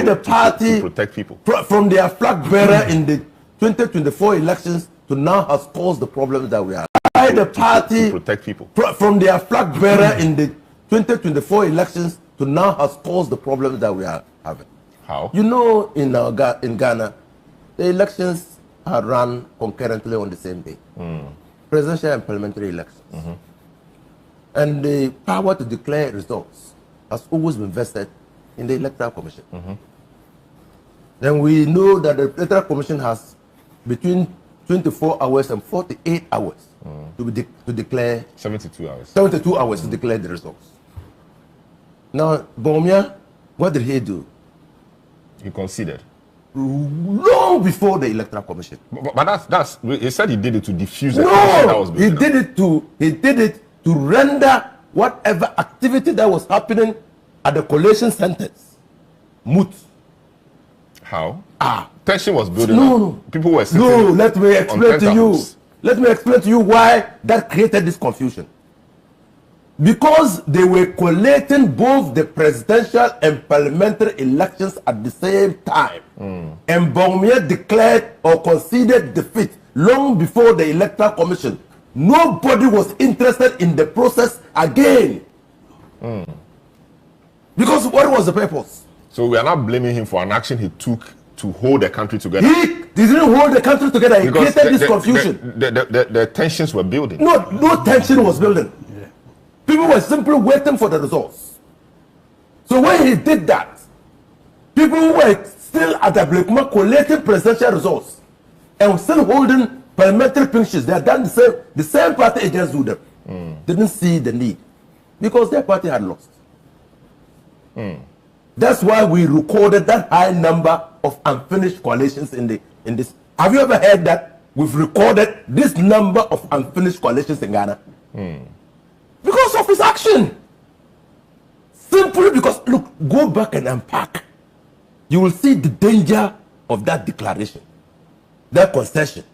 the party to protect people from their flag bearer in the 2024 elections to now has caused the problems that we are. Why the party to protect people from their flag bearer in the 2024 elections to now has caused the problems that we are having. How? You know, in Ghana, the elections are run concurrently on the same day. Presidential and parliamentary elections. And the power to declare results has always been vested in the Electoral Commission. Then we know that the Electoral Commission has between 24 hours and 48 hours to declare 72 hours. 72 hours to declare the results. Now, Bawumia, what did he do? He conceded long before the Electoral Commission. But that's he said he did it to diffuse the tension that was he did it to render whatever activity that was happening at the collation centers moot. How? Tension was building up. No. People were sitting. No, let me explain to you. Let me explain to you why that created this confusion. Because they were collating both the presidential and parliamentary elections at the same time. And Bawumia declared or conceded defeat long before the Electoral Commission. Nobody was interested in the process again. Because what was the purpose? So we are not blaming him for an action he took to hold the country together. He didn't hold the country together. He created this confusion. The tensions were building. No tension was building. People were simply waiting for the results. So when he did that, people were still at the Agyapong collating presidential results and still holding parliamentary pinches. They had done the same party agents do them. Didn't see the need because their party had lost. That's why we recorded that high number of unfinished coalitions in this. Have you ever heard that we've recorded this number of unfinished coalitions in Ghana? Because of his action. Simply because, look, go back and unpack. You will see the danger of that declaration, that concession.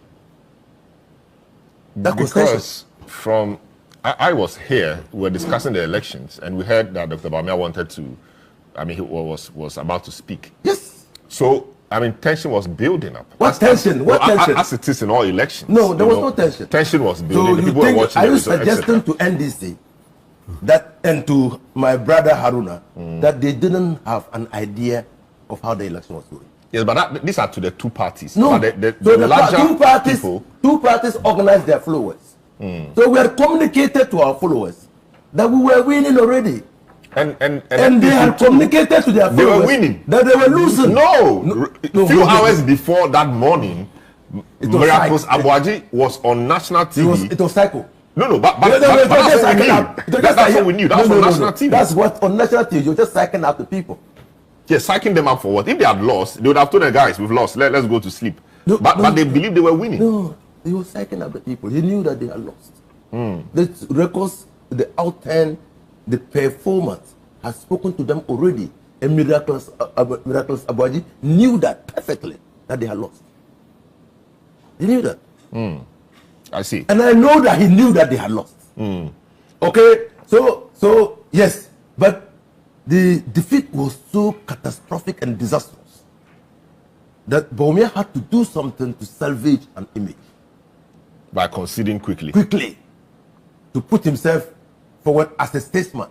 Because from, I was here, we were discussing the elections, and we heard that Dr. Bawumia wanted to, he was about to speak. Yes. So, tension was building up. What tension? What tension? As it is in all elections. No, there was no tension. Tension was building. So people were watching. Are you suggesting to NDC that, and to my brother Haruna, that they didn't have an idea of how the election was going? Yes, but these are to the two parties. No, the larger two parties organized their followers. So we had communicated to our followers that we were winning already. And they had communicated to their followers. They were winning. That they were losing. No, few hours before that morning, Miracles Abuaji was on national TV. It was cycle. No, but that's what we knew. That was on national TV. That's what on national TV. You're just psyching out the people. Yeah, psyching them up for what? If they had lost, they would have told the guys, we've lost, let's go to sleep. But they believed they were winning. No, he was psyching up the people. He knew that they had lost. The records, the outturn, the performance has spoken to them already. And Miracles Abuaji knew that perfectly, that they had lost. He knew that. I see. And I know that he knew that they had lost. Okay, so yes, but the defeat was so catastrophic and disastrous that Bawumia had to do something to salvage an image. By conceding quickly. To put himself forward as a statesman.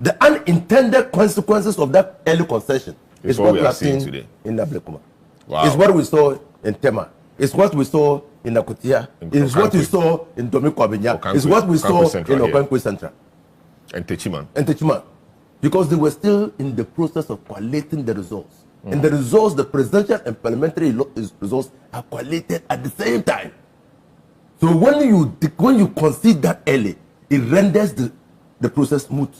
The unintended consequences of that early concession is what we are seeing today in Agyapong. Wow. It's what we saw in Tema. It's what we saw in Akutia. It's what we saw in Domiko. It's what we saw in Okankwe Central. And Techiman. Because they were still in the process of collating the results. And the results, the presidential and parliamentary results, are collated at the same time. So when you concede that early, it renders the process moot.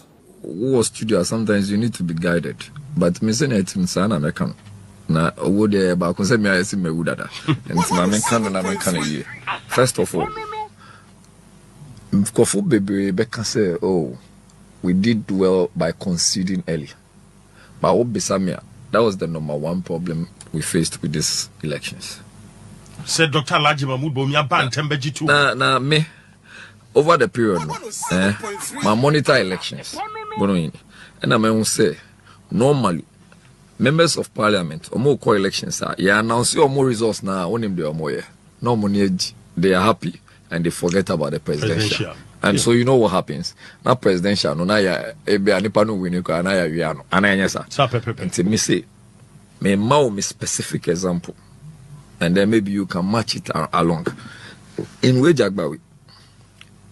Studio, sometimes you need to be guided. But me say it in Sana American. Na owo de ba ko se me ayesi me wudada. Enti ma me kan na me kan ye. First of all, Kufour bebre be kan say, oh, we did well by conceding early. But Obisamia, that was the #1 problem we faced with these elections. Said Dr. Laji Mahmoud Bawumia ban tembeji too. Na me over the period, my monitor elections. And I may say normally members of parliament, or more co-elections are, yeah, now see more results now, on him the Omoye. No money, they are happy and they forget about the presidential. And so you know what happens. Now presidential, no, now ya, ebe anipanu winiko, anaya wiano, anayanyesa. And me say, me mau me specific example, and then maybe you can match it along. In Wejagbawi,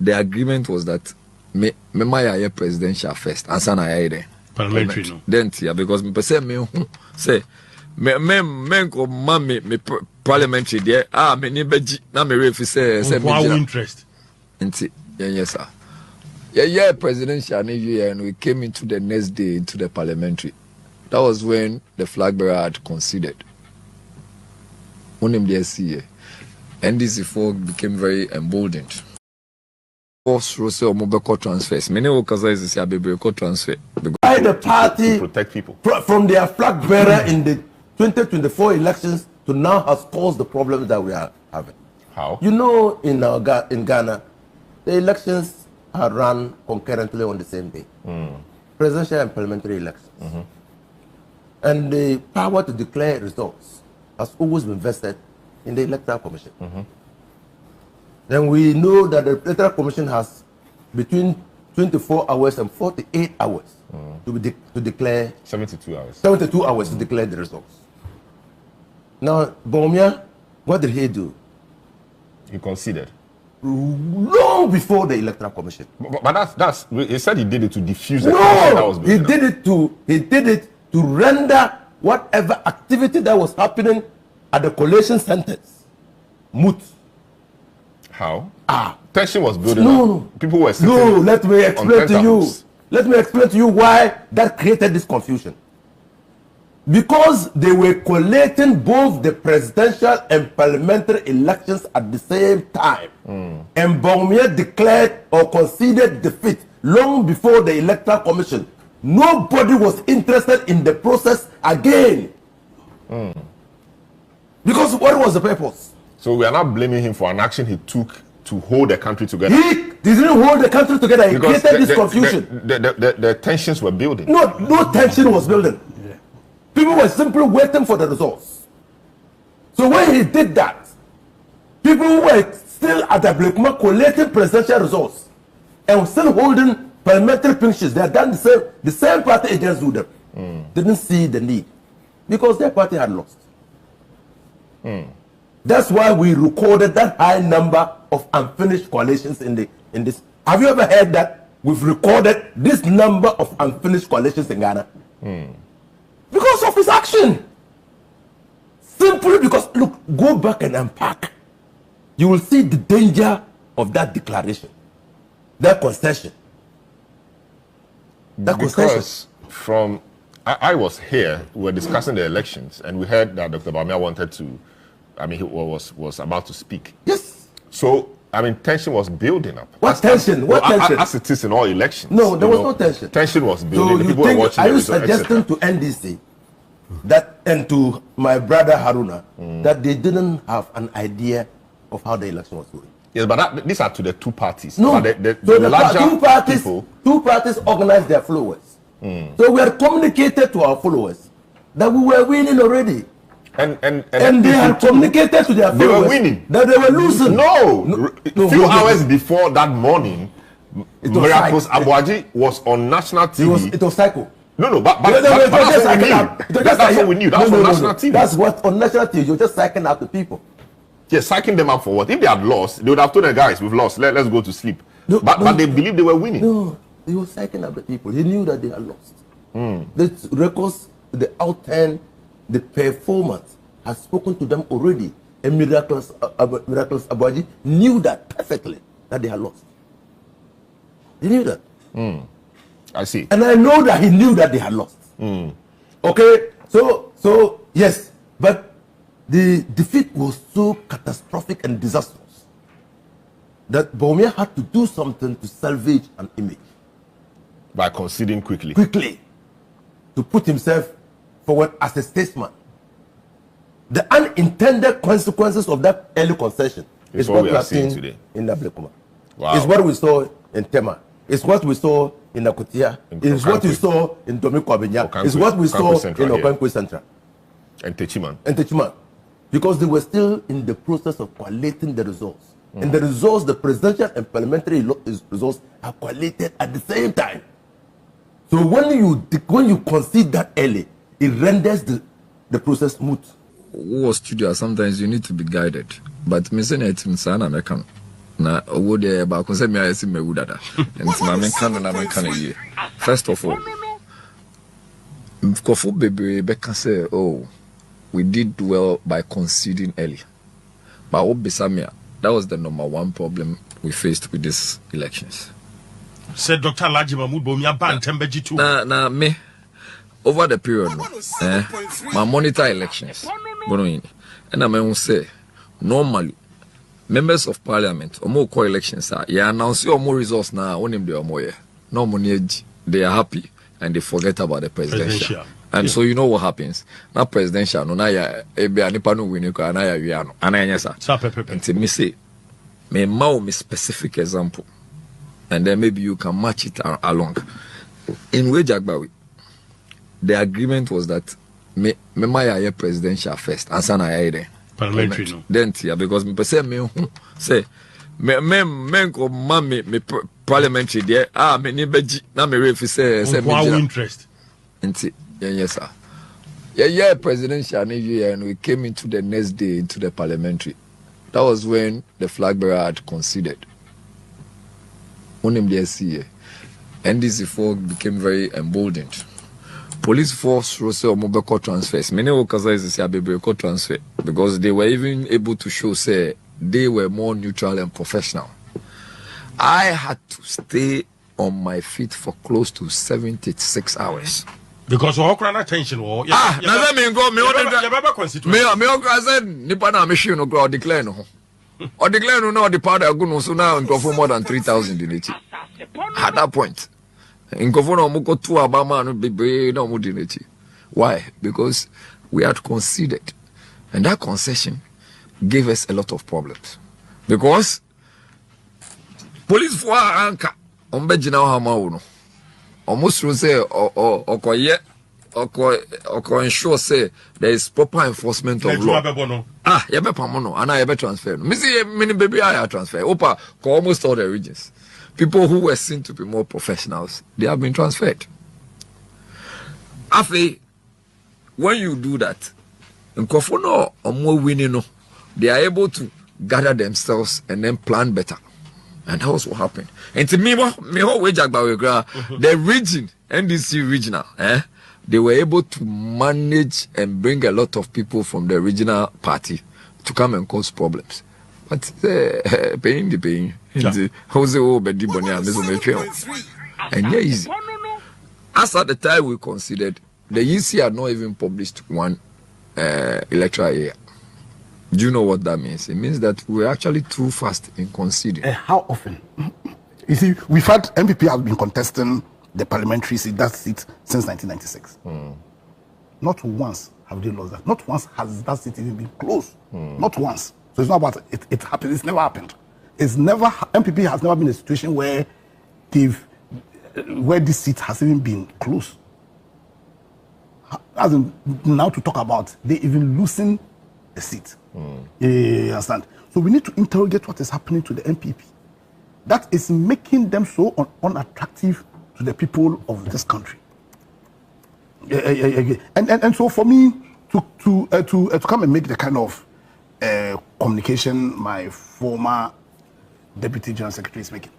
the agreement was that me maya presidential first, and sana ya parliamentary no. Then because me say me ko mami me parliamentary there me ni beji na me refi say me interest. Nti yes sir. Yeah presidential and we came into the next day into the parliamentary. That was when the flag bearer had conceded. Unim DSC NDC4 became very emboldened. Crossroads or mobile transfers. Many occasions say a transfer. Why the party to protect people from their flag bearer in the 2024 elections to now has caused the problems that we are having? How? You know, in Ghana, the elections are run concurrently on the same day. Presidential and parliamentary elections. And the power to declare results has always been vested in the Electoral Commission. Then we know that the Electoral Commission has between 24 hours and 48 hours to declare 72 hours. 72 hours to declare the results. Now, Bawumia, what did he do? He conceded long before the Electoral Commission. But that's he said he did it to diffuse the tension that was building he did it to render whatever activity that was happening at the collation centers moot. How? Tension was building up. No. People were sitting. No, let me explain to you. Let me explain to you why that created this confusion. Because they were collating both the presidential and parliamentary elections at the same time. And Bawumia declared or conceded defeat long before the Electoral Commission. Nobody was interested in the process again. Because what was the purpose? So we are not blaming him for an action he took to hold the country together. He didn't hold the country together. He created this confusion. The tensions were building. No tension was building. People were simply waiting for the results. So when he did that, people were still at the Blakuma collating presidential results and still holding parliamentary pinches. They had done the same party agents do them. Didn't see the need because their party had lost. That's why we recorded that high number of unfinished coalitions in this. Have you ever heard that we've recorded this number of unfinished coalitions in Ghana? Because of his action. Simply because, look, go back and unpack. You will see the danger of that declaration, that concession. Because from, I was here, we were discussing the elections, and we heard that Dr. Bawumia wanted to, he was about to speak. Yes. So, tension was building up. What tension? What tension? As it is in all elections. No, there was no tension. Tension was building. So people were watching are you suggesting to NDC that, and to my brother Haruna, that they didn't have an idea of how the election was going? Yes, but these are to the two parties. No, the larger two parties organized their followers. So we had communicated to our followers that we were winning already. And they had communicated to their followers. They were winning. That they were losing. No. Few hours before that morning, Miracles Abuaji was on national TV. It was cycle. No, but that's what we knew. That's on national TV. That's what on national TV. You're just psyching out the people. Yes, psyching them out for what? If they had lost, they would have told the guys, we've lost, let's go to sleep. But they believed they were winning. No, he was psyching out the people. He knew that they had lost. The records, the outturn, the performance has spoken to them already. And Miracles Abuaji knew that perfectly, that they had lost. He knew that. I see. And I know that he knew that they had lost. Okay, so yes, but the defeat was so catastrophic and disastrous that Bawumia had to do something to salvage an image. By conceding quickly. To put himself forward as a statesman. The unintended consequences of that early concession is what we are seeing today in Agyapong. Wow. It's what we saw in Tema. It's what we saw in Akutia. It's what we saw in Domiko Abenya. It's what we saw in Okankwe Central. And Techiman. Because they were still in the process of collating the results. And the results, the presidential and parliamentary results are collated at the same time. So when you concede that early, it renders the process moot. Studio, sometimes you need to be guided. But me say it in Sana American. Na owo de ba ko se me ayesi me wudada. Enti ma me kan na me kan ye. First of all, Kufour bebre be can say, oh, we did well by conceding early. But Obisamia, that was the number one problem we faced with these elections. Said Dr. Lajiba Bawumia ban tembeji too. Na me over the period, my monitor elections. And I may say, normally, members of parliament or more co-elections are announce your more results now on him they are more. No money, they are happy and they forget about the presidential. And so you know what happens. Now presidential, no na ya ebe anipanu winiko na ya wiano. Ana yesa. And me say, me specific example, and then maybe you can match it along. In Wejagbawi, the agreement was that me my presidential first, and sana ya parliamentary no. Then because me say me ko mami me parliamentary there me ni beji na me refi say me interest. Nti yes sir. Yeah, presidential and we came into the next day into the parliamentary. That was when the flag bearer had conceded. NDC4 became very emboldened. Police force rose mobile transfers. Many occasions say a transfer because they were even able to show say they were more neutral and professional. I had to stay on my feet for close to 76 hours. Because all crowd attention war. Me nipa na me hwe no grow declare no. Or declare no the powder go no so now for more than 3,000 in it. At that point, in Kufour no go to Abama no bebre no mo in it. Why? Because we had conceded, and that concession gave us a lot of problems. Because police for anka ombejina hama no. Almost to say or ensure say there is proper enforcement of law. Yebe pamono, and I ever transfer. Me see many baby I transfer. Opa, almost all the regions. People who were seen to be more professionals, they have been transferred. Afe, when you do that, in Kufour no or more winning no, they are able to gather themselves and then plan better. And that was what happened. And to me, the region, NDC regional, they were able to manage and bring a lot of people from the regional party to come and cause problems. But paying the pain, and yeah, easy. As at the time we considered, the EC had not even published one electoral year. Do you know what that means? It means that we're actually too fast in conceding. How often? You see, we've had NPP has been contesting the parliamentary seat, that seat, since 1996. Not once have they lost that. Not once has that seat even been close. Not once. So it's not about it happened. It's never happened. It's never. NPP has never been in a situation where this seat has even been close. As in, now to talk about they even losing a seat. You understand? So we need to interrogate what is happening to the NPP. That is making them so unattractive to the people of this country. And so for me to come and make the kind of communication my former Deputy General Secretary is making,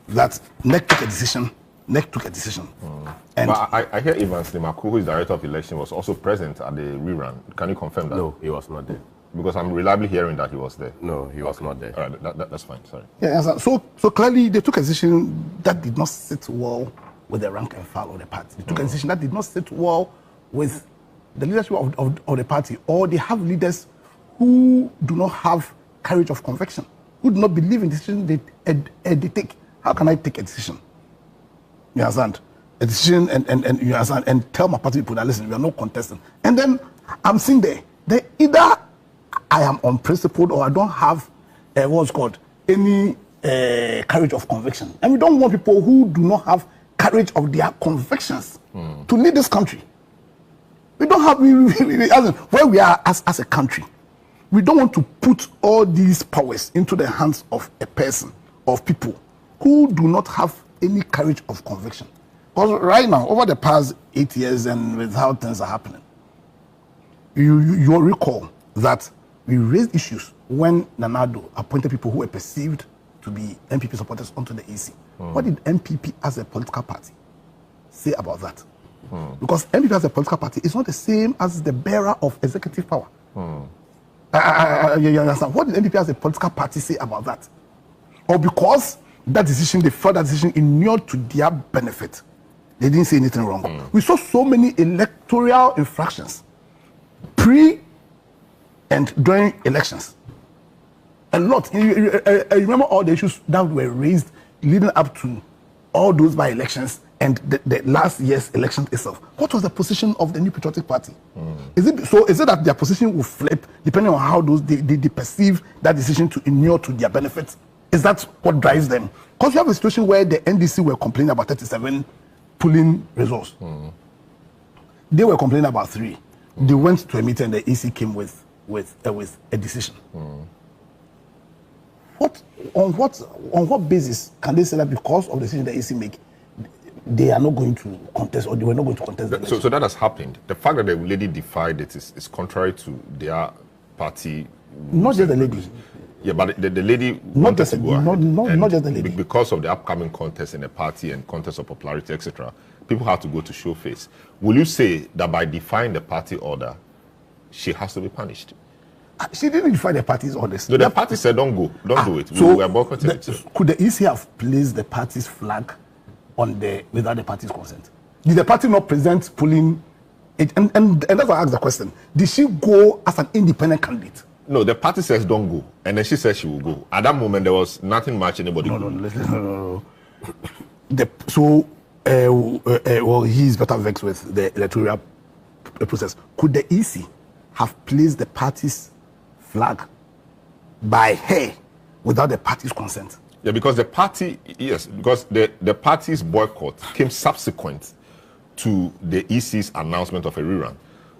that NEC took a decision. And but I hear Evans Limaku, who is director of election, was also present at the rerun. Can you confirm that? No, he was not there. Because I'm reliably hearing that he was there. No, he was not there. All right, that's fine. Sorry. Yeah, so clearly they took a decision that did not sit well with the rank and file of the party. They took a decision that did not sit well with the leadership of the party, or they have leaders who do not have courage of conviction, who do not believe in the decision they take. How can I take a decision? You understand? A decision and you understand, and tell my party people that listen, we are not contesting. And then I'm seeing they either I am unprincipled or I don't have what's called any courage of conviction. And we don't want people who do not have courage of their convictions to lead this country. We don't have, where we are as a country, we don't want to put all these powers into the hands of a person, of people who do not have any courage of conviction. Because right now, over the past 8 years and with how things are happening, you recall that we raised issues when Nanado appointed people who were perceived to be NPP supporters onto the EC. What did NPP as a political party say about that? Because NPP as a political party is not the same as the bearer of executive power. You understand? What did NPP as a political party say about that? Or because that decision, they felt that decision inured to their benefit, they didn't say anything wrong. We saw so many electoral infractions pre and during elections. A lot. I remember all the issues that were raised leading up to all those by-elections and the last year's election itself. What was the position of the New Patriotic Party? Is it that their position will flip depending on how they perceive that decision to inure to their benefits? Is that what drives them? Because you have a situation where the NDC were complaining about 37 polling results. They were complaining about 3. They went to a meeting and the EC came with a decision. On what basis can they say that because of the decision the EC make, they are not going to contest, or they were not going to contest the election? So that has happened. The fact that the lady defied it is contrary to their party. Not just the lady. Yeah, but the lady not just the lady. Because of the upcoming contest in the party and contest of popularity, etc., people have to go to show face. Will you say that by defying the party order, she has to be punished? She didn't defy the party's orders. No, the party said don't go, don't do it. So we are boycotting it. Could the EC have placed the party's flag without the party's consent? Did the party not present polling? And that's why I asked the question. Did she go as an independent candidate? No, the party says don't go, and then she says she will go. At that moment, there was nothing much anybody could do. Well, he's better vexed with the electoral process. Could the EC have placed the party's flag by her without the party's consent? Yeah, because the party, yes, because the party's boycott came subsequent to the EC's announcement of a rerun.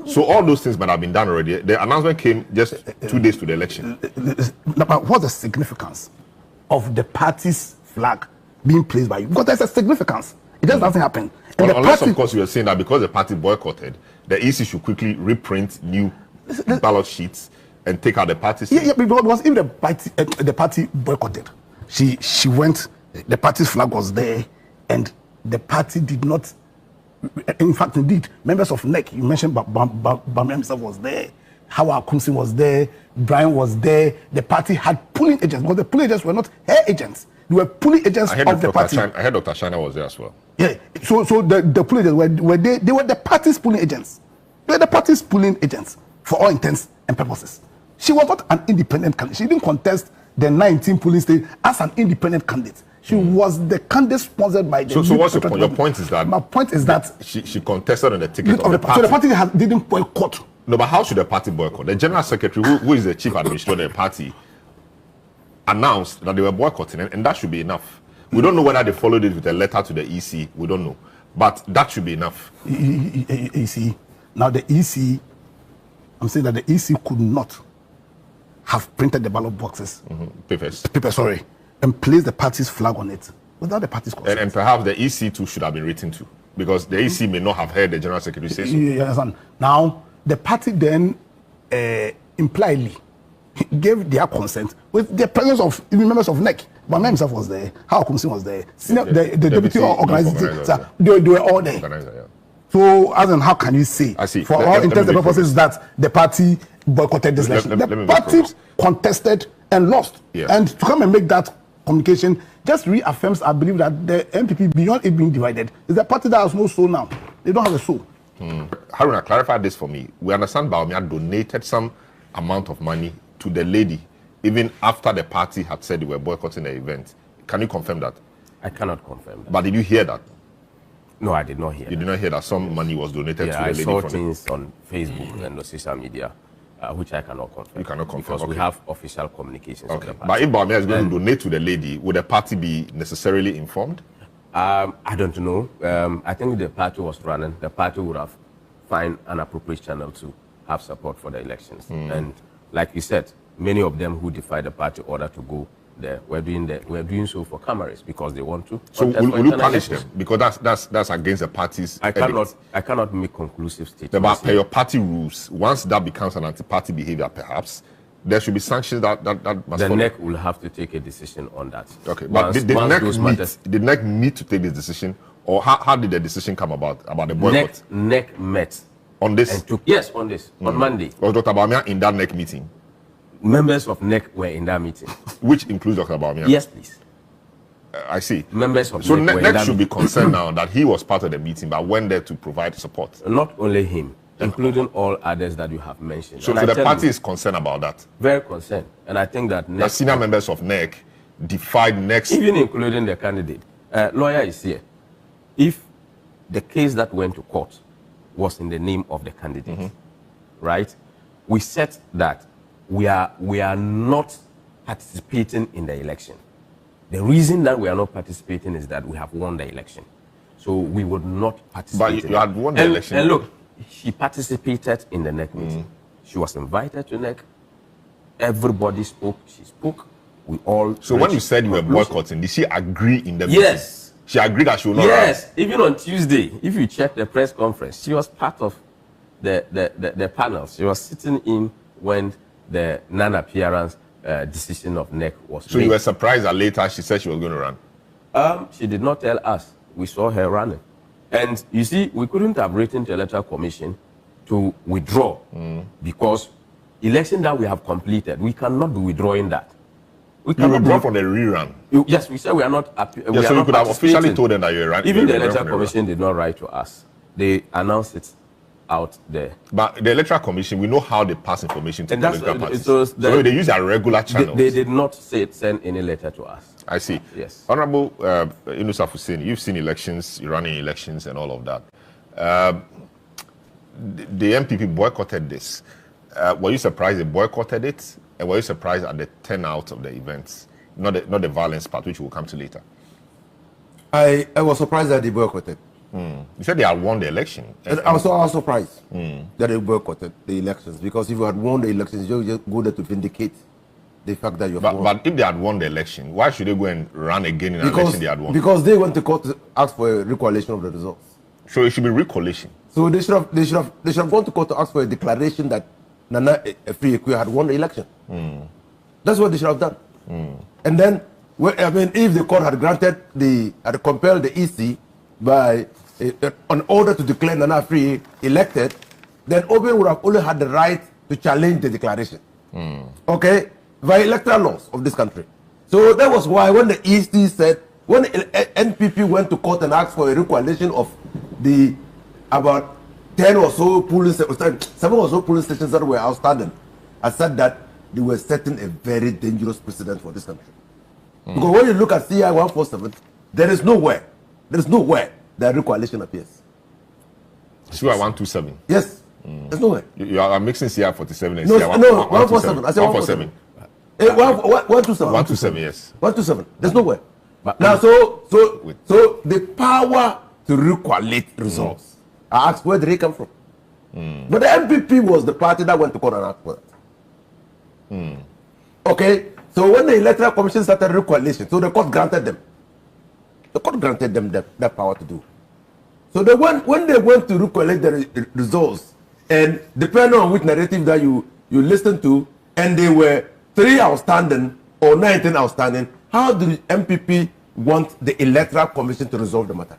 So all those things might have been done already. The announcement came just 2 days to the election. But what's the significance of the party's flag being placed by you? Because there's a significance. It just doesn't happen. And unless, of course, you are saying that because the party boycotted, the EC should quickly reprint new ballot sheets and take out the party's. Yeah, because if the party boycotted, she went, the party's flag was there, and the party did not. In fact, indeed, members of NEC, you mentioned Bawumia himself was there, Howard Accusations was there, Brian was there. The party had polling agents, because the polling agents were not her agents. They were polling agents of the party. I heard Dr. Shana was there as well. Yeah, so the polling agents were they were the party's polling agents. They were the party's polling agents for all intents and purposes. She was not an independent candidate. She didn't contest the 19 polling states as an independent candidate. She was the candidate sponsored by the. So what's your point? Your point is that. My point is that she contested on the ticket of the party. So the party didn't boycott. No, but how should the party boycott? The general secretary, who is the chief administrator of the party, announced that they were boycotting, and that should be enough. We don't know whether they followed it with a letter to the EC. We don't know, but that should be enough. EC. Now the EC, I'm saying that the EC could not have printed the ballot boxes, papers, sorry, and placed the party's flag on it without the party's consent. And perhaps the EC too should have been written to, because the EC may not have heard the general secretary say so. You understand? Now the party then impliedly gave their consent with the presence of even members of NEC. Bawumia himself was there. Howard Accusations was there. The deputy organizer, they were all there. Yeah. So, as in, how can you say, for all intents and purposes, that the party boycotted this election? The party contested and lost. Yeah. And to come and make that communication just reaffirms, I believe, that the NPP, beyond it being divided, is a party that has no soul now. They don't have a soul. Haruna, clarify this for me. We understand Bawumia donated some amount of money to the lady, even after the party had said they were boycotting the event. Can you confirm that? I cannot confirm that. But did you hear that? No, I did not hear. You did not hear that some money was donated to the lady? I saw things on Facebook and the social media. which I cannot confirm. You cannot confirm, because we okay. have official communications. Okay. Of the But party. if Bawumia is going to donate to the lady, would the party be necessarily informed? I don't know. I think the party was running. The party would have found an appropriate channel to have support for the elections. And like you said, many of them who defied the party order to go there were doing so for cameras because they want to. So contest for will you internal punish elections. them? Because that's against the party's I cannot make conclusive statements. But per your party rules, once that becomes an anti-party behavior, perhaps, there should be sanctions that must The follow. NEC will have to take a decision on that. Okay, but did the NEC need to take this decision, or how did the decision come about the boycott? NEC met On this? and took on this on Monday. Was Dr. Bawumia in that NEC meeting? Members of NEC were in that meeting. Which includes Dr. Bawumia? Yes, please. I see. Members of So NEC were in NEC that should be meeting. concerned now that he was part of the meeting but went there to provide support. Not only him, including all others that you have mentioned. So And I the tell party you, is concerned about that. very concerned. And I think that The NEC, senior members of NEC defied NEC's... even including the candidate, lawyer is here. If the case that went to court was in the name of the candidate, right? We said that we are not participating in the election. The reason that we are not participating is that we have won the election. So we would not participate. But you had won the election. And look, she participated in the NEC meeting. She was invited to NEC. Everybody spoke. She spoke. We all. So when you said you were boycotting, did she agree in the meeting? Yes. She agreed that she will not Yes. Even on Tuesday, if you check the press conference, she was part of the panel. She was sitting in when the non-appearance decision of NEC was So made. you were surprised that later she said she was going to run? She did not tell us. We saw her running. And you see, we couldn't have written to the Electoral Commission to withdraw because election that we have completed, we cannot be withdrawing that. We You cannot withdrew walk- from the rerun. Yes, we said we are not. Yeah, so you could have officially told them that you were running. Even the Electoral Commission did not write to us. They announced it out there. But the Electoral Commission, we know how they pass information to And that's- political parties. so So they use their regular channels. They did not send any letter to us. I see. Yes. Honorable Inusaf Hussein, you've seen elections, you're running elections and all of that. The NPP boycotted this. Were you surprised they boycotted it? And were you surprised at the turnout of the events? Not the violence part, which we'll come to later. I was surprised that they boycotted. You said they had won the election. And I was surprised that they boycotted the elections, because if you had won the elections, you just go there to vindicate the fact that you have won. But if they had won the election, why should they go and run again in an election they had won? Because they went to court to ask for a recollation of the results. So it should be recollation. So they should have gone to court to ask for a declaration that Nana Free-Ekwe had won the election. That's what they should have done. And then, if the court had had compelled the EC by an order to declare Nana Free elected, then Oben would have only had the right to challenge the declaration. Okay, by electoral laws of this country. So that was why when the EC said, when NPP went to court and asked for a recollation of the about 10 or so polling stations, 7 or so polling stations that were outstanding, I said that they were setting a very dangerous precedent for this country. Because when you look at CI 147, there is nowhere that recollation appears. CI 127. Yes, there's nowhere. You are mixing CI 47 and No, CI 147. I said 147. 127. 127, yes. 127. There's nowhere. But- Now, so the power to recollate results, I asked where did they come from? But the NPP was the party that went to court and asked for that. Okay, so when the Electoral Commission started recollation, so the court granted them. The court granted them that power to do. So when they went to recollect the results, and depending on which narrative that you listen to, and they were 3 outstanding or 19 outstanding, how do the MPP want the Electoral Commission to resolve the matter?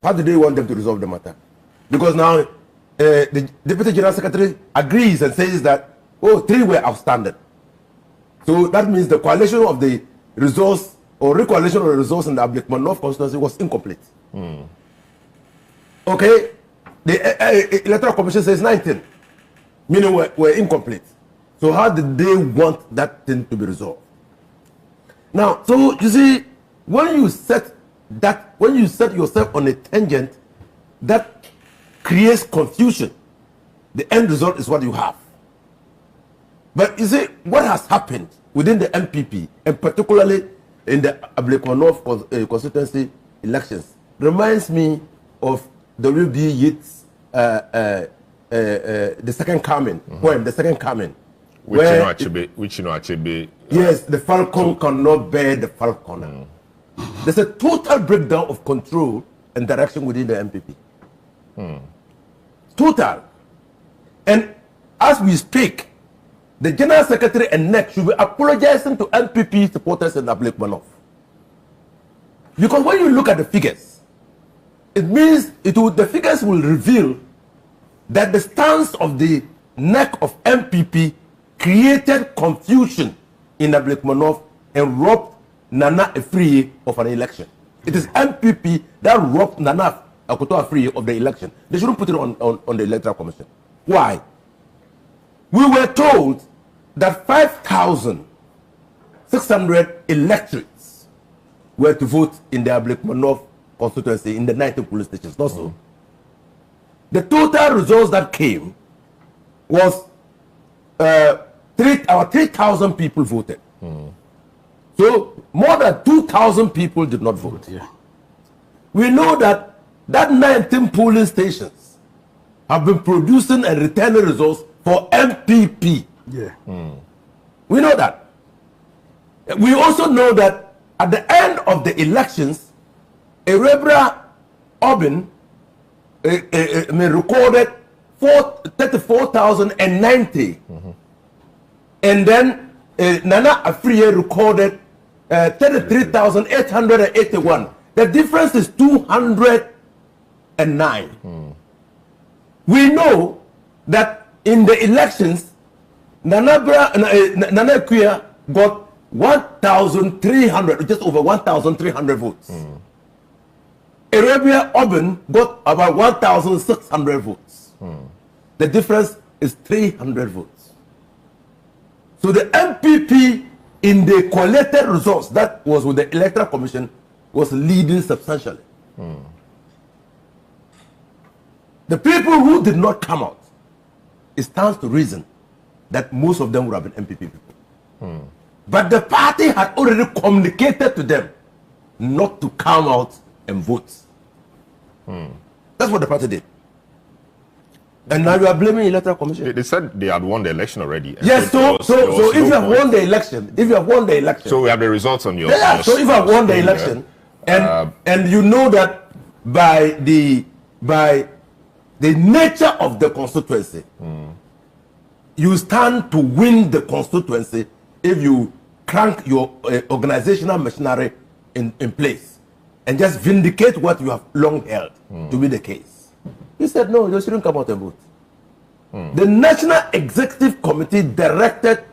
How do they want them to resolve the matter? Because now the Deputy General Secretary agrees and says that, 3 were outstanding. So that means the coalition of the results or recollation of the results in the Agyapong North constituency was incomplete. Okay, the Electoral Commission says 19, meaning were incomplete. So how did they want that thing to be resolved? Now, so you see, when you set yourself on a tangent that creates confusion, the end result is what you have. But you see, what has happened within the MPP, and particularly in the Agyapong North constituency elections, reminds me of W.B. Yeats' the second coming. When the second coming, which you know actually. Yes, the falcon cannot bear the falconer. There's a total breakdown of control and direction within the MPP. Total. And as we speak, the General Secretary and NEC should be apologizing to NPP supporters in Agyapong North. Because when you look at the figures, it means the figures will reveal that the stance of the NEC of MPP created confusion in Agyapong North and robbed Nana Afriye of an election. It is MPP that robbed Nana Afriye of the election. They shouldn't put it on the Electoral Commission. Why? We were told that 5,600 electorates were to vote in the Agyapong North constituency in the 19 police stations. Not so. The total results that came was 3,000 people voted. So more than 2,000 people did not vote. Yeah. We know that 19 polling stations have been producing and returning results for MPP. Yeah. We know that. We also know that at the end of the elections, Erebra Obin recorded 34,090. And then Nana Afriye recorded 33,881. The difference is 209. We know that in the elections, Nana Kuya got 1,300, just over 1,300 votes. Arabia Oben got about 1,600 votes. The difference is 300 votes. So the MPP in the collected results that was with the Electoral Commission was leading substantially. The people who did not come out, it stands to reason that most of them would have been MPP people. But the party had already communicated to them not to come out and vote. That's what the party did. And now you are blaming Electoral Commission. They said they had won the election already. Yes, so if you have won the election, so we have the results on your. Yeah, so if you have won the election, and you know that by the nature of the constituency, you stand to win the constituency if you crank your organizational machinery in place and just vindicate what you have long held to be the case. He said, no, you shouldn't come out and vote. The National Executive Committee directed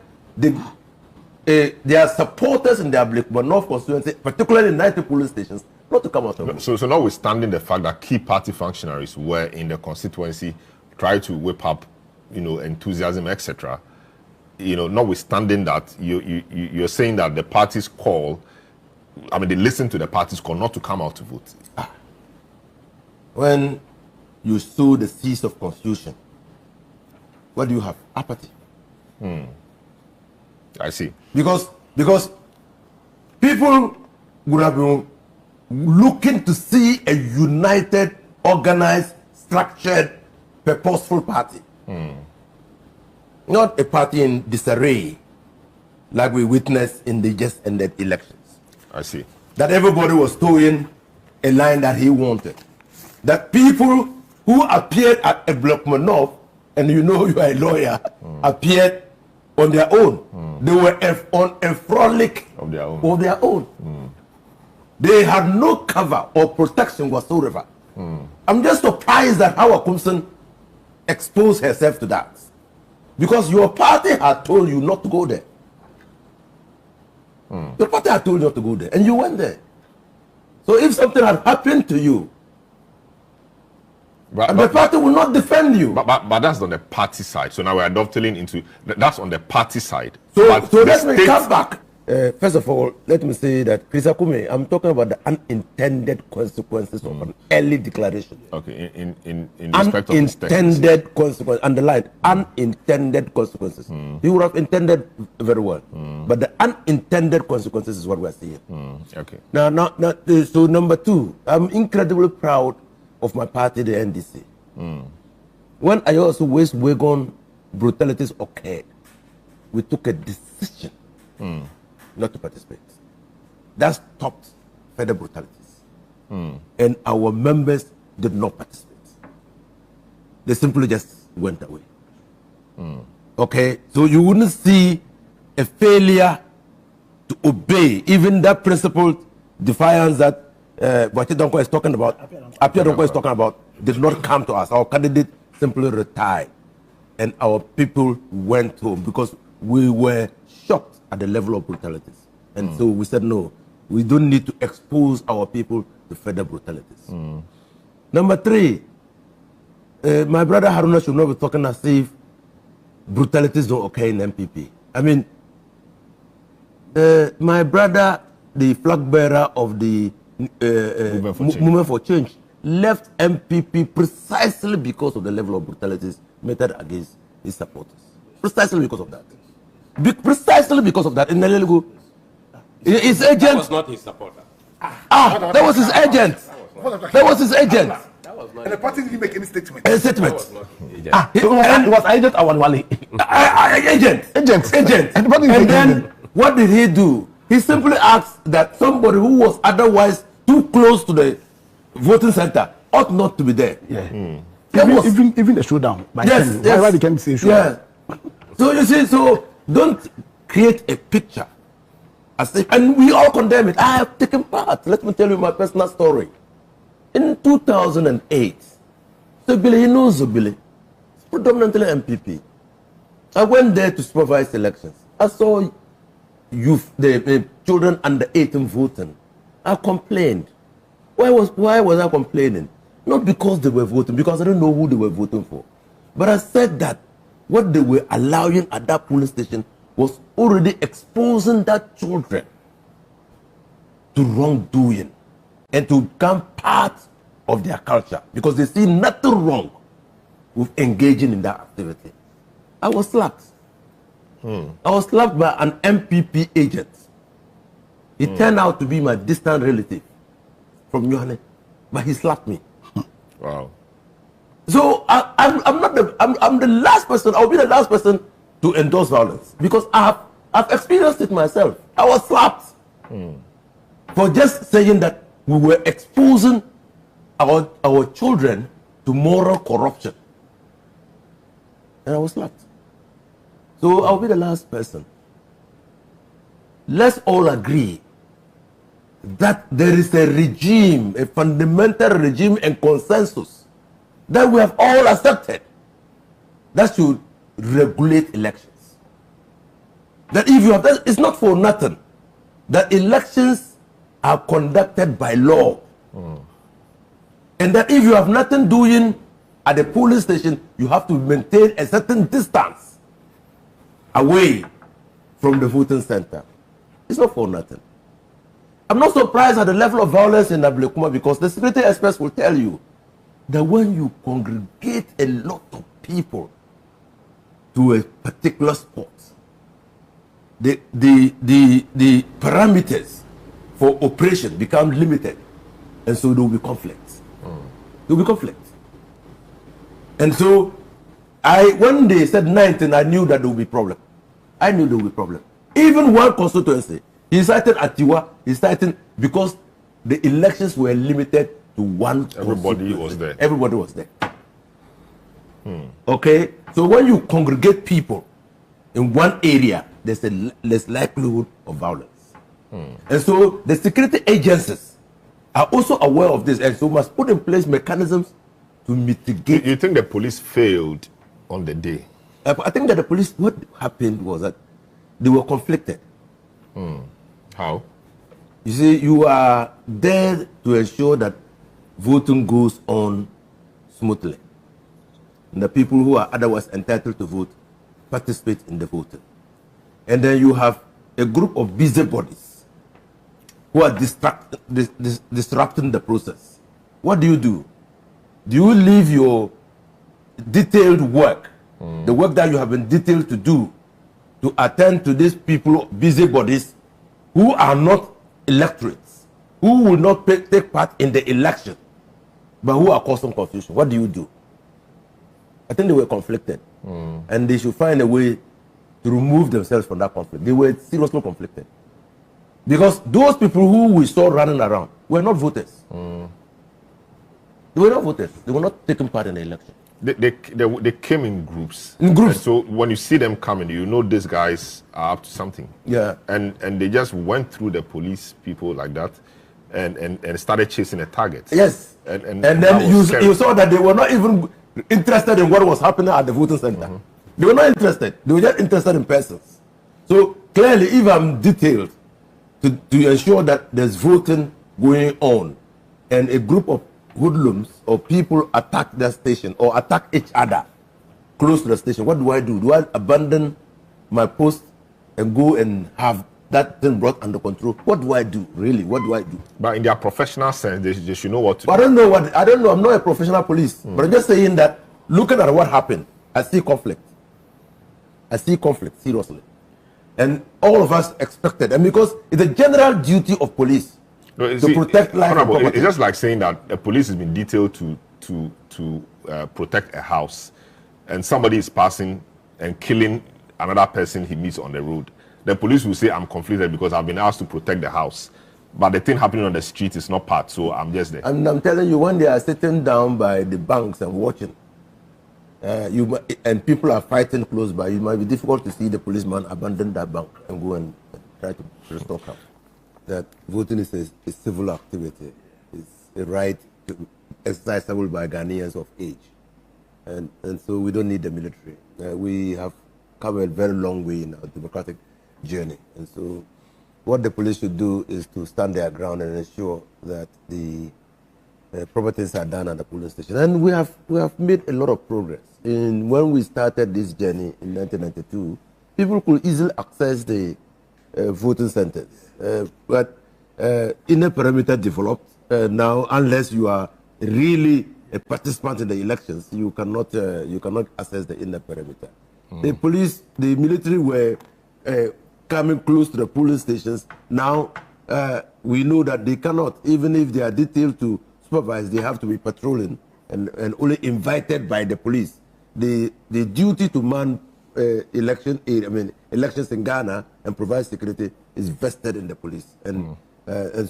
their supporters in the Agyapong North constituency, particularly in 90 polling stations, not to come out and vote. So notwithstanding the fact that key party functionaries were in the constituency, try to whip up, enthusiasm, etc. Notwithstanding that, you're saying that the party's call, they listened to the party's call not to come out to vote. When you sow the seeds of confusion, what do you have? Apathy. I see. Because people would have been looking to see a united, organized, structured, purposeful party. Not a party in disarray like we witnessed in the just ended elections. I see. That everybody was towing a line that he wanted. That people who appeared at Agyapong North, and you are a lawyer, appeared on their own. They were on a frolic of their own. They had no cover or protection whatsoever. I'm just surprised that Howard Kumson exposed herself to that. Because your party had told you not to go there. Your party had told you not to go there, and you went there. So if something had happened to you, the party will not defend you. But that's on the party side. So now we're dovetailing into that's on the party side. So let me come back first of all, let me say that, Chris Akume, I'm talking about the unintended consequences of an early declaration. Okay, in respect of his text. Unintended consequences, underlined, unintended consequences. He would have intended very well, but the unintended consequences is what we're seeing. Okay. Now, so number two, I'm incredibly proud of my party, the NDC. When I also West Wagon brutalities occurred, we took a decision not to participate. That stopped further brutalities. And our members did not participate. They simply just went away. Okay, so you wouldn't see a failure to obey even that principled defiance that Boachi Donko is talking about, Apia Donko is talking about, did not come to us. Our candidate simply retired and our people went home because we were shocked at the level of brutalities. And so we said, no, we don't need to expose our people to further brutalities. Number three, my brother Haruna should not be talking as if brutalities don't occur in MPP. I mean, my brother, the flag bearer of the Movement for Change, left MPP precisely because of the level of brutalities meted against his supporters. Precisely because of that. Precisely because of that. In the his agent. That was not his supporter. That was his agent. That was his agent. And the party didn't make any statement. A statement. It was agent Awanwale. Agent. And then what did he do? He simply asked that somebody who was otherwise too close to the voting center ought not to be there. Even the showdown. Why they can't say showdown? So you see, so don't create a picture. And we all condemn it. I have taken part. Let me tell you my personal story. In 2008, Zobile, he knows Zobile, predominantly MPP. I went there to supervise elections. I saw youth, the children under 18 voting. I complained. Why was I complaining? Not because they were voting, because I don't know who they were voting for. But I said that what they were allowing at that polling station was already exposing that children to wrongdoing and to become part of their culture because they see nothing wrong with engaging in that activity. I was slapped. I was slapped by an MPP agent. He turned out to be my distant relative from Johannes, but he slapped me. Wow. So I'm the last person. I'll be the last person to endorse violence because I've experienced it myself. I was slapped for just saying that we were exposing our children to moral corruption, and I was slapped. So I'll be the last person. Let's all agree that there is a regime, a fundamental regime and consensus that we have all accepted that should regulate elections. That if you have that, it's not for nothing that elections are conducted by law. And that if you have nothing doing at the polling station, you have to maintain a certain distance away from the voting center. It's not for nothing. I'm not surprised at the level of violence in Ablekuma because the security experts will tell you that when you congregate a lot of people to a particular spot, the parameters for operation become limited, and so there will be conflicts. There will be conflicts. And so when they said 19, I knew that there would be problem. I knew there would be problem. Even one constituency, he cited Atiwa, he cited because the elections were limited to one. Everybody was there. Everybody was there. Okay, so when you congregate people in one area, there's a less likelihood of violence. And so the security agencies are also aware of this, and so must put in place mechanisms to mitigate. You think the police failed on the day? I think that the police, what happened was that they were conflicted. How? You see, you are there to ensure that voting goes on smoothly. And the people who are otherwise entitled to vote participate in the voting. And then you have a group of busybodies who are disrupting the process, what do? Do you leave your detailed work, the work that you have been detailed to do, to attend to these people, busybodies, who are not electorates, who will not take part in the election, but who are causing confusion? What do? I think they were conflicted, and they should find a way to remove themselves from that conflict. They were seriously conflicted, because those people who we saw running around were not voters. They were not voters. They were not taking part in the election. They came in groups. In groups. And so when you see them coming, you know these guys are up to something. Yeah. And they just went through the police people like that, and started chasing a target. Yes. And then you saw that they were not even interested in what was happening at the voting center. They were not interested. They were just interested in persons. So clearly, if I'm detailed to ensure that there's voting going on, and a group of hoodlums or people attack the station or attack each other close to the station, what do? Do I abandon my post and go and have that thing brought under control? What do I do? Really, what do I do? But in their professional sense, they should know what to do. I don't know. I'm not a professional police, but I'm just saying that looking at what happened, I see conflict. I see conflict, seriously. And all of us expected, and because it's a general duty of police to protect life and property. It's just like saying that the police has been detailed to protect a house, and somebody is passing and killing another person he meets on the road. The police will say, I'm conflicted because I've been asked to protect the house, but the thing happening on the street is not part, so I'm just there. I'm telling you, when they are sitting down by the banks and watching, and people are fighting close by, it might be difficult to see the policeman abandon that bank and go and try to restore calm. That voting is a civil activity. It's a right to exercisable by Ghanaians of age. And so we don't need the military. We have come a very long way in our democratic journey. And so what the police should do is to stand their ground and ensure that the proper things are done at the polling station. And we have made a lot of progress. When we started this journey in 1992, people could easily access the voting centers. But inner perimeter developed now, unless you are really a participant in the elections, you cannot access the inner perimeter. The police, the military were coming close to the polling stations. Now we know that they cannot, even if they are detailed to supervise, they have to be patrolling and only invited by the police. The duty to man elections in Ghana and provide security is vested in the police, and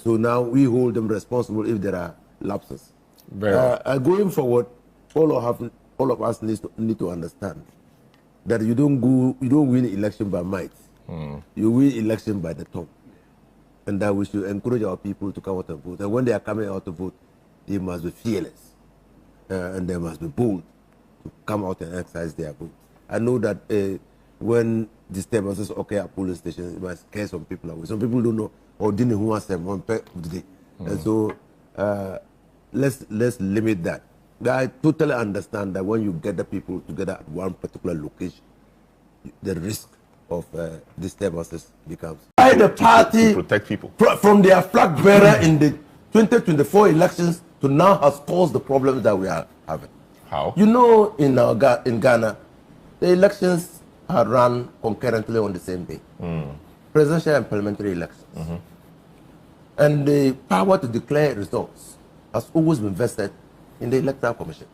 so now we hold them responsible if there are lapses. Going forward, all of us need to understand that you don't win election by might. You win election by the tongue, and that we should encourage our people to come out and vote. And when they are coming out to vote, they must be fearless, and they must be bold to come out and exercise their vote. I know that when disturbances occur at polling stations, it might scare some people away. Some people don't know or didn't know who was them on today, and so let's limit that. I totally understand that when you get the people together at one particular location, the risk of disturbances becomes. Why the party to protect people from their flag bearer in the 2024 elections to now has caused the problems that we are having. How? You know, in Ghana, the elections are run concurrently on the same day. Presidential and parliamentary elections. And the power to declare results has always been vested in the Electoral Commission.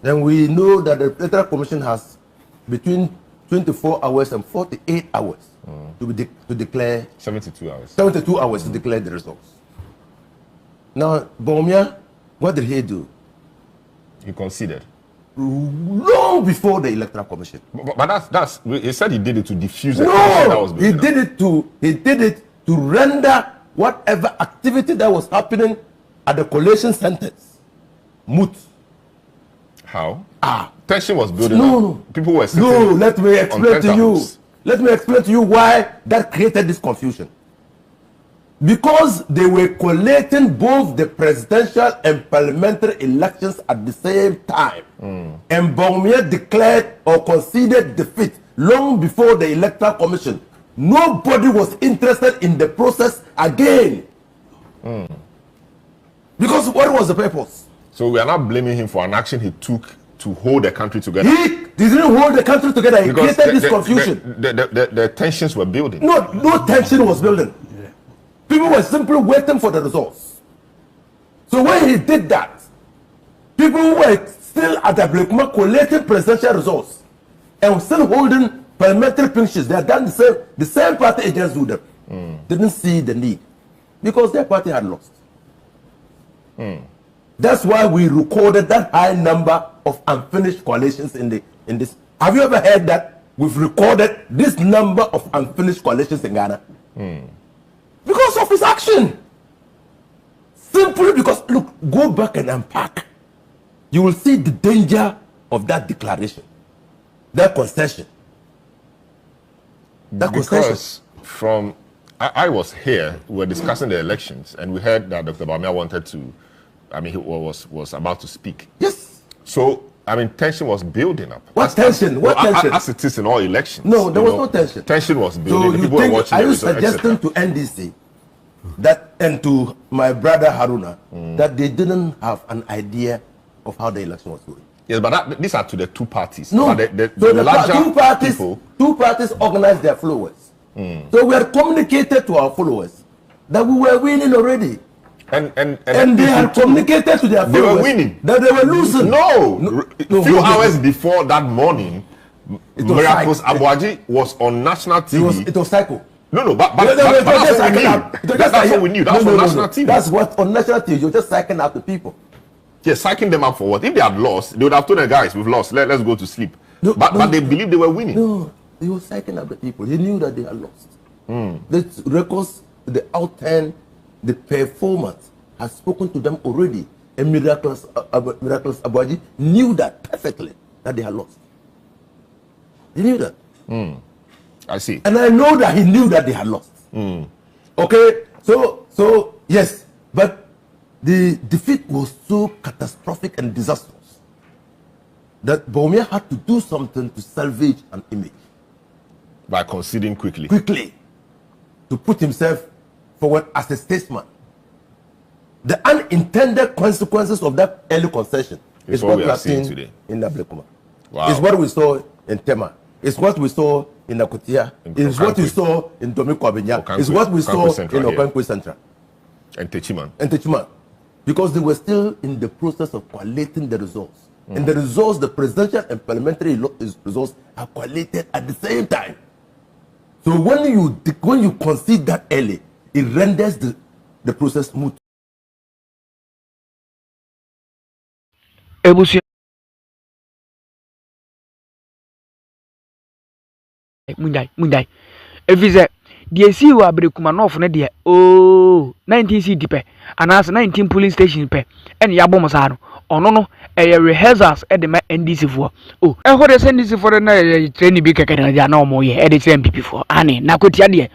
Then we know that the Electoral Commission has between 24 hours and 48 hours to declare. 72 hours. 72 hours to declare the results. Now, Bawumia, what did he do? He conceded. Long before the Electoral Commission. But that's he said he did it to diffuse the tension that was he did it to render whatever activity that was happening at the collation centers moot. How? Tension was building up. No. People were sitting. No, let me explain to you. Let me explain to you why that created this confusion. Because they were collating both the presidential and parliamentary elections at the same time. And Bawumia declared or conceded defeat long before the Electoral Commission nobody was interested in the process again. Because what was the purpose? So we are not blaming him for an action he took to hold the country together. He didn't hold the country together. He Because created this confusion. The tensions were building. No tension was building. People were simply waiting for the results. So when he did that, people were still at the Agyapong collating presidential results and still holding parliamentary pinches. They had done the same party agents do them. Didn't see the need because their party had lost. That's why we recorded that high number of unfinished coalitions in this. Have you ever heard that we've recorded this number of unfinished coalitions in Ghana? Because of his action. Simply because, look, go back and unpack. You will see the danger of that declaration, that concession. Because from, I was here, we were discussing the elections, and we heard that Dr. Bawumia wanted to, he was about to speak. Yes. So, tension was building up. What tension? What tension? As it is in all elections. No, there was no tension. Tension was building. So People were watching. Are you suggesting to NDC that, and to my brother Haruna, that they didn't have an idea of how the election was going? Yes, but these are to the two parties. No, the larger two parties organized their followers. So we had communicated to our followers that we were winning already. And they had communicated to their followers. They were winning. That they were losing. A few hours before that morning, Miracles Abuaji was on national TV. It was cycle. But that's what we knew. That's on national TV. That's what on national TV. You're just psyching out the people. Yes, psyching them up for what? If they had lost, they would have told the guys, we've lost, let's go to sleep. But they believed they were winning. No, he was psyching up the people. He knew that they had lost. The records, the outturn, the performance has spoken to them already. And Miracles Abuaji knew that perfectly, that they had lost. He knew that. I see. And I know that he knew that they had lost. Okay, so yes, but the defeat was so catastrophic and disastrous that Bawumia had to do something to salvage an image. By conceding quickly. To put himself forward as a statesman. The unintended consequences of that early concession is what we are seeing today in Agyapong. Wow. It's what we saw in Tema. It's what we saw in Nakutia. It's what we saw in Domiko Abinya. It's what we saw in Okankwe Central. And Techiman. Because they were still in the process of collating the results. And the results, the presidential and parliamentary results, are collated at the same time. So when you concede that early, it renders the process smooth. Mundai. If it's a DSC wa Brekumanoff ne de 19 city pe anas 19 police station pe en yabom sa no ono no rehearsals e de ma NDC fo ho de NDC fo na training bi keke na na omo ye e de MPP fo ane na kotia de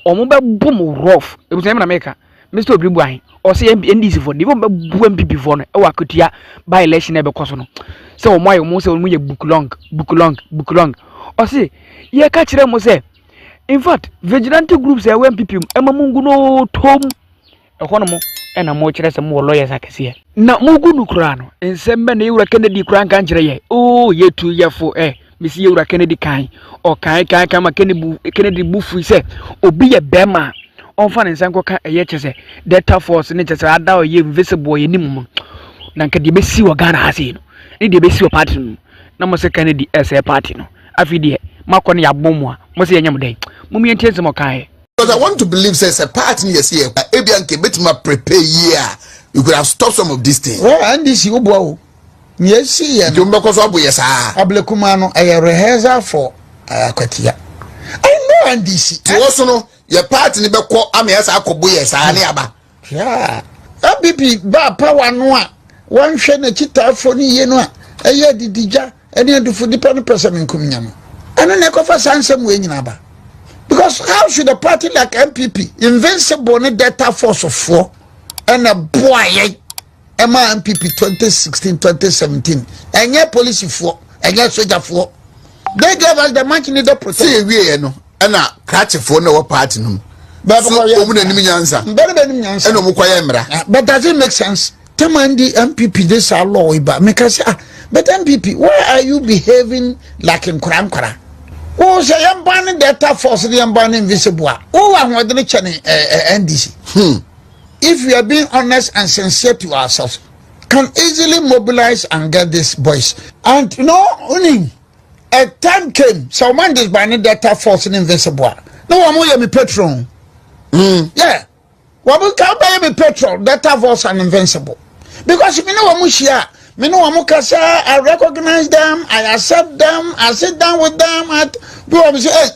omo be bom rough e bu na America Mr. Obribu ahin o se NDC fo de bom be bu MPP fo no e wa kotia by election e be koso no se omo ayo mo se omo ye book long o se ye ka kire mo se. In fact, vigilante groups are when people emamungu no tom ehonomo ena mo kire se mo lawyers akese na mugu nu kura no ensembe na yura Kennedy kura kan kire ye yetu yefo misi yura Kennedy kan o kan ma Kennedy bufu se obi ye bema onfa ne nsanko ka eye chese data force ne chese ada o ye invisible ye nimu na nka de besi wo Ghana hase no ne de besi wo party no na mo se Kennedy ese party no afide makone ya bomwa mo se yenyam dai mummy entiense mo kai because I want to believe says a party yes here ebianke betima prepare year you could have stopped some of these things and this you bo yes here you mbeko so bo yes Ablekuma no a rehearsal for akwatia I know and this to also no your party ni beko amesa akobo yes ne aba yeah ABP ba power no a wan hwe na kitafo ni ye no a eye didija ene adufo dipa no person nkumnya no eno ne kofa sansem we nyina ba. Because how should a party like NPP, invincible ne data force of 4, and a boy, Emma NPP 2016, 2017, and your policy 4, and your soldier 4, they gave us the money to protect. See, we no. and a catch for no party. No, but does it make sense? Tamandi MPP this are law, but MPP, why are you behaving like in Kramkara? Oh, say I'm banning data force, I'm banning invisible. Oh, I'm not the channel NDC. If we are being honest and sincere to ourselves, can easily mobilize and get these boys. And only a time came, someone is banning data force and invisible. No, I'm going to be petrol. Yeah. What we can't buy me petrol, data force and invincible. Because you know what I recognize them, I accept them, I sit down with them, and people say, hey,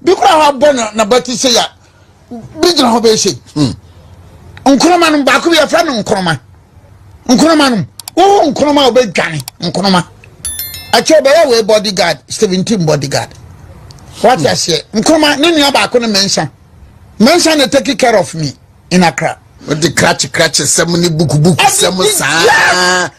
because I have born na bati say ya, big na hobe say, unkroma no baako bi afra no unkroma no, unkroma obe gane, unkroma. Ache be we bodyguard, 17 bodyguard. What I say, unkroma ni nua baako no mention na take care of me in Accra. With the crutch, somebody book, some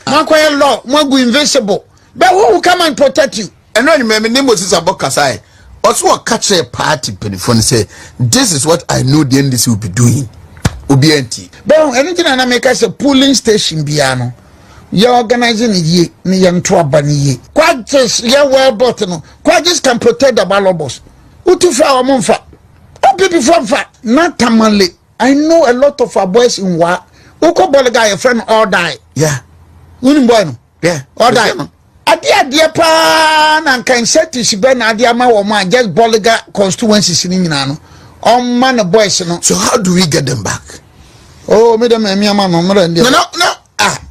Makoya law, Magu invincible. But who will come and protect you? And when you remember, name was Abokasai. Also, a catch a party penifone say, this is what I know the NDC will be doing. Ubienti. But anything I make us a polling station, Biano. You're organizing ye, me and Twabani. Quite just, you're well bottom. Quite just can protect the balobos. Utufa or Monfa. Oh, people from fat, not Tamale. I know a lot of our boys in Wa. Uko Boliga, a friend, all die. Yeah. Unimbono. Yeah. All die. Adia dear pan and can set to Siben Adiama or man just Boliga constituency in Minano. On man of boys, no. So how do we get them back? Oh, Madam Emiama, no.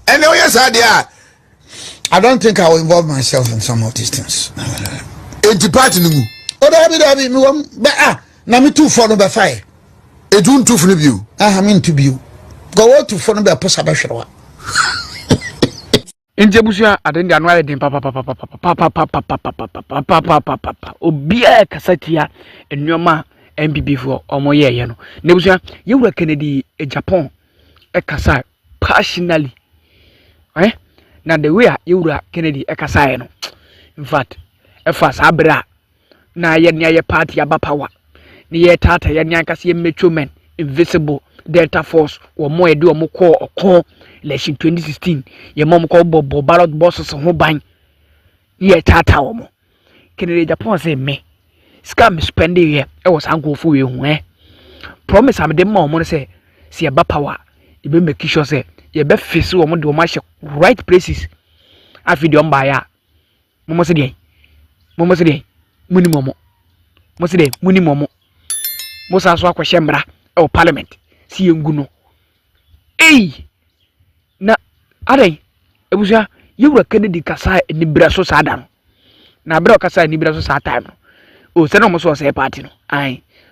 Anyway, yes, I don't think I will involve myself in some of these things. Departing. Oh, David, Nami 2 for number 5. It won't do for you. I mean to be you. Go out to for number Posabashua. In Jabusia, I didn't know anything. Papa. Obia Cassatia and Yoma MPP for Omoye, you know. Nebusia, you were Kennedy, Agyapong, a Kassa, passionately. Eh? Now the way you were Kennedy, a Kassano. In fact, a fast abra. Na ye party about power. Near Tata Yanyankas Metro Men, Invisible, Delta Force, or more do a more or call election 2016. Your mom called Bob ballot bosses on who bang. Ye Tata Omo. Kennedy Japan say me. Scam spending here, I was uncle for you, eh? Promise I'm the mom say, see about power. You be make sure say, you be face or do much right places. I feed you by ya. Momo say, Muni Momo. Moside, Muni Momo. Mosa so akwa shembra o parliament si yenguno na adai ebusia yewura Kennedy kasa ni braso sada na bra kasa ni braso sa time o se no mo so say party no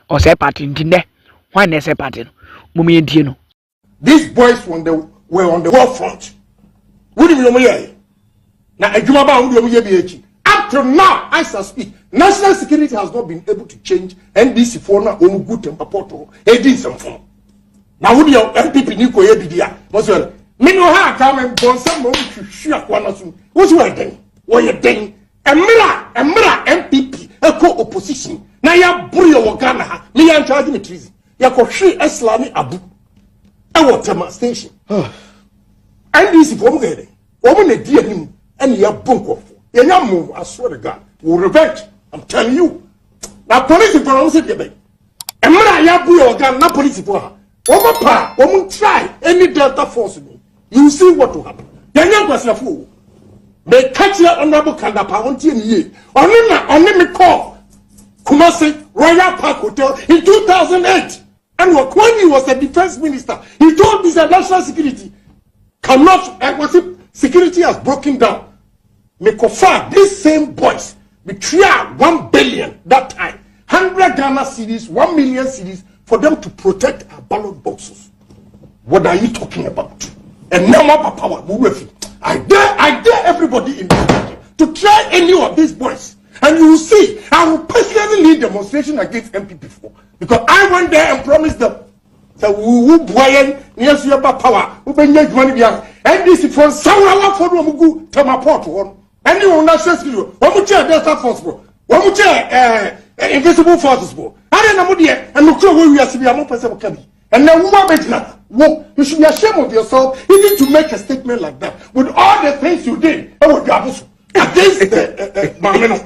o say party ntinde why na say party no mo me entie no. These boys were on the war front. Wudi mi no mo ye na adwuma ba wudi mo ye bi echi. Up to now, as I speak, national security has not been able to change NDC for now. Omu good temper porto. Edin some form. Now, would your MPP Nico Edidia? Was well. Mino ha come and born some more to shoot one or two. What's what then? What you then? A mirror MPP, a co-opposition. Now, ya burio wagana, me and charging me treason. Ya ko she Eslami Abu. I want a station. NDC for me. Woman, a dear him, and ya bunko. You move, I swear to God, will revenge. I'm telling you. Now, police in Paris, and when I have your gun, not police for her. Woman, try any Delta force me. You see what will happen. The young was a fool. They catch your honorable Kandapa on TNE. Only me call Kumasi Royal Park Hotel in 2008. And when he was a defense minister, he told me that national security cannot, security has broken down. Kufour, these same boys, betray 1 billion that time, 100 Ghana cedis, 1 million cedis for them to protect our ballot boxes. What are you talking about? And now my power, I dare everybody in this country to try any of these boys. And you will see, I will personally lead demonstration against MPP4. Because I went there and promised them that we will buy yes, you have power, we will make money behind. And this is from someone for Mugu to my port one. Anyone that says you, what would you Delta Force, bro? What would you invisible forces bo ade na mo de and no kro we wiase bia mo pese mo ka bi and na woman betina wo you should be ashamed of yourself even to make a statement like that with all the things you did e wo duabusu against the Bawumia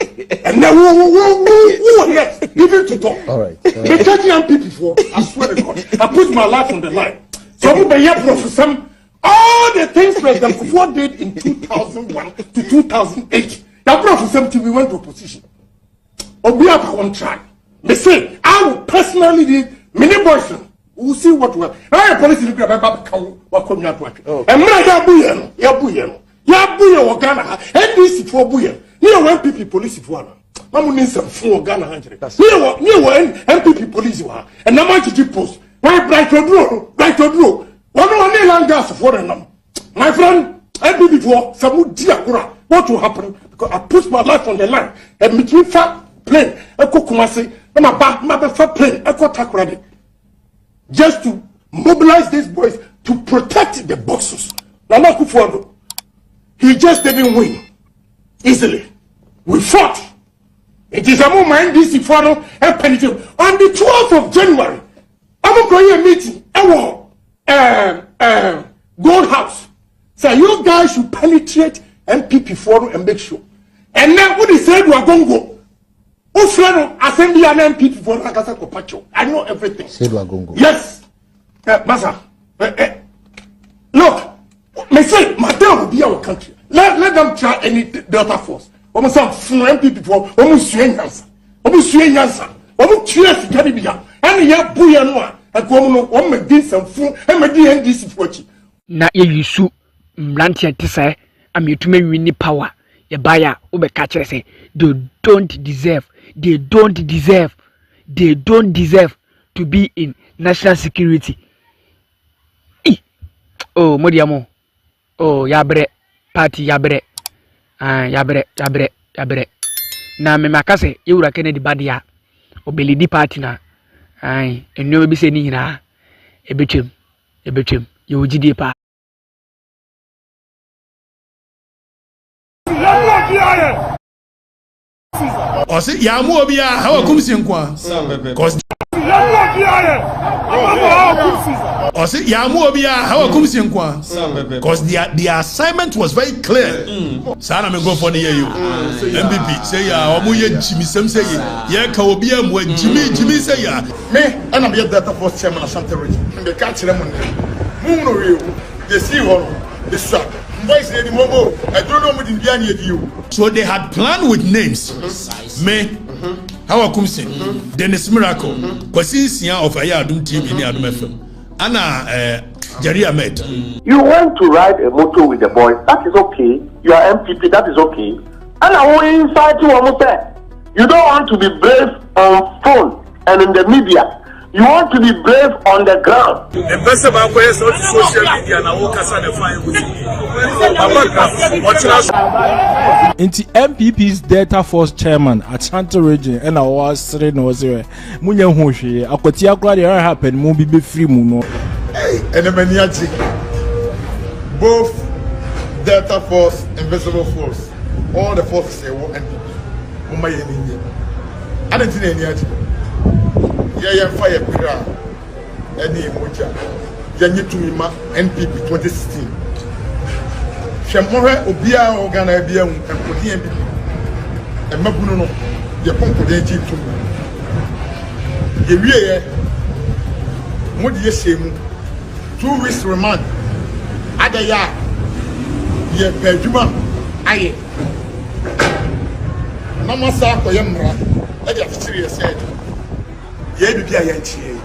and now who yes even to talk all right the 30 NPP for I swear to God I put my life on the line so we be here for some all the things President Kufour did in 2001 to 2008 that brought for some we went to opposition obi up one try they say I will personally do many boys who see what we I police in the back what come here to and me ya buye ya buye wo Ghana NDC for buye ni wo NPP police for na mamu ni nsem for Ghana hanjere ni wo NPP police wa and na manchi post why bright odro one land gas for them my friend NPP for some dia kura what will happen because I put my life on the line and me fa plane e ko Kumasi na ma fa plane e ko Takoradi just to mobilize these boys to protect the boxes na Kufour he just didn't win easily. We fought. It is a moment this follow and penetrate. On the 12th of January, I'm going to a meeting. Gold House. So you guys should penetrate NPP forum and make sure. And then what he said, we are going to go. Assembly and NPP forum. I know everything. Said we are going to go. Yes. Masa. Look. Me say, Mateo will be our country. Let them try any Delta Force. Omo some NPP for omo suenyansa. Omo suenyansa. Omo twesi Caribbean. And ya buya no a ko no o me din samfu e me di NDC fochi. Na ye yusu mlantia tese am yetume wini power. Ye baya obe ka kire say they don't deserve to be in national security. Oh, modiamo. Oh, yabre party yabre na me makase yewura Kennedy badia obelidi party na enyo bi se ni hina ebetwem yewugidi pa osi ya mu obi a hawa kumsi nkwa cause Osi ya mu obi a hawa kumsi nkwa because the assignment was very clear. Sana me go for the year MPP say ya omu ye Jimmy sem say ye ka obi am wa Jimmy say ya Me and I'm the Delta Force chairman of Santa Region. Me ka kire mo ne. Mu no real. They see one. The shot. Voice the momo. I don't know what Indian you. So they had planned with names. Me Hawa Kumsin, Dennis Miracle, Kwasi Sian of Ayadum team in Adum FM. Anna Jerry Ahmed. You want to ride a motor with the boys, that is okay. You are MPP, that is okay. And I will inside you almost there. You don't want to be brave on phone and in the media. You want to be brave on the ground. The best about social media na wo kasa na fine with Inti MPP's Delta Force chairman at Santa Region and I was sitting was there. Munya hwehwe akwati akura dey happen mo bi free mu no. Hey, enemaniachi. Both Delta Force, Invisible Force, all the forces say wo NPP. Mo maye ni. Adentina eniachi. Yeah, fire pira any moja yanyi tumima NPP 2016 shemohe obia organa bia enkodi NPP emabunu no ye ponkode ji tum ye wieye modi ye shemu 2 weeks remand adaya ye peduma aye namasa ko ye mra e dia fitiri ye said ye bibia ye nchie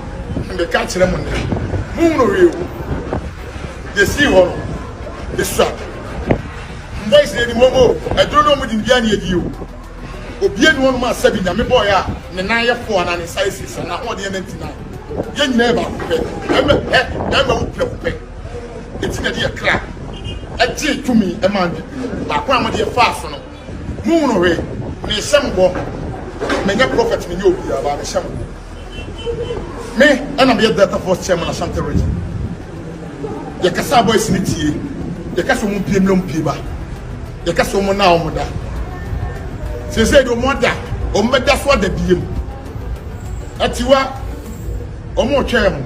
mbe ka kire mo ne mu no rewo ye see ho the strap boys dey momo I don't know what Indian ye di o obie no ma sabi nya me boy a ne nan ye fo na ne sizes na ho de 99 ye nyina ba ko pe e ma wo pe eti na de kra e ti tumi e ma bi ba ko am de fa so no mu no re ne sembo me nya prophet me nyo obi aba ne sembo me and I'm the Delta Force chairman of Santa Region. You can say boys in it here. You can say one PM long piba. You can say one now, mother. She said, "Oh, mother, oh, that's what the PM." Atiwa omo twem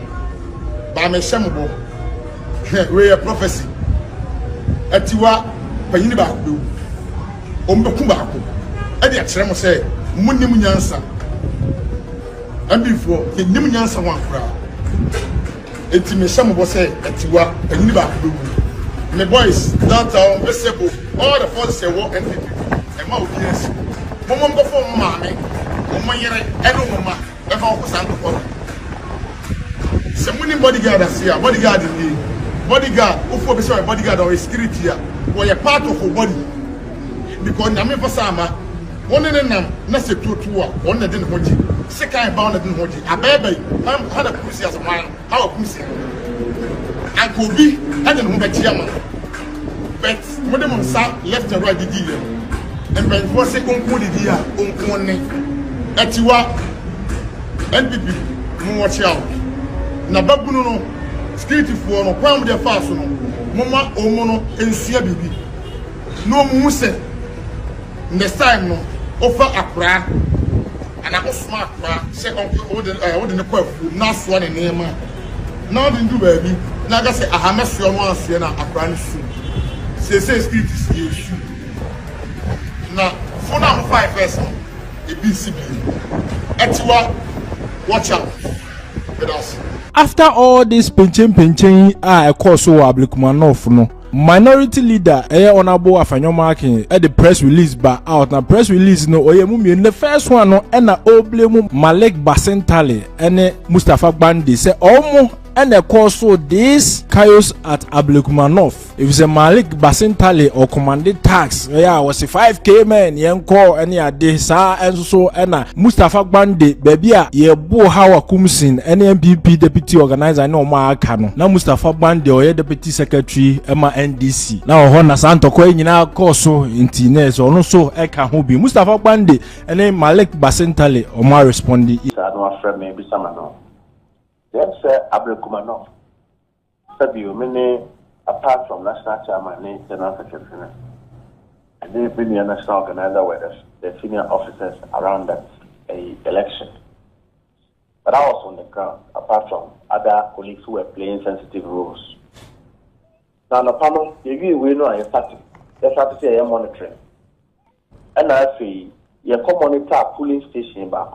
ba me sembo we a prophecy atiwa panyini ba ko ombeku ba ko e de akere mo say munnim nyansa ambifo nim nyansa wan kura enti me sembo say atiwa panyini ba ko me boys downtown visible all the forces say war NPP e ma obedience momo go for maame mo yere e no mama e fa ko san ko Somebody bodyguard as here, bodyguard in the bodyguard, who for bodyguard or security here, or a part of a body. Because Nami Pasama, one in them, not a 2-2, one that didn't hold you, second bound didn't hold you. A baby, had a pussy as a man, how a pussy. And could be, I didn't know chairman. But when them on left and right the deal, and when for second good idea, Atiwa, NPP, watch out. Na babunu no security for no kwam de fast no mama omo no ensia bibi no mu se next time no offer akra ana osma akra se onko ode ne kwafu na so ne nema na ode ndu ba bi na ga se ahameso no anse na akra ne su se security si issue na for now 5 person e BCB etiwa watch out with us. After all this pinching a course so Ablikumanov no minority leader honorable Afanyomaki at the press release ba out na press release no oyemu the first one no na oblemu Malik Basentale and Mustafa Bandi say omo and the course so this chaos at Ablikumanov if it's a Malik Basentale or commanded tax was a 5k man yenko any ade sa and so and Mustafa Bandi baby ye bo hawa kumsin NPP deputy organizer no ma aka no na Mustafa Bandi or deputy secretary ema NDC na ho na santo ko nyina course inti na so no so e ka ho bi Mustafa Bandi and Malik Basentale o ma respondi no afra me bi sama no yes Ablekumanov Sabio mene apart from national chairman and general secretary and then been the national organizer with the senior officers around that election. But I was on the ground apart from other colleagues who were playing sensitive roles. Now the panel we know I started to say I am monitoring. And I say you come monitor a polling station back.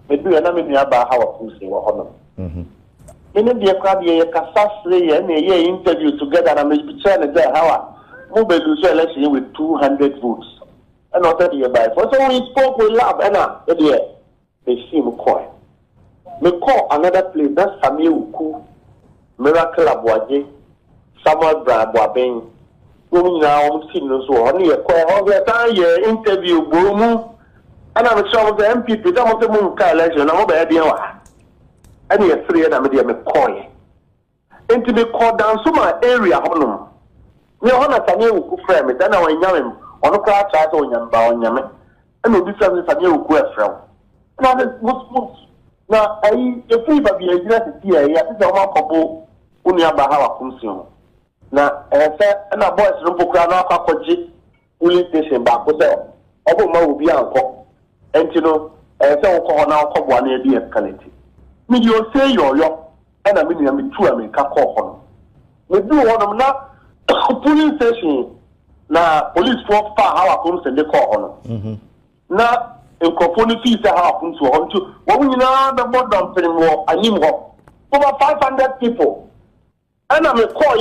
Maybe you're not maybe about how a polling was on. In the crowd, you can say and interview together and maybe trying to say how mobile election with 200 votes. And not that you buy. So we spoke with love and they seem quiet. Me call another place that's Samuel Uku, Miracle Abuaje, Samuel Brabuabeng. Women now seen so only a call all the time interview Bomu. And I'm sure of the MPP, some of the moon election, I'm over and you're 3 and I'm a McCoy. And to be called down so my area, honor. We are on a Samuel frame, then I will yam on a crowd chat on Yam, and will be something Samuel from. Now, now, I free by the university, I think I'm a couple Unyamba Hawa Kumsion. Now, and a boy's rumble crown of Kakoji, police station back with them. Obama will be uncle. And you know, and so call now come 1 year be escalated. Me you say yo and I mean me two I mean ka call me do one na police station na police for far how come send the call na in community say how come to on to when you know the board dump more anim ho over 500 people and I me call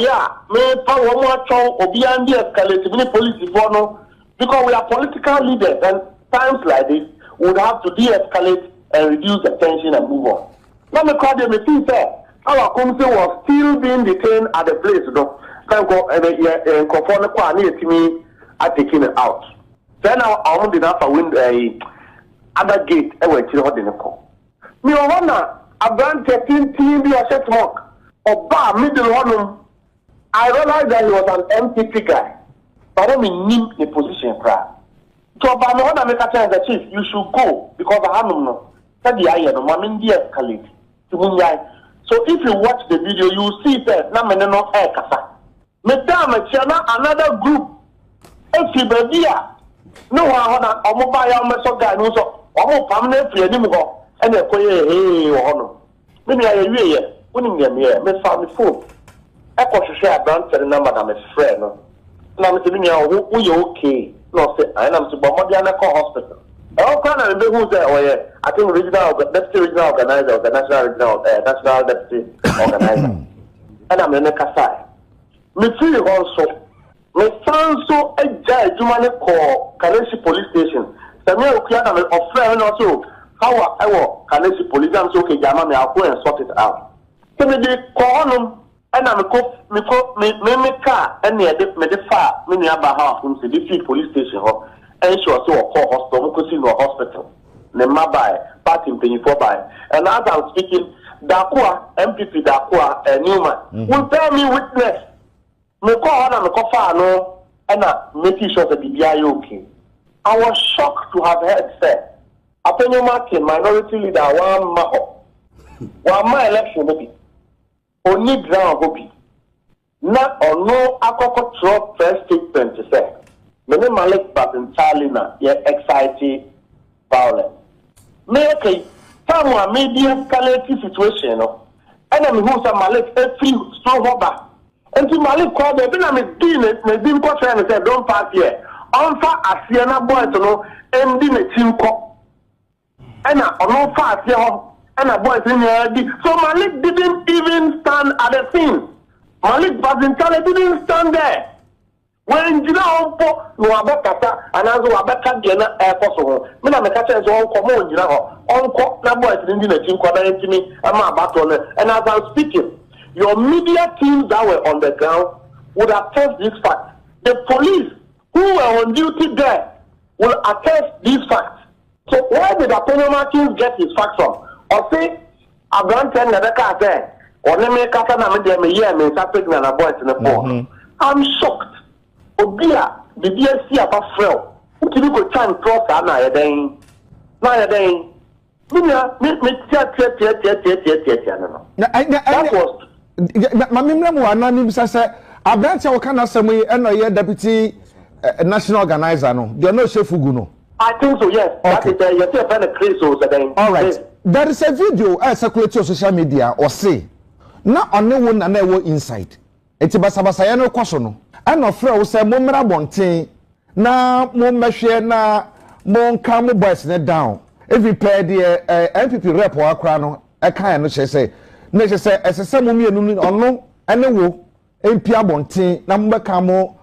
me power more chow obi and escalate me police for no because we are political leaders and times like this we would have to de-escalate and reduce the tension and move on. Let me call them a thing our council was still being detained at the place, though. Can't go and conform to me at taking it out. Then I won't enough to win other gate and wait till the call. Me wanna a brand 13 team be a set mark or bar middle one. I realized that he was an MPP guy, but I mean the position crowd. So but I wanna make a chance that chief, you should go because I have no said the iron, one de-escalate. So if you watch the video, you see that na me no air kasa. Me tell me another group. If you be no one on mobile me so guy no so omo pam na free ni mo ɛna ɛkɔyɛ wɔ hɔ no me nua yɛwie yɛ wonim nea meyɛ mefa me phone ɛkɔhwehwɛ aberanteɛ no number na mefrɛ no na mese me nua woyɛ okay na ɔsɛ ayɛ na mese bɔ mmɔden na kɔ hospital ɛwɔ kora na mebehu sɛ ɔyɛ I think deputy regional organizer of the national deputy organizer ɛna me ne kasae mefiri hɔ nso mesan so agya adwuma ne kɔɔ Kanesi police station sɛ me okua na me ɔfrɛ me na ɔsɛ how ɛwɔ Kanesi police am so okay gyama me I'll go and sort it out sɛ me de kɔ hɔnom ɛna me car ɛne ɛde me de fa me nua ba ha afom sɛ de fi police station hɔ ɛnhyɛ sɛ ɔkɔ hospital mo kɔsi no hospital ne mma bae party mpanyinfoɔ bae and as I'm speaking Dakoa MPP Dakoa Newman will tell me witness me kɔ hɔ na me kɔ fa no ɛna making sure that biribiara yɛ okay. I was shocked to have heard say Apenyoma King minority leader one ma election no bi oni ground go bi na ono akoko throw press statement say me ne Malik Babintali na ye excited violence me okay time a media escalating situation no and me who say Malik every strong hoba enti Malik called me na me din ko say me say don't pass here onfa asie na boy to no endi na tinko ena ono fa asie ho ena boy to ni so Malik didn't even stand at the scene. Malik Babintali didn't stand there. When you know, no abekata, and as well abeka gena airport. Me na meka say so come on you know. Onko na boys ndi na team kwada ntimi ama abato no. And as I'm speaking, your media teams that were on the ground would attest this fact. The police who were on duty there will attest these facts. So where did Apenyoma King get his facts from? Or say Abrante na beka say one me kata na me dey me hear me say pregnant na boys in the phone. I'm shocked. Obia bibia si aba frel utimi go chan cross na ya den me tia no that was mamimra mu anani bisa se abrantia wo kana asem yi eno ye deputy national organizer no they no shefugu no I think so, yes. Okay. That is you see a crazy so then. All right. Yes. There is a video circulating on social media or say na only one na wo inside eti basabasa ya no kwaso no ana ofra wo say mo mra bonten na mo mehwe na mo nka mo boys ne down every pair the NPP rep wa akra no e kan no che say na che say esese mo mienu ono ene wo empia bonten na mo beka mo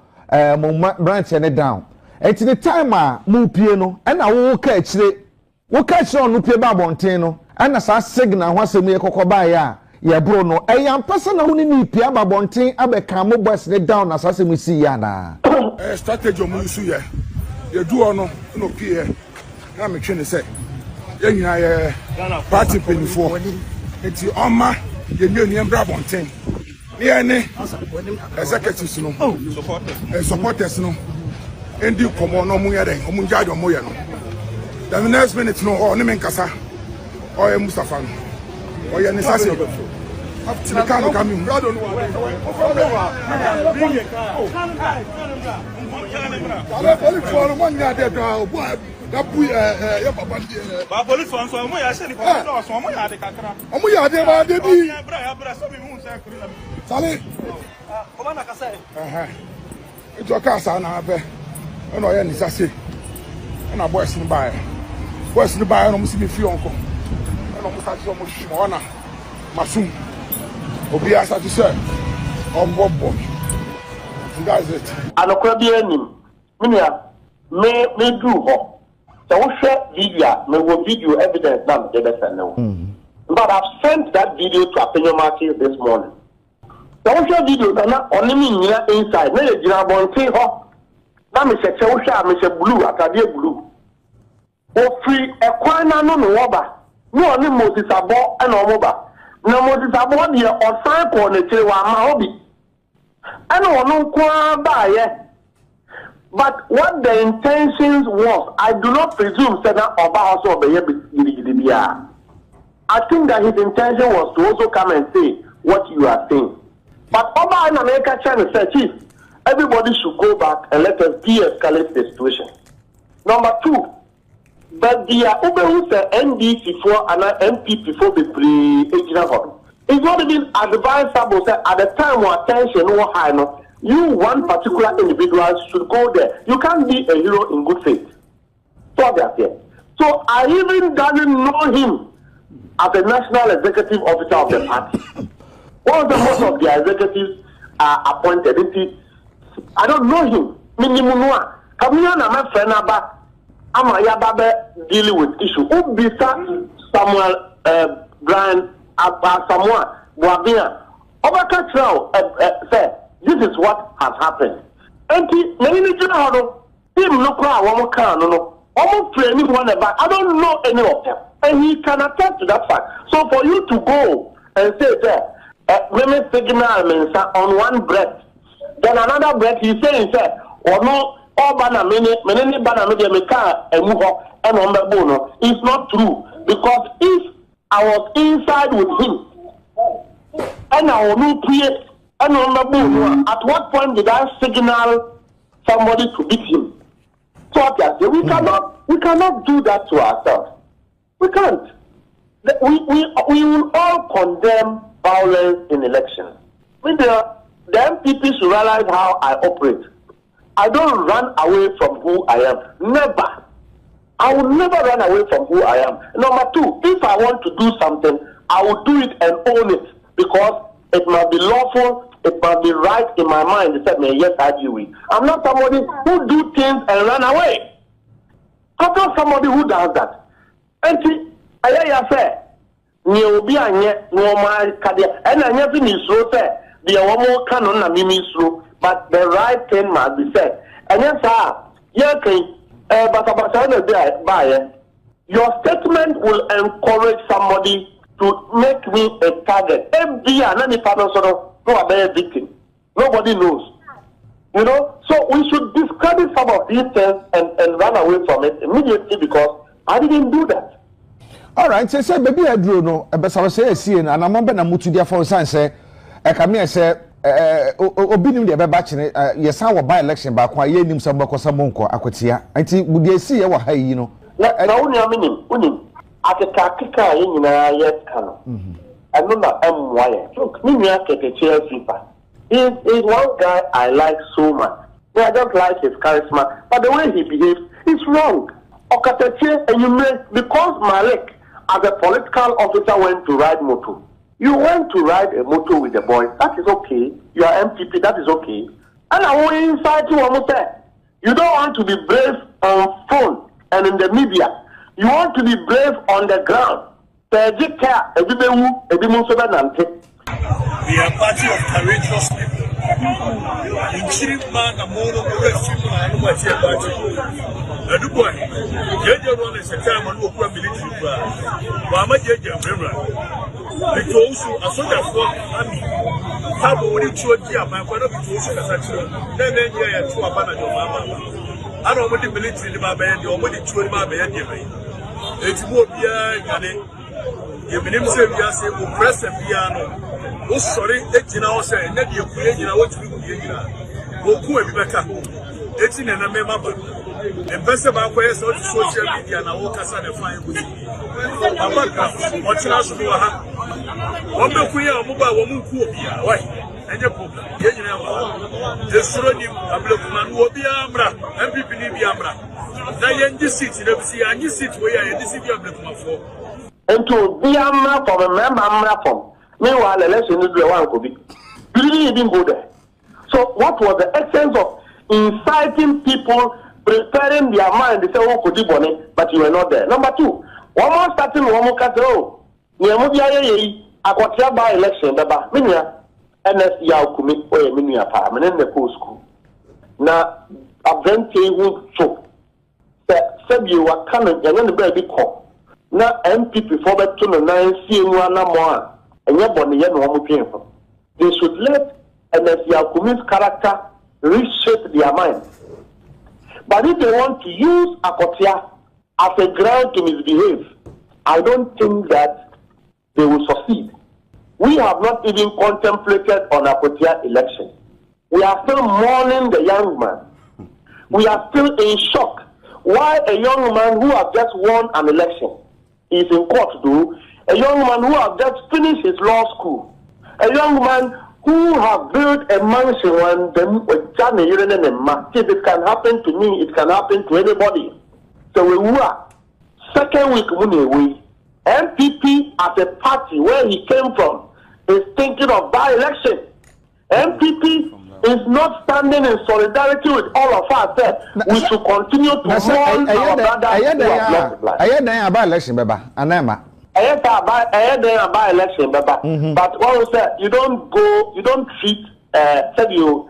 mo branch ne down eti the time a mo pie no na wo ka akire ono pie ba bonten no ana sa signal ho asem ye kokoba ya ye bro no eyam pesa na huni ni pia ba bonten abeka mo boys ne down na sase mu si ya na strategy mu su ye ye du ono no pie na me twe ne se ye nyina ye party penifo enti oma ye nyoni mbra bonten ye ne executives no supporters no endi komo no mu ye den omu njajo mo ye no the next minute no o ne men kasa o ye Mustafa no o ye ne sase the car coming. Obi asa to say ombobo that's it anokwa bi anim me do ho so we share video me wo video evidence na me dey send no but I've sent that video to Apenyoma King this morning so we share video na onimi nyina inside na ye jira bonte ho na me cheche wo hwa me che blue atade blue o free ekwan na no no oba no oni Moses abo na omoba na Moses abo de o san ko ne kire wa ma obi ana ono kwa ba ye but what the intentions was I do not presume say na oba also obeye gidi bia I think that his intention was to also come and say what you are saying but oba in America China said chief everybody should go back and let us de-escalate the situation. Number two, But the who say NDC for and MPP for the pre-age. It's not even advisable say at the time when attention no high no. You one particular individual should go there. You can't be a hero in good faith. So that's it. So I even doesn't know him as a national executive officer of the party. One of the most of the executives are appointed. I don't know him. Minimum one. Kamina na my friend aba. Ama yababe dealing with issue. Ubisa Samuel Brian Samuel Bawumia. Obaka Trao say this is what has happened. And many people team no kwa one can no. Almost training one about. I don't know any of them, and he can attest to that fact. So for you to go and say that women signal means on one breath, then another breath he's saying say, or no, all banana many banana media meka and move up and on the bono. It's not true because if I was inside with him and I will not create and on the bono, at what point did I signal somebody to beat him? So we cannot do that to ourselves. We can't. We will all condemn violence in elections. The MPP should realize how I operate. I don't run away from who I am. Never. I will never run away from who I am. Number two, if I want to do something, I will do it and own it because it must be lawful. It must be right in my mind. They said, yes, I do. I'm not somebody who do things and run away. I'm not somebody who does that. And I say, you be a normal career, and I never need so say, the more canon na mimi slow, but the right thing must be said. And yes, but your statement will encourage somebody to make me a target. Every and any part of who are very victim. Nobody knows. You know? So we should discredit some of these things and run away from it immediately because I didn't do that. All right, say baby I drew no, but I say see and I'm not na mutu dia for say I come here say obi nim de be ba chine yes our by election ba kwa ye nim some bako samonko akwatia. Anti we dey see e wa ha yi no. Na uni unim akeka ye nyina yes kan. I remember M.Y. Look, Mimia Keke FIFA. He's one guy I like so much. I don't like his charisma, but the way he behaves is wrong. Okateche, and you make because Malik, as a political officer, went to ride moto. You went to ride a moto with the boys. That is okay. You are MPP. That is okay. And I want inside you almost there. You don't want to be brave on phone and in the media. You want to be brave on the ground. We are a party of courageous people. In Chiriman, a mono, and what's your party? A new boy, Jaja is a time on who military. Mama Jaja, it also a sort of work. How would you show you? My father was a then you are to abandon your mama. I don't want the military in my band, or what it's my band. It's more beer. You mean say we are saying we press and piano. Oh sorry, now say that you create what we create. Go be better. It's in a member. The best about social media and our casa and fine with me. What's not to do? One look we are mobile woman who be why? And your problem. The Sroni, a block man will be Ambra, and people need the Ambra. Then you sit in the sea and you sit where this is your block for. And to be a map from a member from. Meanwhile, election is the one could be. You didn't go there. So, what was the essence of inciting people, preparing their mind? They say, oh, could you bonnet, but you were not there. Number two, one more starting, one more cut. Oh, I got here by election, Baba, Minia, NS Yao commit or a Minia farm, and then the post school. Now, a venti would choke. Said you were coming, and then the baby call. Now, MPP for the 29 CN1 more, and you're born the one paying for. They should let NS Yakumi's character reshape their mind. But if they want to use Akotia as a ground to misbehave, I don't think that they will succeed. We have not even contemplated on Akotia election. We are still mourning the young man. We are still in shock. why a young man who has just won an election is in court, though, a young man who has just finished his law school, a young man who has built a mansion and if it can happen to me, it can happen to anybody. So we were second week we NPP as a party where he came from is thinking of by-election. NPP is not standing in solidarity with all of us. We should continue to mourn our brothers who have lost life. I had by-election, Baba. Anema. I had by-election, Baba. But what we say, you don't treat the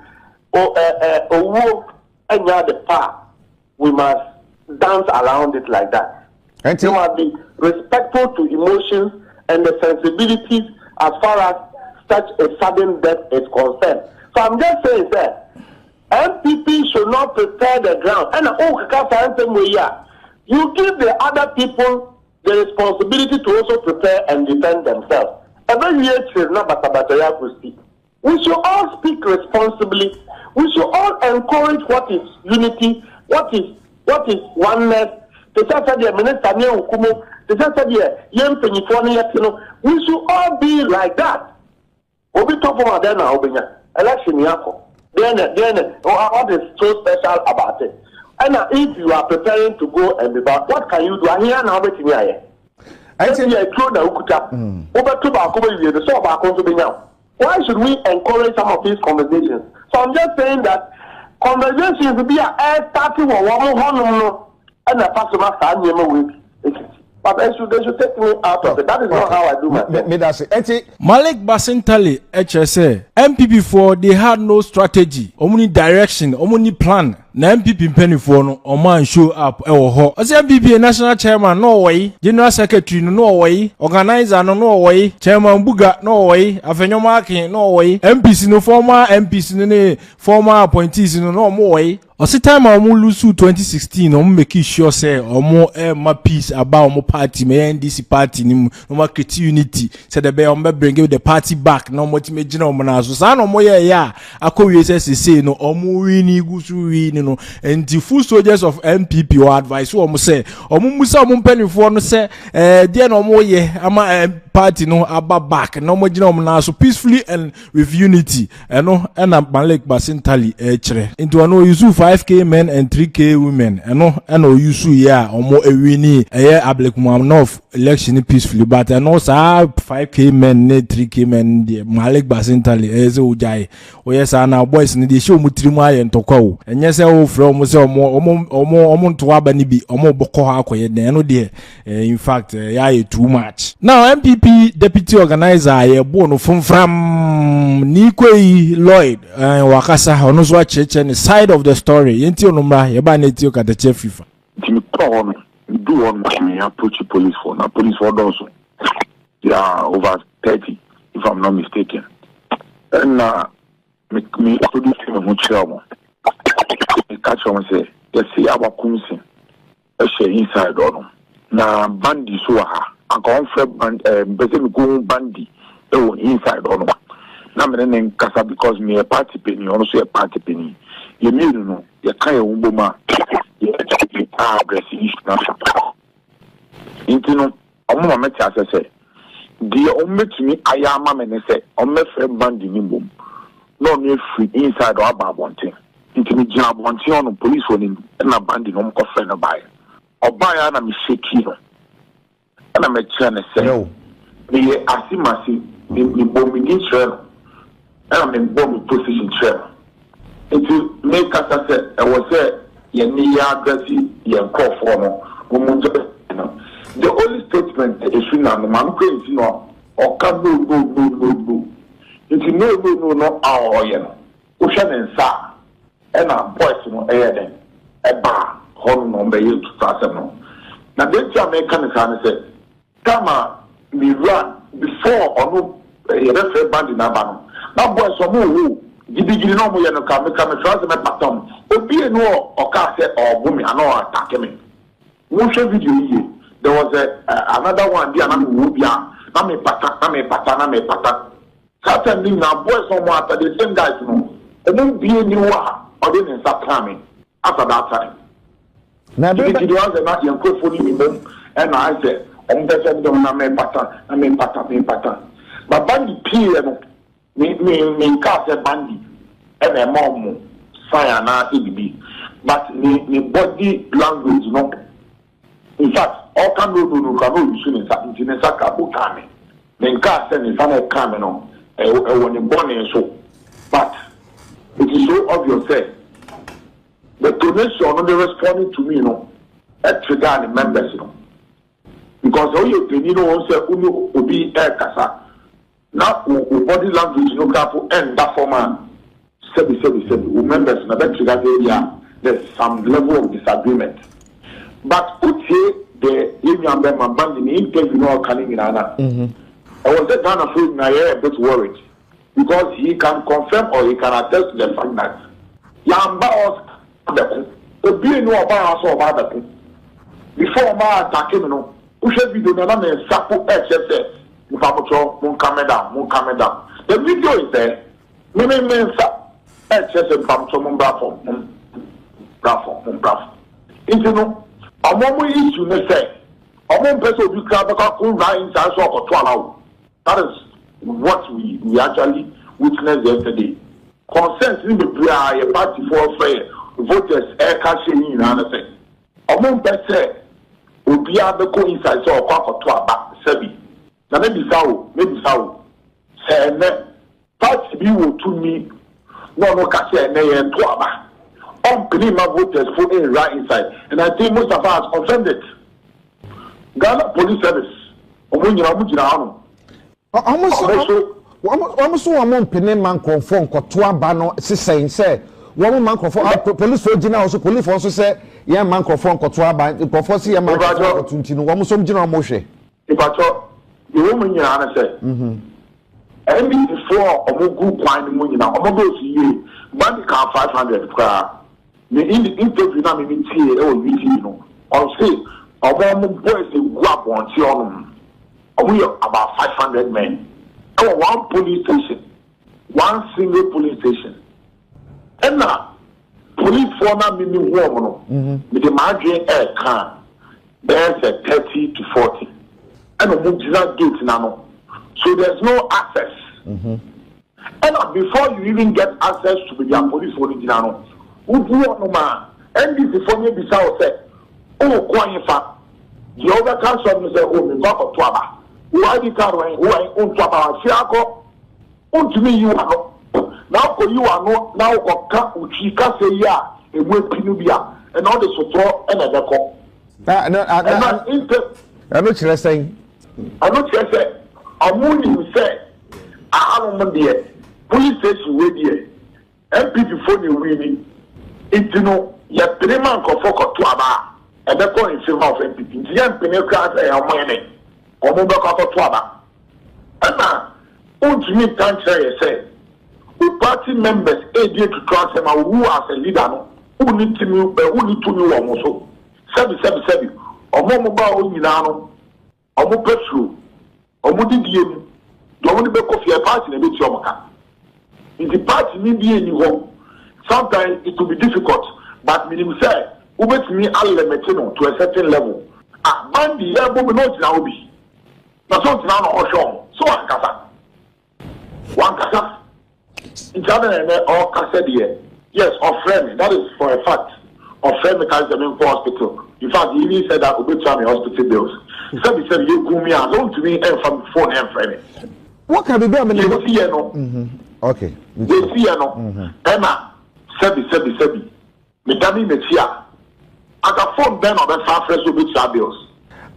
power. We must dance around it like that. You must be respectful to emotions and the sensibilities as far as such a sudden death is concerned. So I'm just saying that MPP should not prepare the ground. And you give the other people the responsibility to also prepare and defend themselves. We should all speak responsibly. We should all encourage what is unity, what is oneness. We should all be like that. Election what is so special about it? And if you are preparing to go and be back, what can you do? I hear now waiting here. I think you throw the ukuta over to why should we encourage some of these conversations? So I'm just saying that conversations will be a starting or one and a customer but they should take me out of it. That is not how I do my thing. Malik Basintali, HSA, MPP for they had no strategy, only direction, only plan. Na MPP penny for no man show up ho. As MPP national chairman no way, general secretary no way, organizer no way, chairman Buga no way, Afenyoma King no way, MPs no former MPs no former appointees no more way. Ose time omo lose 2016 omo make sure say omo my peace about omo party me NDC party ni no ma create unity say the be omo bring the party back no mo ti me gina omo na so sa no mo ye ya akowie say no omo wi ni gusu wi ni no and the full soldiers of MPP or advice omo say omo musa omo mpanifo no say there no omo ye ama party no aba back no mo gina omo na so peacefully and with unity no na Malik Basintali kire into no Yusuf 5K men and 3K women. And you see, or more a winnie, a Agyapong North election peacefully, but and also 5K men, 3K men, the Malik Basintali, as Ujai. Oh, yes, and our boys in the show Mutrimai and Toko. And yes, I from more to Abanibi, or more Boko, no dear. In fact, too much. Now, MPP deputy organizer, a born from Nikwe Lloyd, and Wakasa, Honoswa Church, and the side of the story. Yenti onumba yeba neti okata chef FIFA. Timi kwa do on me approach police for na police for also. Yeah, over 30 if I'm not mistaken. And me produce me chairman. Me catch on say you see our kunsin. E share inside on. Na bandi so ha. Akon fe band bese me go bandi e wo inside on. Na me nen kasa because me a party penny also a party penny. You know, you can't woman, you aggressive. You know, I'm not met as I say. The only to me, I am a man, say, on my friend Bandy Nimbum. No, me free inside or about one thing. Into me, job one thing on police for him, and a bandy no more friend by. Or buy an I'm shaky. And I'm a channel say, no, me, I see my see, me bombing in trail, and I'm in bombing position trail. To make us say, I was say, Yeni Yagasi, Yanko form, the only statement is no man crazy no, or can no. It's no, our yen. Ocean and Sa, and our boys no air then, a bar, hold on by you to start no. Now, this Jamaican say, Kama, we run before or no, a referee band in Abano. Now, boys, some who. Gidi no mo yeno ka me trust me patom obi enu o ka say o bumi ano attack me wo show video here there was another one there na wo bia na me pata certainly na boys on one after the same guys no e no be enu wa o dey in start coming after that time Na be the ones that not your Kufour in them, and I said, I'm the same don't make pattern. But Bandy P, me cast a Bandy, and a mom, Sayana, EBB. But me body language, no. In fact, all can do you in a sakabu kame. Then cast and if I come on, when you're born and so. But it is so obvious that the donation not responding to me, at the members, because all you can, say, will be air casa. Now, body language, no capo, and that for man. 77 members, there's some level of disagreement. But the union member band in interview coming in Anna. I was that kind of food a bit worried because he can confirm or he can attest to the fact that Yamba was the being no about us or about the before my attacking, who should be doing another sapo HSS. Mon camera down. The video is there. Many men HSS from some platform. Among issue they say, among person you can right inside or to allow. That is what we actually witnessed yesterday. Consent in the prayer a party for fair voters air cashing in anything. Among person will be able to coincide so or to about sebi. Now maybe so. Say party be will to me no cash and to about. My voters put in right inside, and I think most of us confirmed it. Ghana Police Service, almost one penny man conform, Cotua Bano, saying, say, one man conform, police for Gina also, police also say, young man conform, Cotua by the prophecy, a man to almost some general motion. If I talk, the woman you answer, and before a good wine, almost a year, Bandy car 500 crowd. In the interview, now me meeting, or say, our boys they go up on Tion. We are about 500 men. Our one police station, one single police station. And now, police for now meaning woman, with the margin air car, there's a 30 to 40. And a Mujina gate now. So there's no access. And before you even get access to the police for the no man, and this is for me beside say, oh, Quanifa, the other council say, oh, me back of Twaba. Why the car who I own Twaba, Fiaco? To me, you are now, you are not now, Uchika say, yeah, a word Pinubia, and all the support and a call. I'm not saying, I'm only say, I don't know, police station, where MPP for you winning. It's your 3 months of focus to Aba, and the point in favor of MPP. Young Penecras and money, or move back to Aba. And now, to me, country say, the party members aid to trust him who as a leader, who need to know almost 777, or more mobile in Nano, or more petrol, or more DDM, the only back of your party in a bit Yomaka. In the party, maybe any home. Sometimes it will be difficult, but minimum say, who makes me unlimited to a certain level. Bandy, we know now be. Now, something now or show. So, one casa. In China, or casa here. Yes, or friend, that is for a fact. Or friend mechanism for hospital. In fact, he even said that we will me hospital bills. He said, you come here, don't to me, and from phone and friend. What can be done? Okay. They see, Emma. Sebi. Me dami me tia. Aka phone ben or ben fa fresh obi tia bills.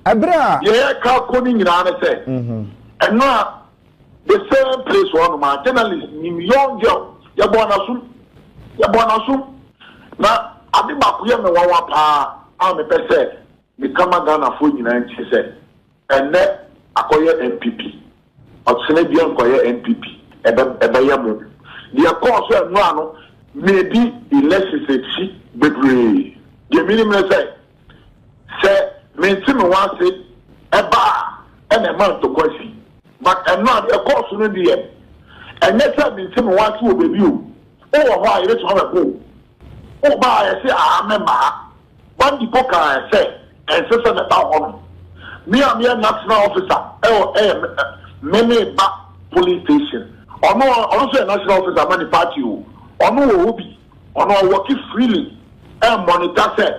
Abra. Yeah, ka koni nyina say. And now the same place one man journalist ni young girl. Ya bo na sum. Na adi ba ku ye me wawa pa. A me pese me kama Ghana fo nyina nti say. Enne akoye NPP. Otsene bi akoye NPP. Ebe ya mo. Dia course no ano maybe elections echi bebre. The minimum say maintain one say eba and a month to question. But I'm not a course no dey. And next time maintain one to baby. Oh why you to have a go. Oh ba I say I remember. bandi poka say and sister na ta hono me am a national officer meme ba police station ono say national officer man the party ono obi ono work freely and monitor say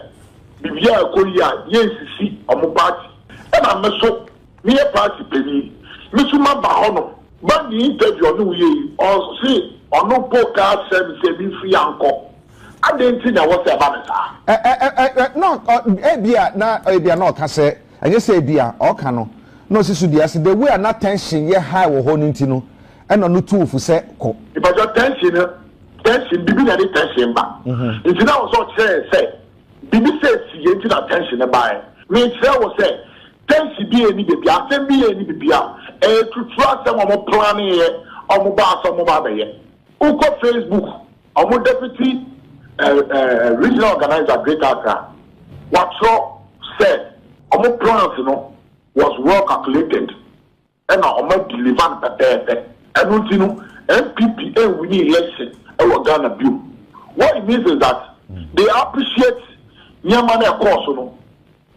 bibia kolia yensisi omo party e na meso me party peni me suma ba hono ba ni interview no ye o see ono poka say bi free anko adenti na wo say ba me sa no ebia na oka say enye say ebia oka no no sisu dia say the way na tension ye high wo ho nti no e no two fu say ko if I just tension bibi na dey tension ba nti na wo so say bibi say si ye nti na tension ba me say wo say tension bi eni bibi asem bi eni bibi a to trust them omo plan ye omo ba so omo ba be ye uko Facebook omo deputy regional organizer Greater Accra what so said omo plans was well calculated and omo deliver the and NPP winning election Ghana bill. What it means is that they appreciate Nyamane course,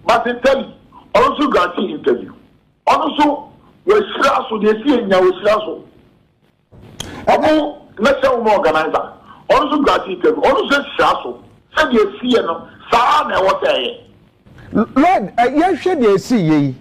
but they tell you also guarantee interview. Also, we so they see in our Sraso. Let's say organizer. Also guarantee interview. Also Sraso. Say they see Sana what say. Lord, yes, they see ye.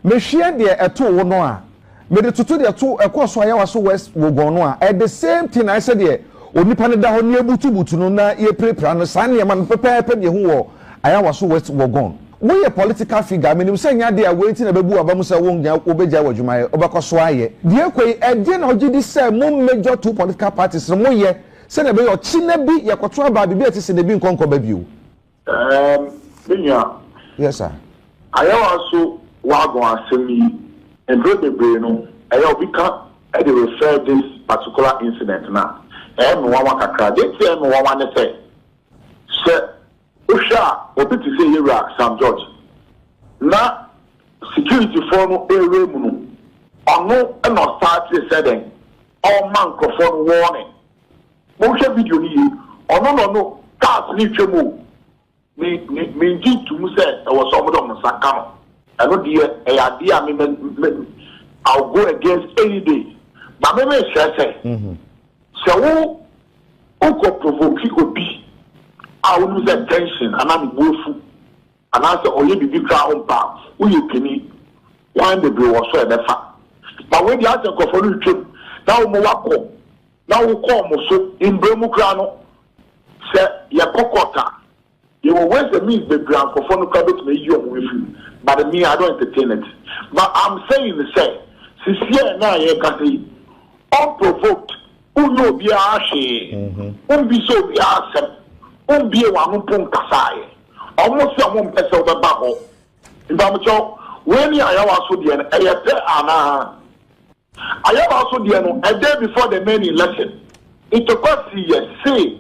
Me share there at two no. Me the tutu there two a course why I was so west wo go no. At the same thing I said there. Onipa ne da ho ne butu no na ye prepare no san ne man pepepe ne ho wo aya waso west wo gone we a political figure menim say nya de a waiting na bebu aba mu say wo nya obeja wadwuma ye obekoso aye de ekoi ede na ogi di say mo major two political parties mo ye say na be yo china bi ye koto aba bi ati say na bi nkonko ba biu binya yes sir aya waso wagon asemi endrobebre no aya obika e dey refer this particular incident now no one kakra dey say no one say Usha obi to say Iraq Sam George na security for no area mu no ono e no start say all man microphone warning mo share video ni ono no cars ni twemu me ji to mu say e was some of saka no I know the idea me I'll go against any day but me say so who provoke obi I will lose attention and I'm woeful and I say oye bibi kra ompa who you penny one the bill was so ebefa but when the answer go for you trip now mo wako now we call mo so in bremu kra no say ye kokota you will waste the means the grand for no credit me you with you but me I don't entertain it but I'm saying the say sincere na ye ka say unprovoked uno bi ahye umbi so bi asem umbi e wa mpon kasaye almost am mpese obeba ho ndamcho when ayawa so de na eyete ana ayawa so de no a day before the main election it took us say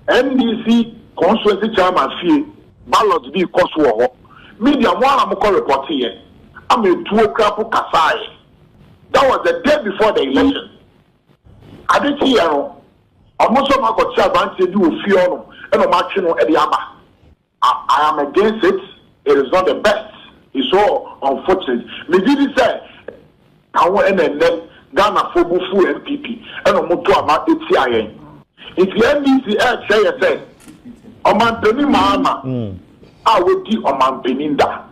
NDC constituency chairman fee ballot be cost wo media mo am call report here am a two crapo kasaye that was the day before the election adeti yero almost ma ko tia banti do feel no e no ma twe no e de aba I am against it. It is not the best. It's so unfortunate. Me did say I want and Ghana for Bufu NPP and no moto about ATIN. If the NDC say Oman Peni Mama I will give Oman Peninda.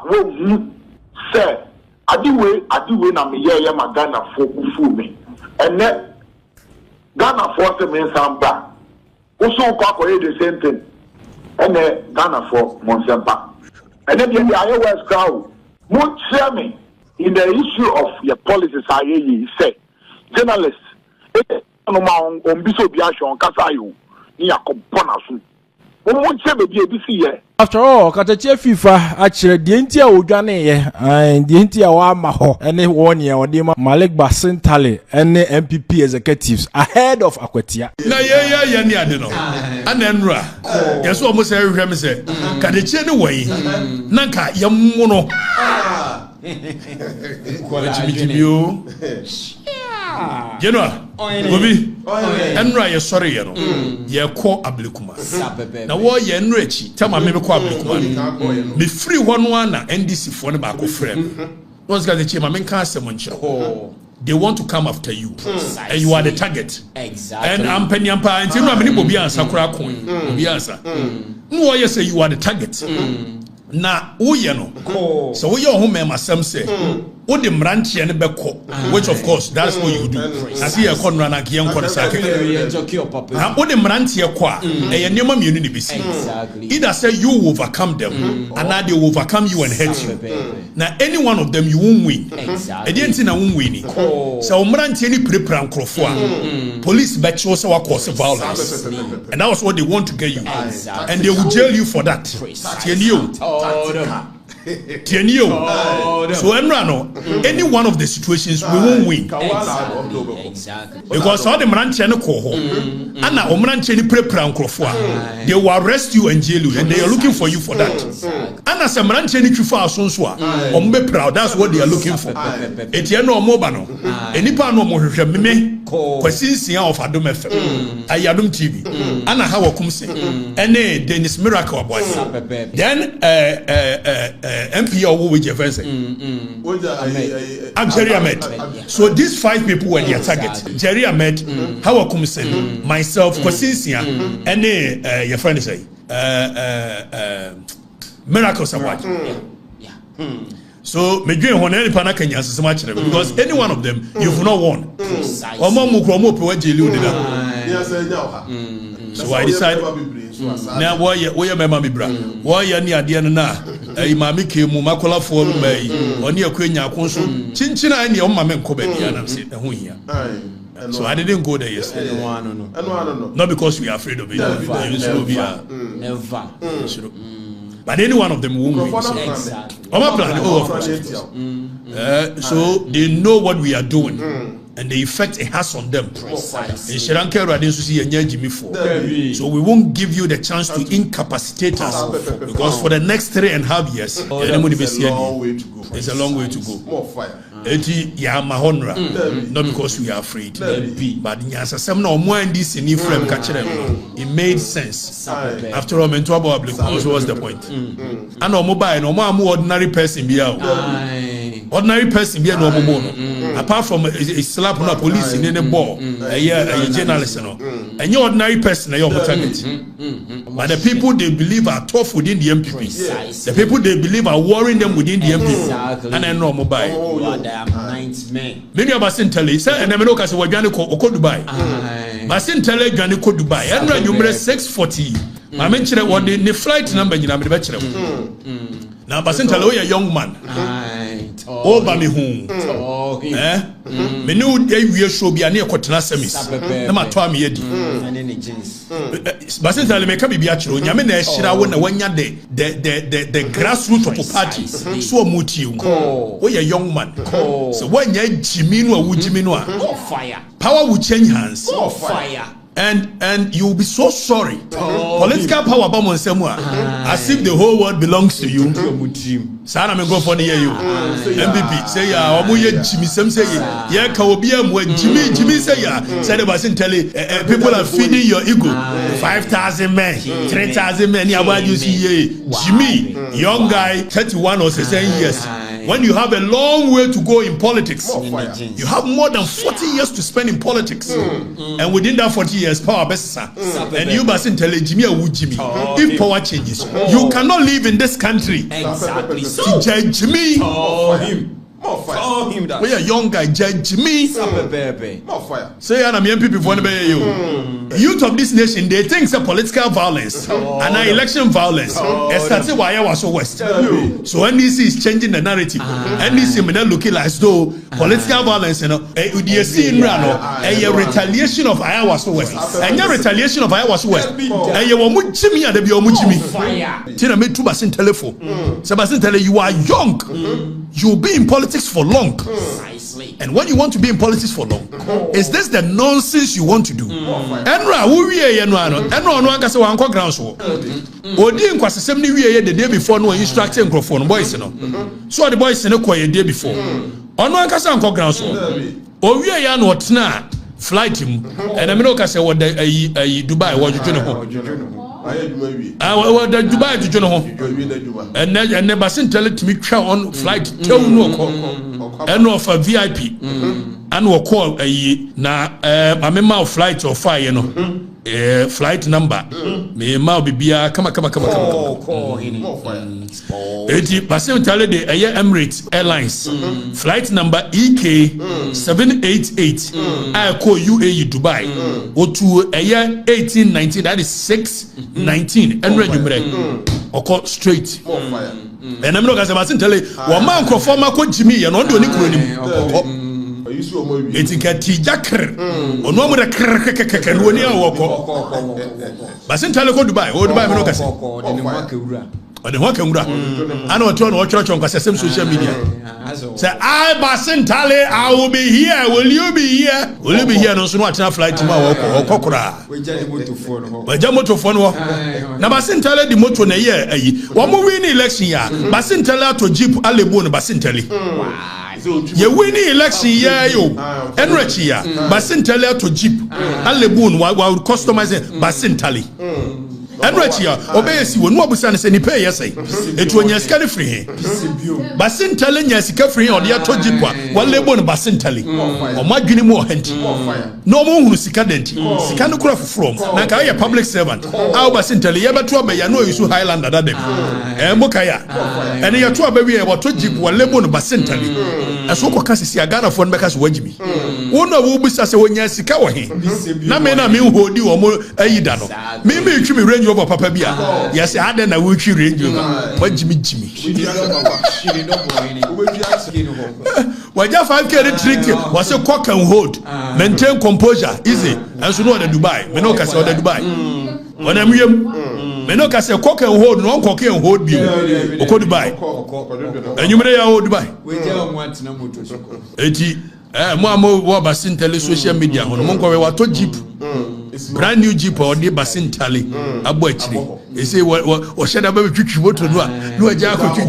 Wo say adiwe na me ye ma Ghana for Bufu me. And then Ghana for the men samba. Also kwa the same thing. And then Ghana for Monsempa. And then the iOS crowd, more chairman in the issue of your policies, I say, journalists, on Biso Biashon, Kasayu, near Componasu. After all, Katachi FIFA actually the Intia Ugane and the Intia Wamaho and 1 year or Dima Malik Basin Tali and the MPP executives ahead of Aquatia. Na no. And then yes, almost every time say, Katachi anyway, Nanka Yamuno. Quality. Obi, Enra, you're sorry, you know. You're called Ablikuma. Now, what you're enriched, tell my member called Ablikuma. Be free one NDC for the back of frame. What's got the chair? My main cancer, they want to come after you. Precisely. And you are the target. Exactly. And I'm penny and pie, and you know, I'm going to be answer. No, I say you are the target. Na no. So we your home member some say o de mrantie ne beko, which of course that's what you do. I see a con run again for the second. Na o de mrantie kwa e nyema mienu ni bisi. Either say you will overcome them and they will overcome you and hurt you. Now any one of them you won't win. Exactly. Na won't win. So mrantie ni prepare nkrofo police bet you say cause violence. And that was what they want to get you. And they will jail you for that. Tienio. So any one of the situations we won't win. Exactly. Because all the Mranche no ko Anna Omranche ni prepare nkrofo. They will arrest you and jail you and they are looking for you for that. Anna some Mranche ni twifa asonso a ombe proud, that's what they are looking for. Etieno omoba no. Enipa no mo hwehwe meme kwasinsia of Adom FM. Ayadom TV. Anna hawo kumse. Ene Dennis Miracle boy. Then MP or which offense? I'm Jerry Ahmed. So these 5 people were their target. Jerry Ahmed, Hawa Kumsen, myself, Kosinsia, and your friend say, Miracle Sawat. So, me dream on any pana Kenya so much because any one of them you've not won. So I decided now why you mama mi bra why you ni ade na mama ke mu makola fo mai oni akwenya akonso chinchina ni o mama nko ba bia na say ho hia. So I didn't go there yesterday. No. Not because we are afraid of it. Never. But any one of them won't win. Exactly. Of course. So they know what we are doing. And the effect it has on them. Precisely. So we won't give you the chance to incapacitate us because for the next 3.5 years, it's a long way to go. More fire. Not because we are afraid, but it made sense. After all, what's the point? And no mobile, no more ordinary person be out. Ordinary person be no more. Apart from a slap on a police in the ball, a journalist, and your ordinary person, your target. But the people they believe are tough within the MPP. The people they believe are warring them within the MPP. And then no mobile. Many of us in Tele say, and I know because we're going to go Dubai. But in Tele, going to go Dubai. And when you make 640, I mentioned what the flight number in the bachelor. Now, but in Tele, a young man. Oh, Bami home. Me know they will show be near Cotton Semis. Nama told me yedi. But in Tele, me can be actual. Yamene Shira when you're the grassroots of the party. So muti. Oh, a young man. So when you're Jimino, Jimino, fire. Power will change hands. Fire. And you will be so sorry. Political power bomb somewhere as if the whole world belongs to you. Sana me go for the you. MPP say ya omuye Jimmy Sam say ya ka obi am Jimmy say ya said about people are feeding your ego. 5,000 men, 3,000 men you see Jimmy, young guy, 31 or 7 years. When you have a long way to go in politics, you have more than 40 years to spend in politics. And within that 40 years, power best. And you must tell Jimmy or Jimmy, if power changes, you cannot live in this country. Exactly. So, Jimmy, him that. We are young guy, judge me. More fire. Say, I'm MPP for you. Youth of this nation, they think it's a political violence and an election violence. That's why I was so west. So NDC is changing the narrative. NDC is looking like as though political violence, you know, you see in a retaliation of Iowa so west. And your retaliation of Iowa so west. And you want Jimmy and the Jimmy. Tina made 2 basin telephone. Sebastian tell you are young. You'll be in politics for long. Precisely. And when you want to be in politics for long, is this the nonsense you want to do? Enra, who we are, Enra, no one can say one grounds. Odi in Kwasem the day before no instructing microphone boys, you know. So the boys in a day before. On one can say one grounds. Oh, we are not now. flight him and I mean okay say what Dubai what you know the Dubai to know and never sent tell it to me on flight tell no and of a VIP and will call na I remember flight or fire you know flight number me ma be come eti pasen tell the Emirates Airlines flight number EK 788 I call UAE Dubai o to 1819 that is 619 and ready or call straight and I'm not going to pasen tell one man conform ko Jimmy and on do ni kuro ni etika tijakr ono mo de krkk no ni awoko basin tale ko Dubai o Dubai me no kase o de ho kawura ana o to no o choro kwase sem social media say I basin tale I will be here will you be here no so no atena flight ma wo kokora waja moto phone wo na basin tale di moto na ye ayi wo mo win election ya basin tale to jeep alebo no basin tale ye winning election yeah yo enrichi ya basintale to jeep alebun wa customize basintale enrichi ya obeyesi wonu abusa ne se ni pay yesai etu onya sika free he basintale nya sika free on ya to jeep wa lebun basintale o madwini mu ohenti no mo hunu sika denti sika no kura from na ka ya public servant aw basintale ye beto abeya no yisu highlander dadem mokaya ene ya to abewi e wa to jeep wa lebun basintale aso ko kasisi agana fo nbeka so wagimi wonu wo bisa se wonya sika wo he na me hodi wo mo ayida no me twi me range over papa bia yes ade na wo twi range over wagimi waja 5k trick was a cock and hold maintain composure easy and so no the Dubai me no kase the Dubai when am yem me no kase cock and hold no cock and hold bi o ko Dubai enyumre ya o Dubai we je o want na moto soko eti mo wo basintale social media hono mo nko we wato jeep brand new jeep or the basintale abo achiri e say o sheda ba twitwi moto no a no aja akotwi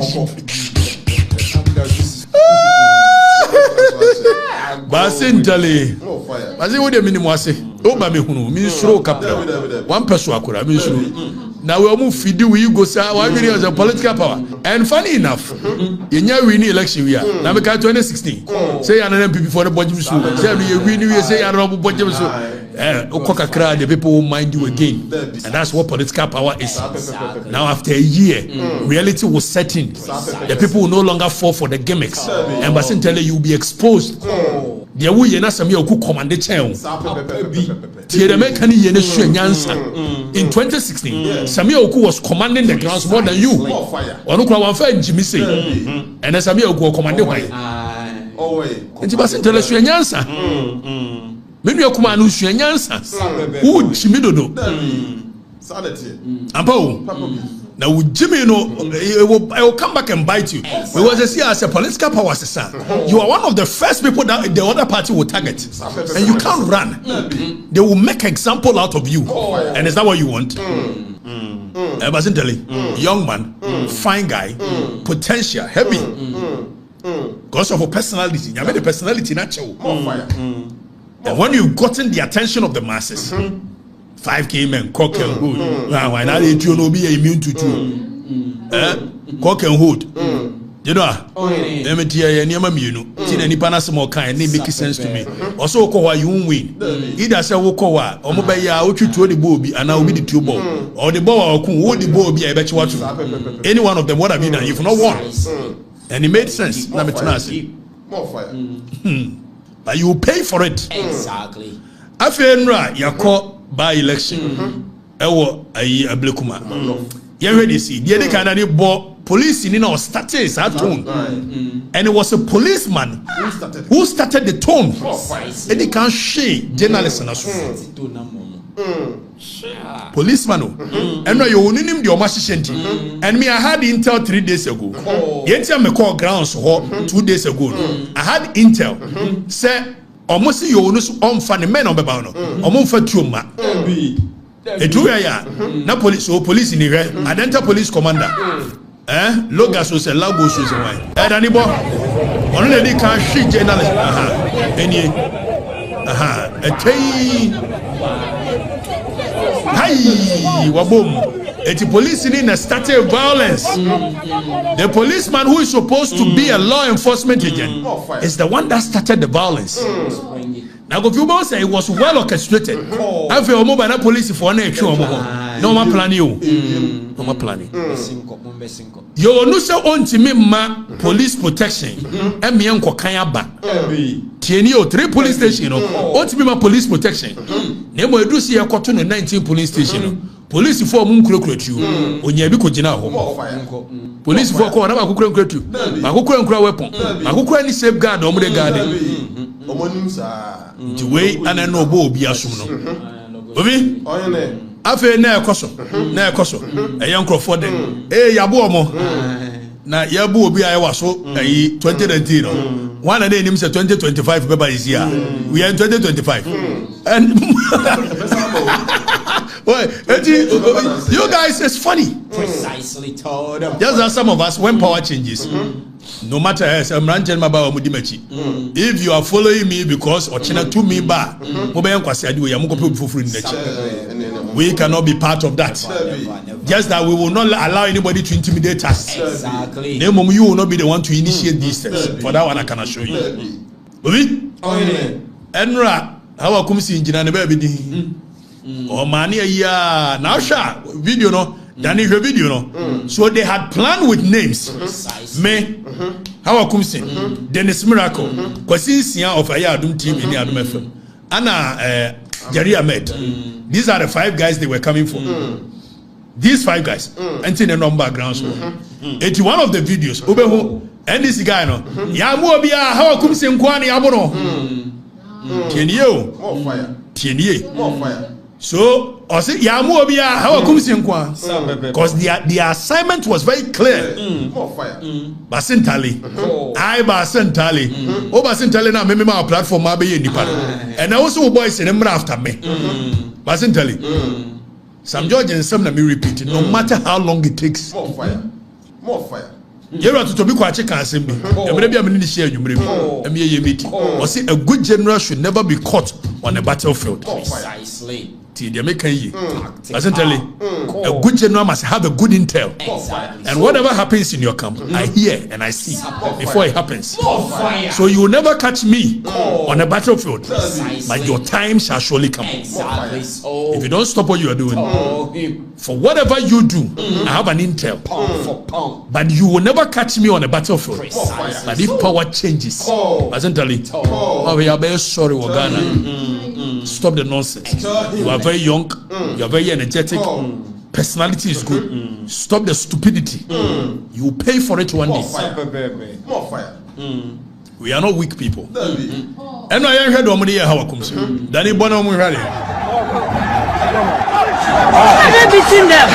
basintale bazi wo de minimum ase o ba me hunu mi suro kapra one person akura mi suro na we omu fidi we go say one video as a political power and funny enough yenya win election we are na me ka 2016 say an NPP for the budget so say we win we say an rob budget so okokakra the people will mind you again and that's what political power is now after a year reality was set in the people will no longer fall for the gimmicks and basin tell you will be exposed the way you na some you could command the chain the American ye na nyansa in 2016 Samuel Oku was commanding the grounds more than you onu kwa wan fa Jimmy say and Samuel Oku commanding why nti basin tell you nyansa menu akuma anu hua nyansa wo Jimmy dodo ampo now Jimmy it will come back and bite you because they see as a political power sir you are one of the first people that the other party will target and you can't run they will make an example out of you and is that what you want young man fine guy potential heavy because of a personality you have the personality natural and when you've gotten the attention of the masses 5k men cock and hold why now they no be immune to cock and hold you know let me tell you near mienu tin any pana small kind they make sense to me also ko you won't win either say wo ko wa o mo be ya o twituo the ball bi and obi the two ball or the ball wo the ball bi e be chiwa to any one of them what have you done if not won and it made sense na me tenase more fire but you pay for it exactly afenra yakọ by election ewo ayi ablekuma you ready see the dey kind of bo police in our status at tone and it was a policeman who started the tone and he can share journalists na so policeman and you onim the omashishenti and me I had intel 3 days ago yenti me call grounds 2 days ago I had intel say almost you on fan the men on beba no omfa tuoma etuya ya na police ni re adenta police commander Logas was a Lagos was a wine. Anybody? Only they can shit journalist. Hi, wabom. The police in a started violence. The policeman who is supposed to be a law enforcement agent is the one that started the violence. Now, Kufour say it was well orchestrated. I feel mobile police for an actual no more planning. No more planning. You no say on to me ma police protection. And me uncle Kayaba. TNO 3 police station. On to me ma police protection. Nemo do see a cotton 19 police station. Police for moon crocret you. When you be cojina home. Police for corner, I could crocret you. I could cry weapon. I could cry any safeguard or the garden. The way and I know Bo be asuno. Obi? Afe na ekoso. A young Kufour den. Yabu mo. Na yabu obi a wa so 2019. One of them say 2025 paper is here. We are in 2025. And well, you guys, it's funny. Precisely told them. Just as some of us, when power changes, no matter if you are following me because Ochina to me ba, we cannot be part of that. Just that we will not allow anybody to intimidate us. Exactly. You will not be the one to initiate these steps. For that one, I can assure you. Enra, how come see in baby? Oh mania ya now sha video no than your video no. So they had planned with names. Me how I come sing Dennis Miracle Kwasi Sia of Ayadum team in the Adum FM. Anna Jerry Ahmed. These are the 5 guys they were coming for. These 5 guys entering the number grounds. 81 of the videos Ubeho and this guy no Yamu Bia how I come sing Kwani Abono. More fire. More fire. So, I say, Yamu Obia, how come Sinkwa? Because the assignment was very clear. More fire. Basintali. I Basintali. Oh, Basintali now, maybe my platform, maybe in Nippon. And I also boys in them after me. Basintali. Some George and some me repeat it, no matter how long it takes. More fire. More fire. You have to be quite check assembly. Maybe I'm in the share you meeting. Or say a good general should never be caught on a battlefield. Precisely. They make a good general must have a good intel. Exactly. And whatever happens in your camp, I hear and I see before it happens. So you will never catch me on a battlefield, but your time shall surely come. Exactly. If you don't stop what you are doing, for whatever you do, I have an intel. But you will never catch me on a battlefield. But if power changes, we are very sorry, Ghana. Stop the nonsense. You are very young, you are very energetic, personality is good. Stop the stupidity. You will pay for it one day. More fire. We are not weak people. And I heard Omadi how I come. Danny Bonham, we ready. Between them.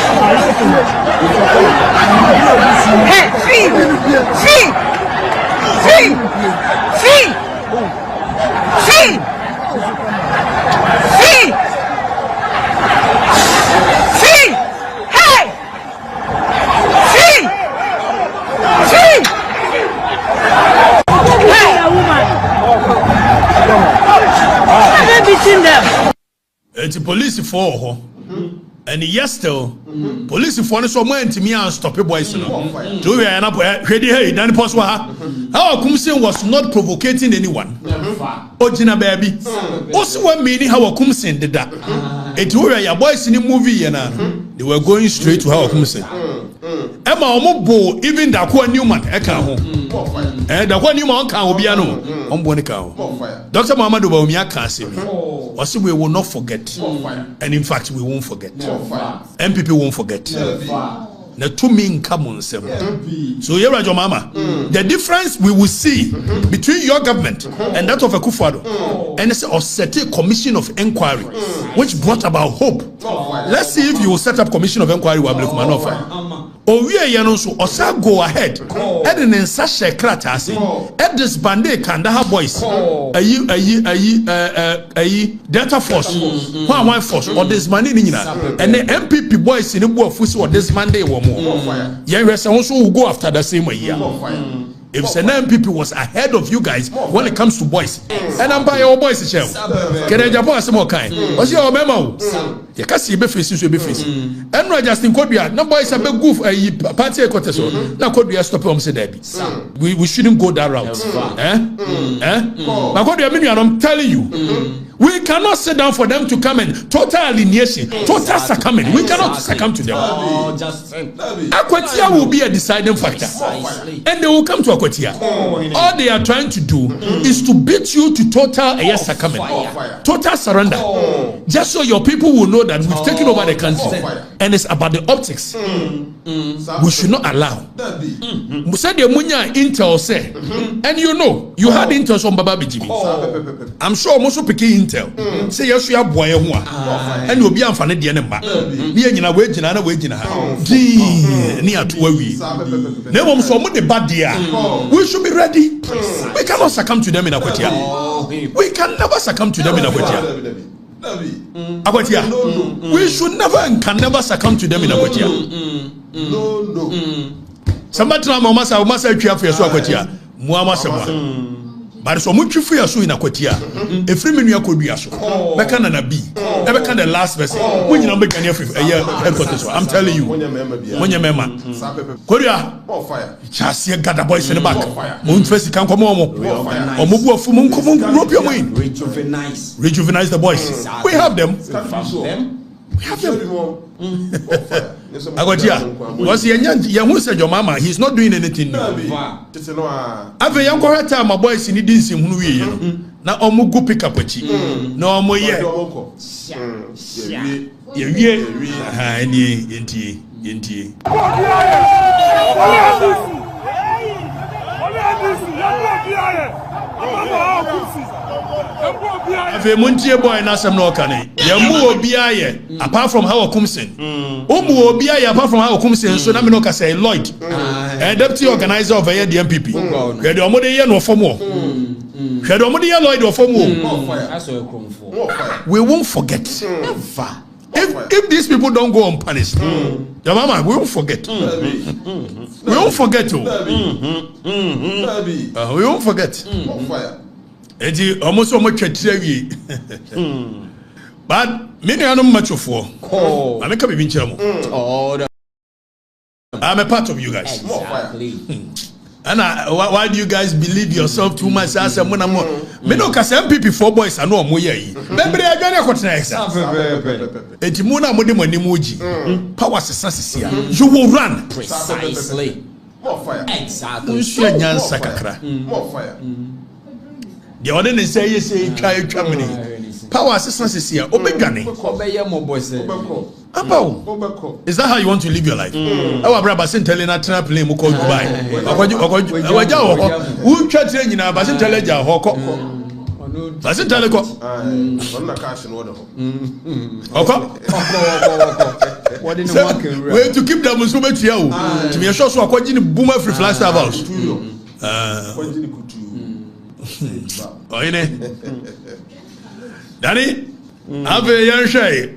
It's a police for and yes still police for so more to me and stop boys no do we are ready hey dan post how Akumsin was not provocating anyone Ojina baby also one meaning how Akumsin did that it were your boys in the movie and they were going straight to how Akumsin Emma Omobo even the Kwa Newman eka ho the Kwa Newman can obia no ombonika ho Dr. Muhammad Bawumia can say also we will not forget and in fact we won't forget NPP won't forget the two mean common so here Rajo Mama the difference we will see between your government and that of a Kufour and it's a set commission of inquiry which brought about hope. Let's see if you will set up commission of inquiry with or we are so osa go ahead and in such a kratasi at this bande Kandaha boys Delta Force one force or this money and the MPP boys in the board or this Monday or more. Yeah, also will go after the same way. If the NPP was ahead of you guys when it comes to boys, and I'm by your boys, can I jump on some more kind? What's your memo? You can't see be facing, so be facing. And not just in Korea, no boys are big goof a party quotation. Now Korea stop him say Debbie. We shouldn't go that route. Now Korea, I'm telling you. We cannot sit down for them to come in. Total alienation, total succumbing. We cannot succumb to them. Akwatia will be a deciding factor. And they will come to Akwatia. All they are trying to do is to beat you to total succumbing. Total surrender. Just so your people will know that we've taken over the country. And it's about the optics. We should not allow. Said the Munya Intel say. And you know, you had Intel from Baba Bijimi. I'm sure most of Peking Intel. Say yes, you have boy and you'll be unfunny the enemy. Near in wage and wage in a house. Near to where we never so much the bad dear. We should be ready. We cannot succumb to them in Akwatia. We can never succumb to them in Akwatia. We should never and can never succumb to them in Akwatia. No. Somebody must have to have your Akwatia. Muama. But so much for your in Akwatia. A free menu could be a show. Becan and a B. Never can the last person. When you number can headquarters. I'm telling you. When you member. Korea. Chassis got the boys in the back. Moon first can come on. Or move off from Rejuvenize the boys. We have them. We have them. Agotia, was young said your mama, he's not doing anything. I've a young time, my boys in the sim who we now omu go pick up a cheek. No more yet. If a Muntia boy and Assam no canny, Yamu Biaye, apart from how Kumsin. Umu Biaye, apart from how Kumsin, so Naminoka say Lloyd, and deputy organizer of the NPP. Had your mother no for more. Had your mother Lloyd or for more. We won't forget. If these people don't go unpunished, your mama, we won't forget. We won't forget. We won't forget. Eti almost so much treasury. But many are not much for. I'm a I'm a part of you guys. Exactly. And why do you guys believe yourself too much? As a money more. Me no cause MPP 4 boys are no more ye. Remember I gonna continue exam. Eti muna mo de money moji. Power sense here. You will run. Precisely. More fire. Exactly. More fire. The other they say try Germany. Power assistance is here. Obegani. Is that how you want to live your life? Our brother Basin telling a trap play mu call Dubai. Who chat in na Basin tell ja hoko. Basin tell ko. On cash in order. Wait to keep them so much here. To be sure so akwaji ni boomer free flash house. Oh, ine. Danny, have a young shay.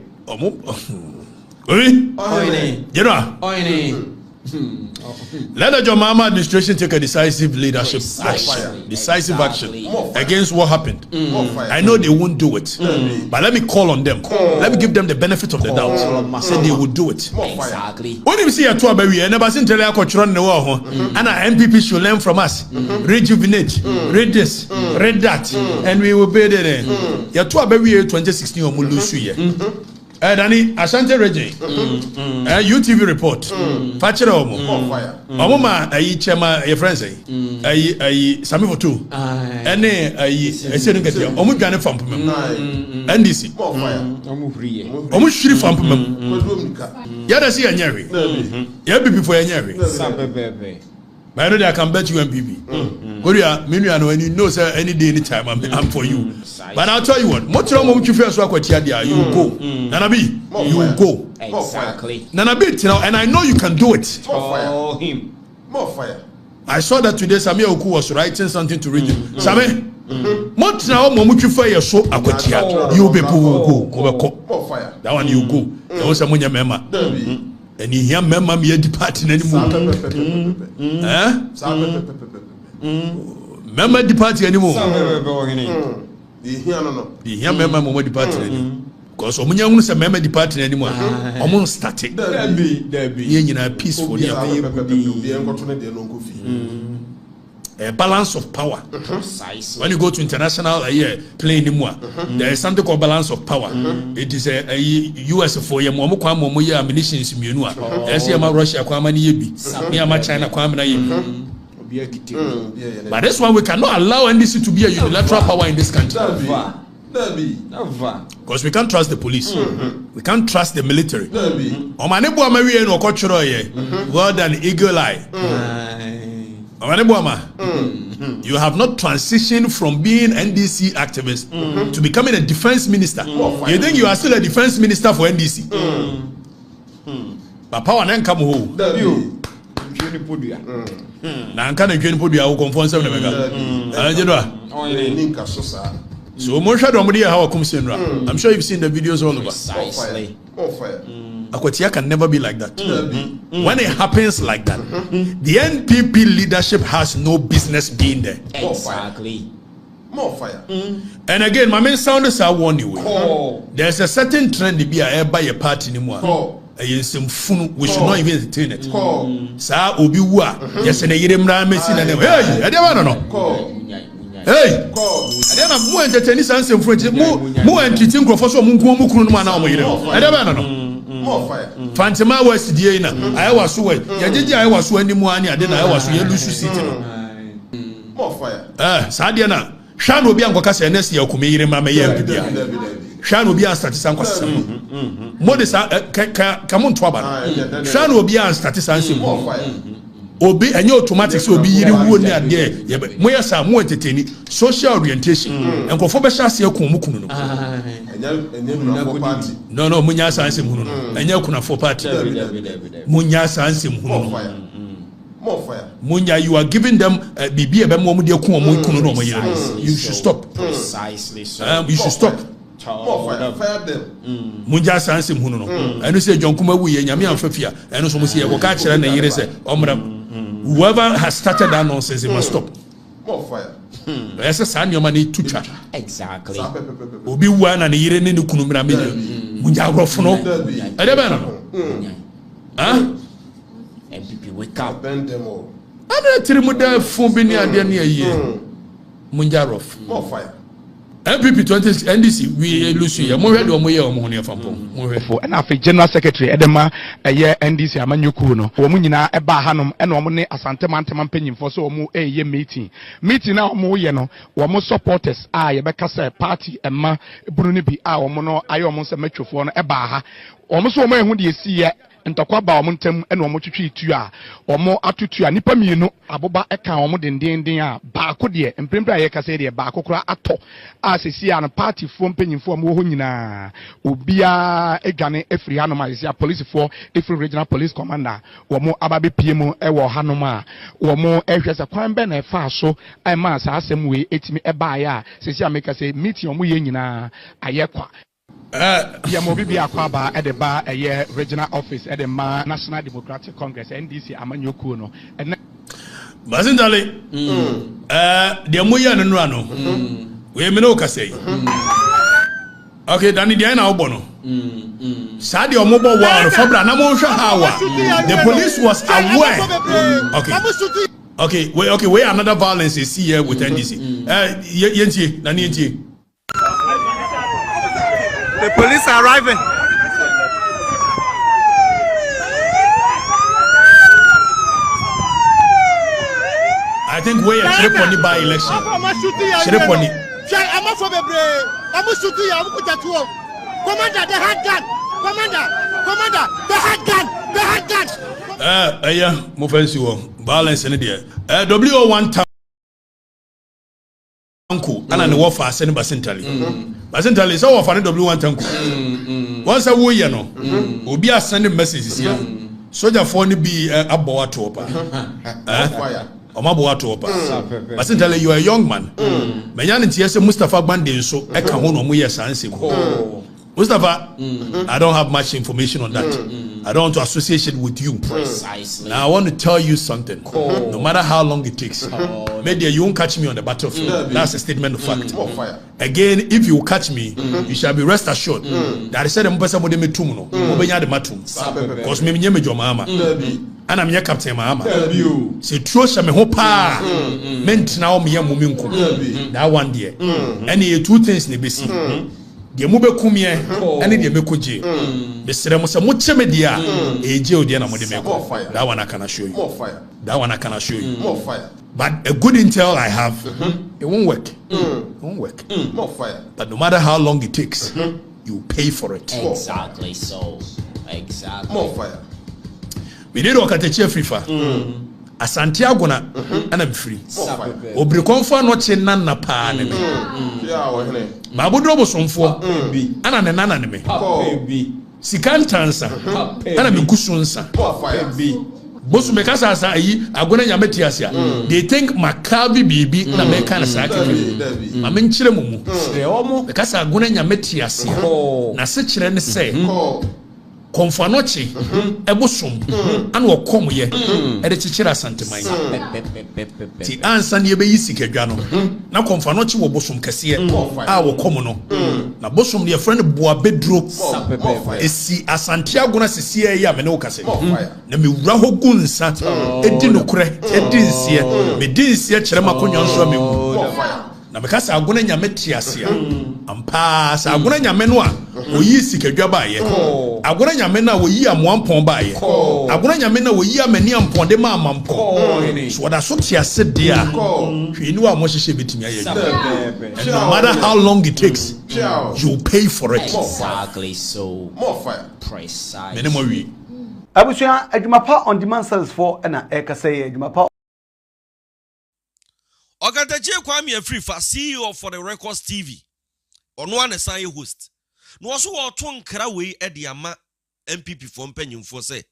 Let the Jomama administration take a decisive leadership action, decisive action against what happened. I know they won't do it, but let me call on them. Let me give them the benefit of the doubt. Say they will do it. Exactly. When you see a tour baby, I never seen Telia Cochran the war, and our MPP should learn from us. Rejuvenate, read this, read that, and we will be there. Your tour baby 2016 or Mulusu. Danny, Ashanti Reggie, UTV report. Fatcher Omoma, Chema, a friend say, Sami for two, and I said, Omugana from NDC, almost shitty from Yada see a nyari, Yabi before a nyari. I know that I can bet you MPP. Korea, Miniano, and you know, sir, any day, anytime, I'm for you. But I'll tell you what, much longer you feel so what you will go. Nanabi, you will go. Exactly. Nanabi, you know, and I know you can do it. Oh, him. More fire. I saw that today, Samia Oku was writing something to read. Same, much now, Momuchi fire so Akwatia. You people will go. More fire. That one you go. There was a Munya Mema. And you hear Mema me departing anymore. Member the party anymore. Here member the party anymore. Because omunya say member the party anymore. Omun static. There peaceful. A balance of power. When you go to international playing anymore, there is something called balance of power. It is a US for your momo kwa momo ya ammunitions mienua. Esi ama Russia kwa mani yebi. Me ama China kwa mani yebi. But that's why we cannot allow NDC to be a unilateral power in this country. Because we can't trust the police. We can't trust the military. Omanebu amawi eno kochoro ye. Well done, eagle eye. You have not transitioned from being NDC activist to becoming a defense minister. You think you are still a defense minister for NDC? But power then come home. Now I'm kind of going to put you confront some. So I'm sure you've seen the videos all over. Akwatia can never be like that. When it happens like that, the NPP leadership has no business being there. Exactly. More fire. And again, my main sounders are warning you. There's a certain trend to be by a party anymore. We should not even entertain it. Sa obi wa yes na yire mra mesi na hey I don't know. Hey, I don't know who entertain this answer for it. Mu entertain crofo so mu nko mu kunu no na o yire. I don't know. More fire. Fantima West die na I was so ya jeje I was so animu ani ade na I was so ye lusu city no. More fire. Sa de na hwa no obi ankoka se na se yakome yire ma me ya bibia. Hwa no obi an start san kwasam. Mo de sa ka mo nto aba. Hwa no obi an start san sim. Obi enye automatic so obi yire wuo ni ade mo ya sa mo entertain social orientation enkofo be sha se yakun mu kunu no. No, munya sanse mhunu no. Enye kuna for party. Munya sanse mhunu no. More fire. Munya, you are giving them bibi ebe mo de ku omo kunu no mo yire. You should stop. Precisely so. You should stop. More fire. Fire them. Munya sanse mhunu no. Enu se jonkuma wu ye nyame amfafia. Enu so mo se ye ko ka kire na yire se omra. Whoever has started that nonsense, he must stop. More fire. Yes, son, your money to chat. Exactly. Obi one and year in the Kunumra million. Munya Rofono. I never know. MPP, wake up. Bend them all. I'm not telling you that for being near year. Munya Rof. More fire. MPP 20 NDC, we lose you. More red or more money from for and after General Secretary Edema a year NDC Amanyukuno, Womunina, Eba Hanum, and Womune Asante Mantaman Penin for so more a year meeting. Meeting now more yeno, Wamo supporters, Becassa party, and Ma Brunibi, our mono, Iomonsa Metrophone, Ebaha, almost one who do you see. Ntokwa ba omuntem ene omotwetwe tua omo atutua nipa mienu aboba eka omo dendenden a baako de emprempra ye kase de baako kura ato asesi an party fo mpanyimfo omo ho nyina obia edwane efri hanom a police for efri regional police commander omo ababe piemu ewo hanom a omo ehwese kwan be na efa so ai ma sa asem we etimi eba ya sesi ameka se meeting omo ye nyina ayekwa Yamobi Akwaba at the bar a year regional office at the National Democratic Congress NDC Amanyokuno and Bazindale the Amuya and Rano we Minoka say okay Danny Diana Obono Sadi or mobile war Fabra Namosha Hawa the police was aware okay where another violence is here with NDC Yenti Nani. The police are arriving. I think we are Shreponi by election. Shreponi. I'm off of a break. I'm a shooting. I'm going to work. Commander, the hard gun. Commander, the hard gun. The hard gun. Yeah, Mufensi, balance in there. WO1 Tanku, and the warfare sent Basentali. Basentali, so often W1 Tanku. Once a way, you know, will be a sending messages here. Soldier for be a boa topa. Omaboa topa. Basentali, you are a young man. Mayan and Tiesa Mustafa Bandin, so I can hold on with your sons. Mustafa, I don't have much information on that. I don't want to associate it with you. Precisely. Now I want to tell you something. No matter how long it takes, maybe you won't catch me on the battlefield. That's a statement of fact. Again, if you catch me, you shall be rest assured that I said, because me your mama. And I'm your captain, mama. Say, true, me hope. Meant now me that one day. Any two things ne be see. The mube kumye, any the mekoje. The Seremos much media, a jail diana modemeko. That one I can assure you. More fire. That one I can assure you. More fire. But a good intel I have, it won't work. It won't work. More fire. But no matter how long it takes, you pay for it. Exactly so. Exactly. More fire. We did work at the chief rifa. Santiago na and I'm free. Obrikonfo no che nana pa ne me. Babu drobo somfo ana ne nana ne me. Sikantansa ana me kusunsa. Bosu me kasa sa yi agona nyame tiasia. They think makabi bibi na me kana sa ka. Ma me nkyere mumu. Me kasa agona nyame tiasia. Na se kyere ne se. Konfanochi ebosom ana okom ye e de chichira santeman ti ansa ne be yisika dwa no na konfanochi wo bosom kase a wokom no na bosom ne friend boa bedro esi asante agona sese ya me ne wokase na me wura hogunsa edi nokure edi nsie me di nsie kire makonyo nso me na mekasa agona nyame tiasia ampa sa agona nyame no a oyi sikadwa ba ye agona nyame na oyi amoampon ba ye agona nyame na oyi amani ampon de ma amampon so da so tiase de a hwenu a mo hyehye betimi aye no matter how long it takes you pay for it. Exactly so. More fire. Precise. Mene mo wi abusua adwumapa on demand service for na ekasa ye adwumapa Ogantachi Kwame Afrifa, CEO for the Records TV. Ono an say host. No also oto nkra we e de ama NPP for mpanyimfo say.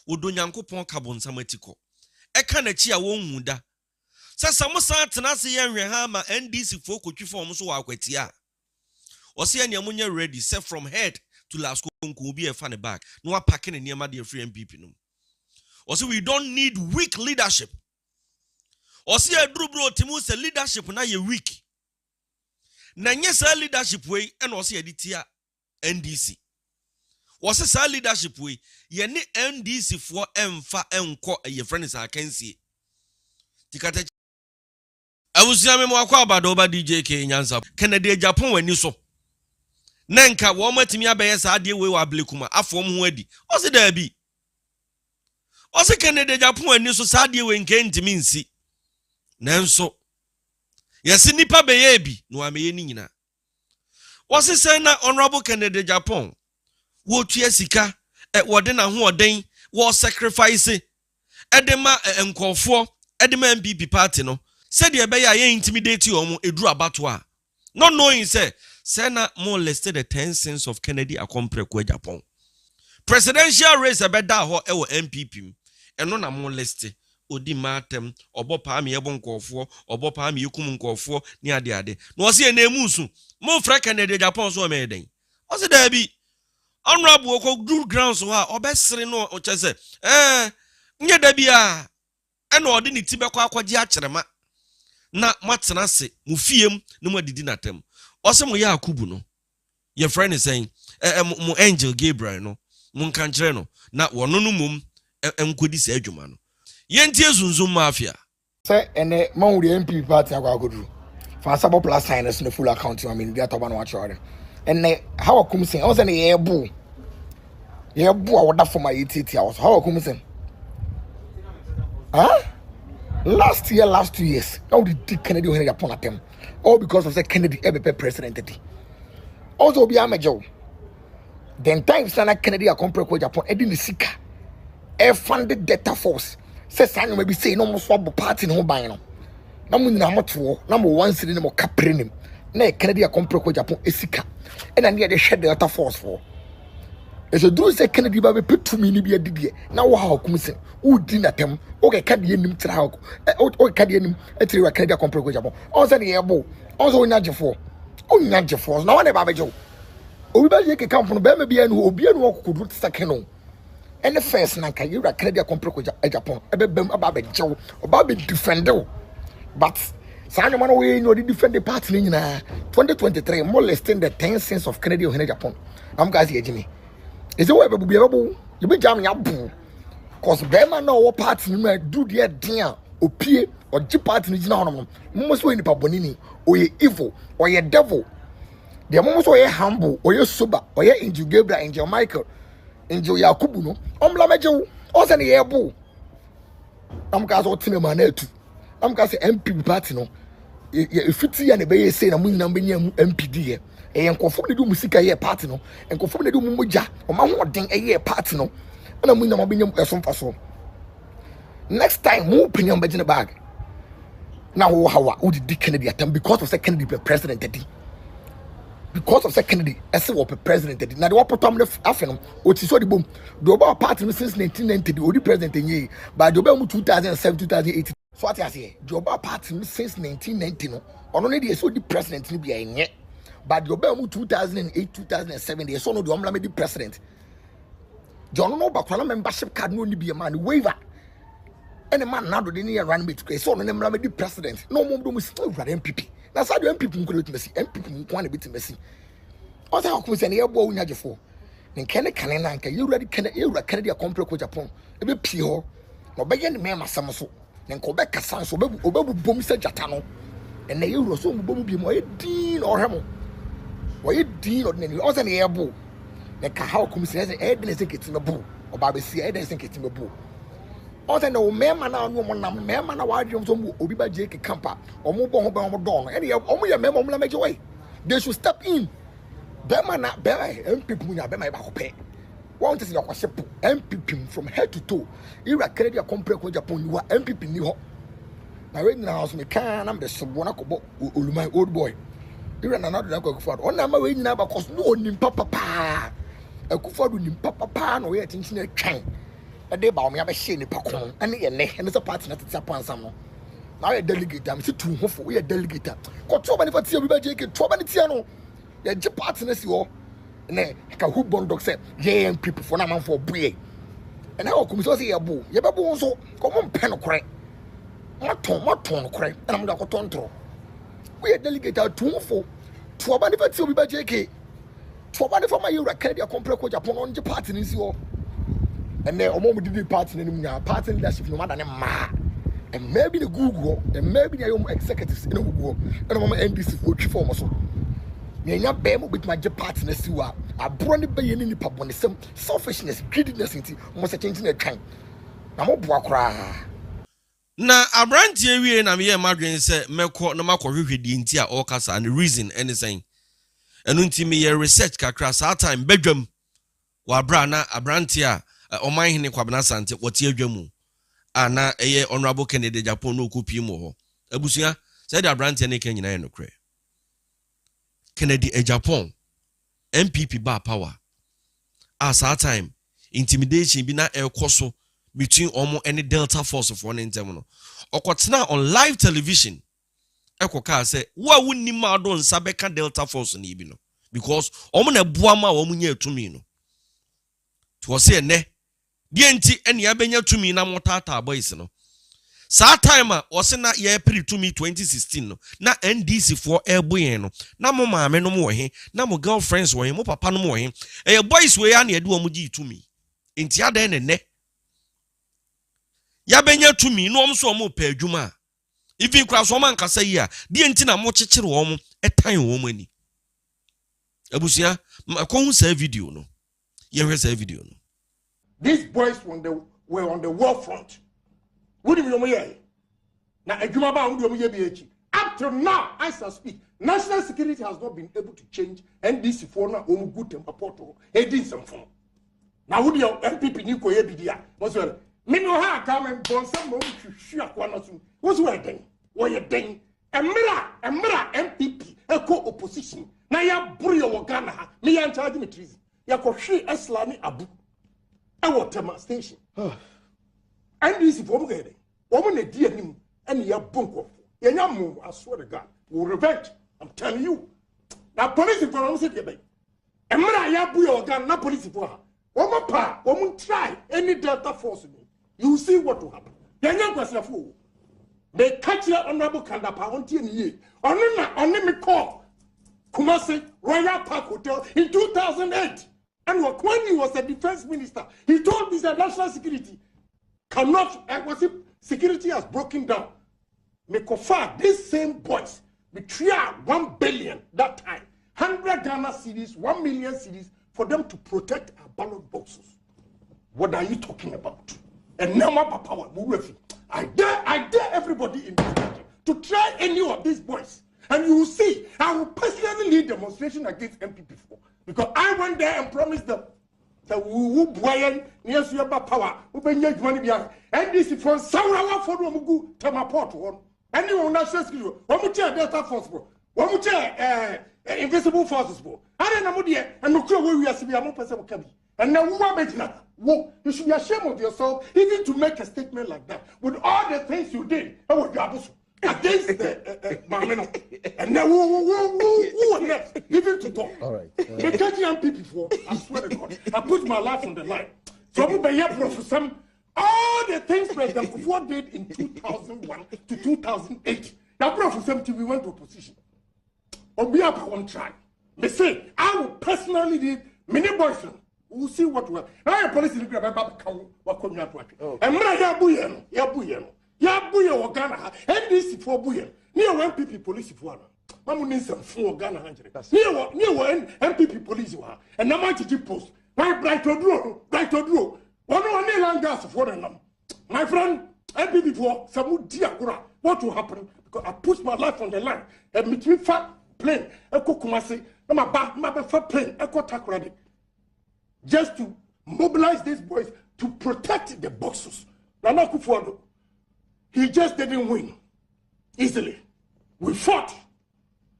Odo Nyankopon kabonsam atiko. E ka na chi a wonhu da. Sa samusa atena se ye hwe ha ma NDC for kotwifo mo so wa akwati a. Ose anya munye ready set from head to last konko bi e fa ne back. No wa pack ne niam de free NPP no. Ose we don't need weak leadership. Osi edrubro timu se leadership na ye weak. Na nye sa leadership we and osi editia NDC. Osi sa leadership we ye ni NDC for emfa enko ye friends akansi. Tikate awusia me mo akwa abado ba DJ K Nyanza. Kennedy Agyapong wani so. Nenka wo matimi abeye sa ade we wa blekuma afom ho adi. Osi da bi. Osi Kennedy Agyapong wani so sa ade we nke ntimi nsi. Nanso yesi nipa beye bi no ameye ni nyina wose say na honorable Kennedy Agyapong wo tue sika wode na ho oden wo sacrifice edema enkofo edema MPP party no said ye be ya intimidate omo eduru abato a not knowing say na more listed the 10 cents of Kennedy Akompreku Agyapong presidential race ebeda ho e wo MPP eno na more listed odi matem obopa mi yebon nkofo obopa mi yikum nkofo ni ade no wose ye na emusu mo fra Kennedy Agyapong so me den wose da bi honorable okọ good grounds ho a obesere no o chese nye da bi a na odi ni tibekọ akwaji akyerema na matena se mu fiem na mu adidi natem wose mo ya akubu no ye friend is saying mo Angel Gabriel no mo nkankere no na wono no mum enkodi se adwuma no Yentie zunzum Mafia. Say ene mawuri NPP party agwagodru. Fa sabo plus sign no full account I mean get oba no achore. Ene how akum sen o say ne yebu. Yebu a woda for my 80 hours. How akum sen? Huh? Last 2 years. How did Kennedy Henry upon them? All because of say Kennedy EBP president. Also be amajo. Then times na Kennedy Akompreku Agyapong edi sika. E funded data force. Says I maybe say no more swap party no ban no. Na mu nyina moto number 1 city no mo kapre nim. Na Kennedy Akompreku Agyapong esika. E na near the shed data force for. E so do say Kennedy ba be put me ni bi adidie. Na wo ha okum se. Wo di na tem. O ke ka de nim tra ha. O ka de nim e tri wa Kennedy Akompreku Agyapong. O say ne yebo. O so nya jefo. O nya jefo. Na one ba bejo. obi ba yeke camp no be ma bia no obi anu okudu second no ene first na kan you credit compreko Agyapong ebebem aba be jew oba be defend but saa nyama no we no defend the party ni nyina 2023 molesting the 10 cents of Canadian in Agyapong am guys ye jimi is it we be bebu you be jam ya bu cause bema na wo party ni do the dia opie or G party ni jina hono mo so ni pa bonini oye evil oye devil the mo so oye humble oye sober oye Angel Gabriel Angel Michael Angel Yakubu no omla mejew o se ne yebu am guys o tine ma na atu am guys MPP party no e fiti ya ne be say na mu nyina be nya MPD ye e enkofo ne do musika ye party no enkofo ne do mu moja o ma ho den e ye party no na mu nyama be nya esomfa so next time mu opinion be gine bag na wo hawa wo di Kennedy atam because of say Kennedy be president dedi because of say Kennedy ese wo be president dedi na de wo potom ne afenum o ti so di bom do ba party no since 1990 di odi president enye but do ba mu 2007 2008 so what you say Joba party since 1990 no ono ne dey so di president ni bia enye but Joba mu 2008 2007 dey so no do omla me di president John no ba kwala membership card no ni bia man waiver any man na do dey near run mate so no nemla me di president no mo do mu still run MPP na sa do MPP nko do mesi MPP nko na bit mesi o sa ko se ne yebo unya jefo ne kene kane na nka you ready kene you Canada compreko Japan e be pie ho no be ye ne me masam so nko be kasa so obebu bom se jata no ene euro so mu bom bi mo e din orhemo wo e din ordinary o se ne yebo ne ka how come se e de ne se ketima bu oba be si e de ne se ketima bu o se no mema na anu mo na mema na wa adwom so mu obi ba je ke campa o mo bo ho be o mo don no ene o mo ye mema o mo la meje way they should step in bema na bema MPP mu nya bema e ba ko pe want to see your ship MPP from head to toe. You are Canadian compreko Japan. You are MPP ni ho. Na we na house me kan am the sobona ko my old boy. You are another na Kufour. On na ma we nyina ba cause no onim papa pa. Kufour do nim papa pa no we attention twan. E dey Bawumia be hye ni pakon. Ane ye ne. Ene so party na tete pansam no. Na we delegate am si tu hofo we delegate. Ko to ba ni fatia bi ba je ke to ba ni tia no. Ye je party na si ho. Ne ka who bondok say yeah people for na man for buye and how come so say yabo ye be bo so come pen kore maton kore na mo da ko tontro we delegate to for to oba ne fati obi ba jk to oba ne for my Recolating compreko Japan on je party ni si ho and then omo didi party ni mu party leadership no matter ne ma and maybe the Google and maybe the executives in Google and omo NDC for twi form so nya bem with my party na siwa abro ne be yeni nipa bonesem selfishness greediness nti mo se change na twan na mo boa kra na abrantie wie na me ye madwen se mekọ na makọhwehwedi nti a all kasa and reason anything enu nti me ye research kakra saa time bedwam wa bra na abrantie a oman hene kwabena sante wote adwamu ana eye honorable Kennedy Agyapong no okupi mo ho abusua say the abrantie ne kan nyina ye no kre Kennedy Agyapong MPP ba power as that time intimidation bi na ekoso between omo and Delta Force for one intem no okotena on live television ekoka say wa wunni ma do nsa beka Delta Force ni bi no because omo na bua ma omo nya atumi no to say ne die nti ene ya benya atumi na motata boys no saa time a osena ye pre to me 2016 no na NDC for eboyen no na mo maame no mo he na mo girlfriends wo he mo papa no mo he boys we ya na ye de omo gi to me enti ada ne ya benya to me no omo so omo pa adwuma even kra so man kasa yi a de enti na mo chekere omo etan wo mo ani abusia ko hu sa video no ye hwe sa video no these boys were on the war front. What do you mean? Now, up till now, as I speak, national security has not been able to change NDC for now. Good temper portal. He did some form. Now, would your MPP Nico Ebidia? Was well. Meanwhile, come and burn some more to shoot one or two. What's where then? What you think? A mirror MPP, a co-opposition. Now, ya Burio Wagana, me and charge me trees. Ya Koshi Eslani Abu. I want a station. NDC for me, woman a dear him, and ya bunko. I swear to God, will revenge. I'm telling you. Now, police information, Emra ya bu your gun na police for. Woman pa, woman try any Delta force me. You see what will happen. Yanyan kwasi fool. They catch your honorable Kandapa on TNE. On me call Kumasi Royal Park Hotel in 2008. And when he was a defense minister, he told me that national security cannot, security has broken down. Kufour, these same boys, betray 1 billion that time. 100 Ghana cedis, 1 million cedis for them to protect our ballot boxes. What are you talking about? And now my power, I dare everybody in this country to try any of these boys. And you will see, I will personally lead demonstration against MPP4. Because I went there and promised them that we will buy near Suaba power, who pay money behind. And this is from Saurawa for Mugu to my port one. Anyone that says you, one more Delta Force, one more invisible forces. I don't know, dear, and no clue we are seeing a more person coming. And now, you should be ashamed of yourself even to make a statement like that. With all the things you did, against the Mameno. And now, who are next? Even to talk. All right. They catch young people for, I swear to God, I put my life on the line. So, for some, all the things President Kufour did in 2001 to 2008, now, for some, we went to opposition. Or be up one try. They say, I will personally lead many boyfriends. We'll see what will. Now, your police in the grab about what come out. And when I Yabuya or Ghana, NDC for Buya, near MPP police for one. Mamu needs some 4 Ghana 100. Near one MPP police were, and now my post. My bright or draw. One land gas for them. My friend, MPP for some dear, what will happen? Because I put my life on the line. And between fat plane, Echo Kumasi, my fat plane, Echo Takradi. Just to mobilize these boys to protect the boxes. Nana Kufour, he just didn't win easily. We fought.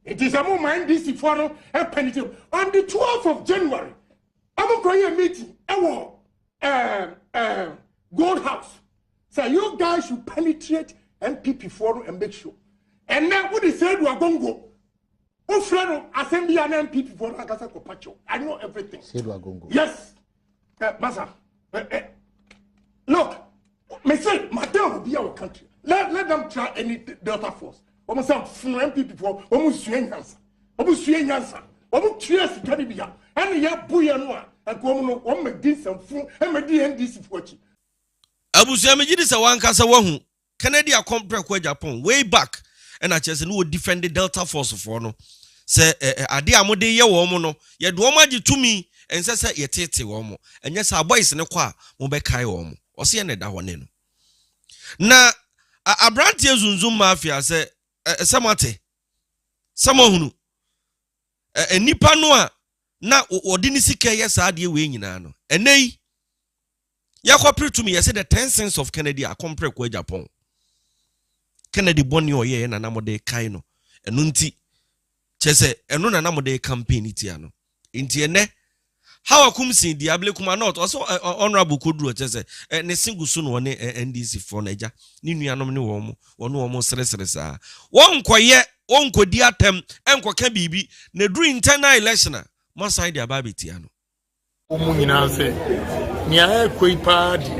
It is a moment this is for a penalty. On the 12th of January, I'm going to meeting. Gold House. So you guys should penetrate NPP forum and make sure. And now what they said we are going to go. Assembly and NPP forum. I know everything. Said we are going to go. Yes. Masa. Look. Me say, Madam will be our country. Let them try any Delta Force. Omo say from MPP for omo suen yansa. Omo trace Caribbean. And ya buya no and go no omo din some fun and me di NDC for chi. Abusia me gidi sa wan kasa wahu. Kennedy akompre kwa Agyapong way back and I chese no defend the Delta Force for no. Say ade amode ye wo mo no ye do omo agi tumi en say ye tete wo mo. Enye sa boys ne kwa mo be kai wo mo. Ose ne da hone no. Na abrantie zunzum mafia say samate samohunu enipa no a na odi ni sika ye sa ade we nyina no enei yakopre to me ye say the 10 cents of Kennedy akompre kwa Agyapong Kennedy boni oye na namode kai no enu nti chese enu na namode campaign ti ano nti ene how akumsin diable kuma not also honorable Kodru chese ne single so no ne NDC for naija ni nuanom ne wo mo sere saa won koye won kodi atem enkoka bibi na duru internal election ma side dia babeti ano omu nyina se nia ekoipa di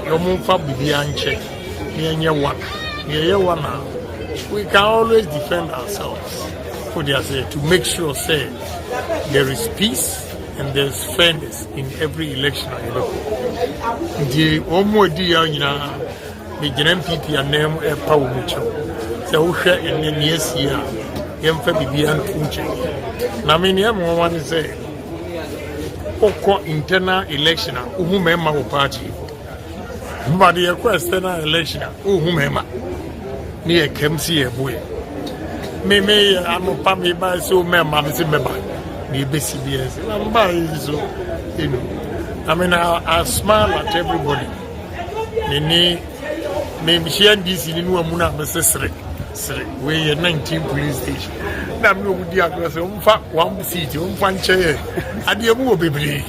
yo mo fa bibi anche ni enye wa ni ye wa na we can always defend ourselves for the say to make sure say there is peace and there's fairness in every election, you know. The omodi ya nyina the NPP and name e power mucho. So we share in the years here. Yem fa bibian kunche. Na me ne mo wan say oko internal election uhu mema wo party. But the external election uhu mema. Ni e KMC e boy. Me am pa me ba so mema me se meba. The BCBS. You know, I mean, I smile at everybody. Maybe she and this in Muna necessary. We 19 police station. I'm no good. In fact, one seat, one chair. I didn't move baby.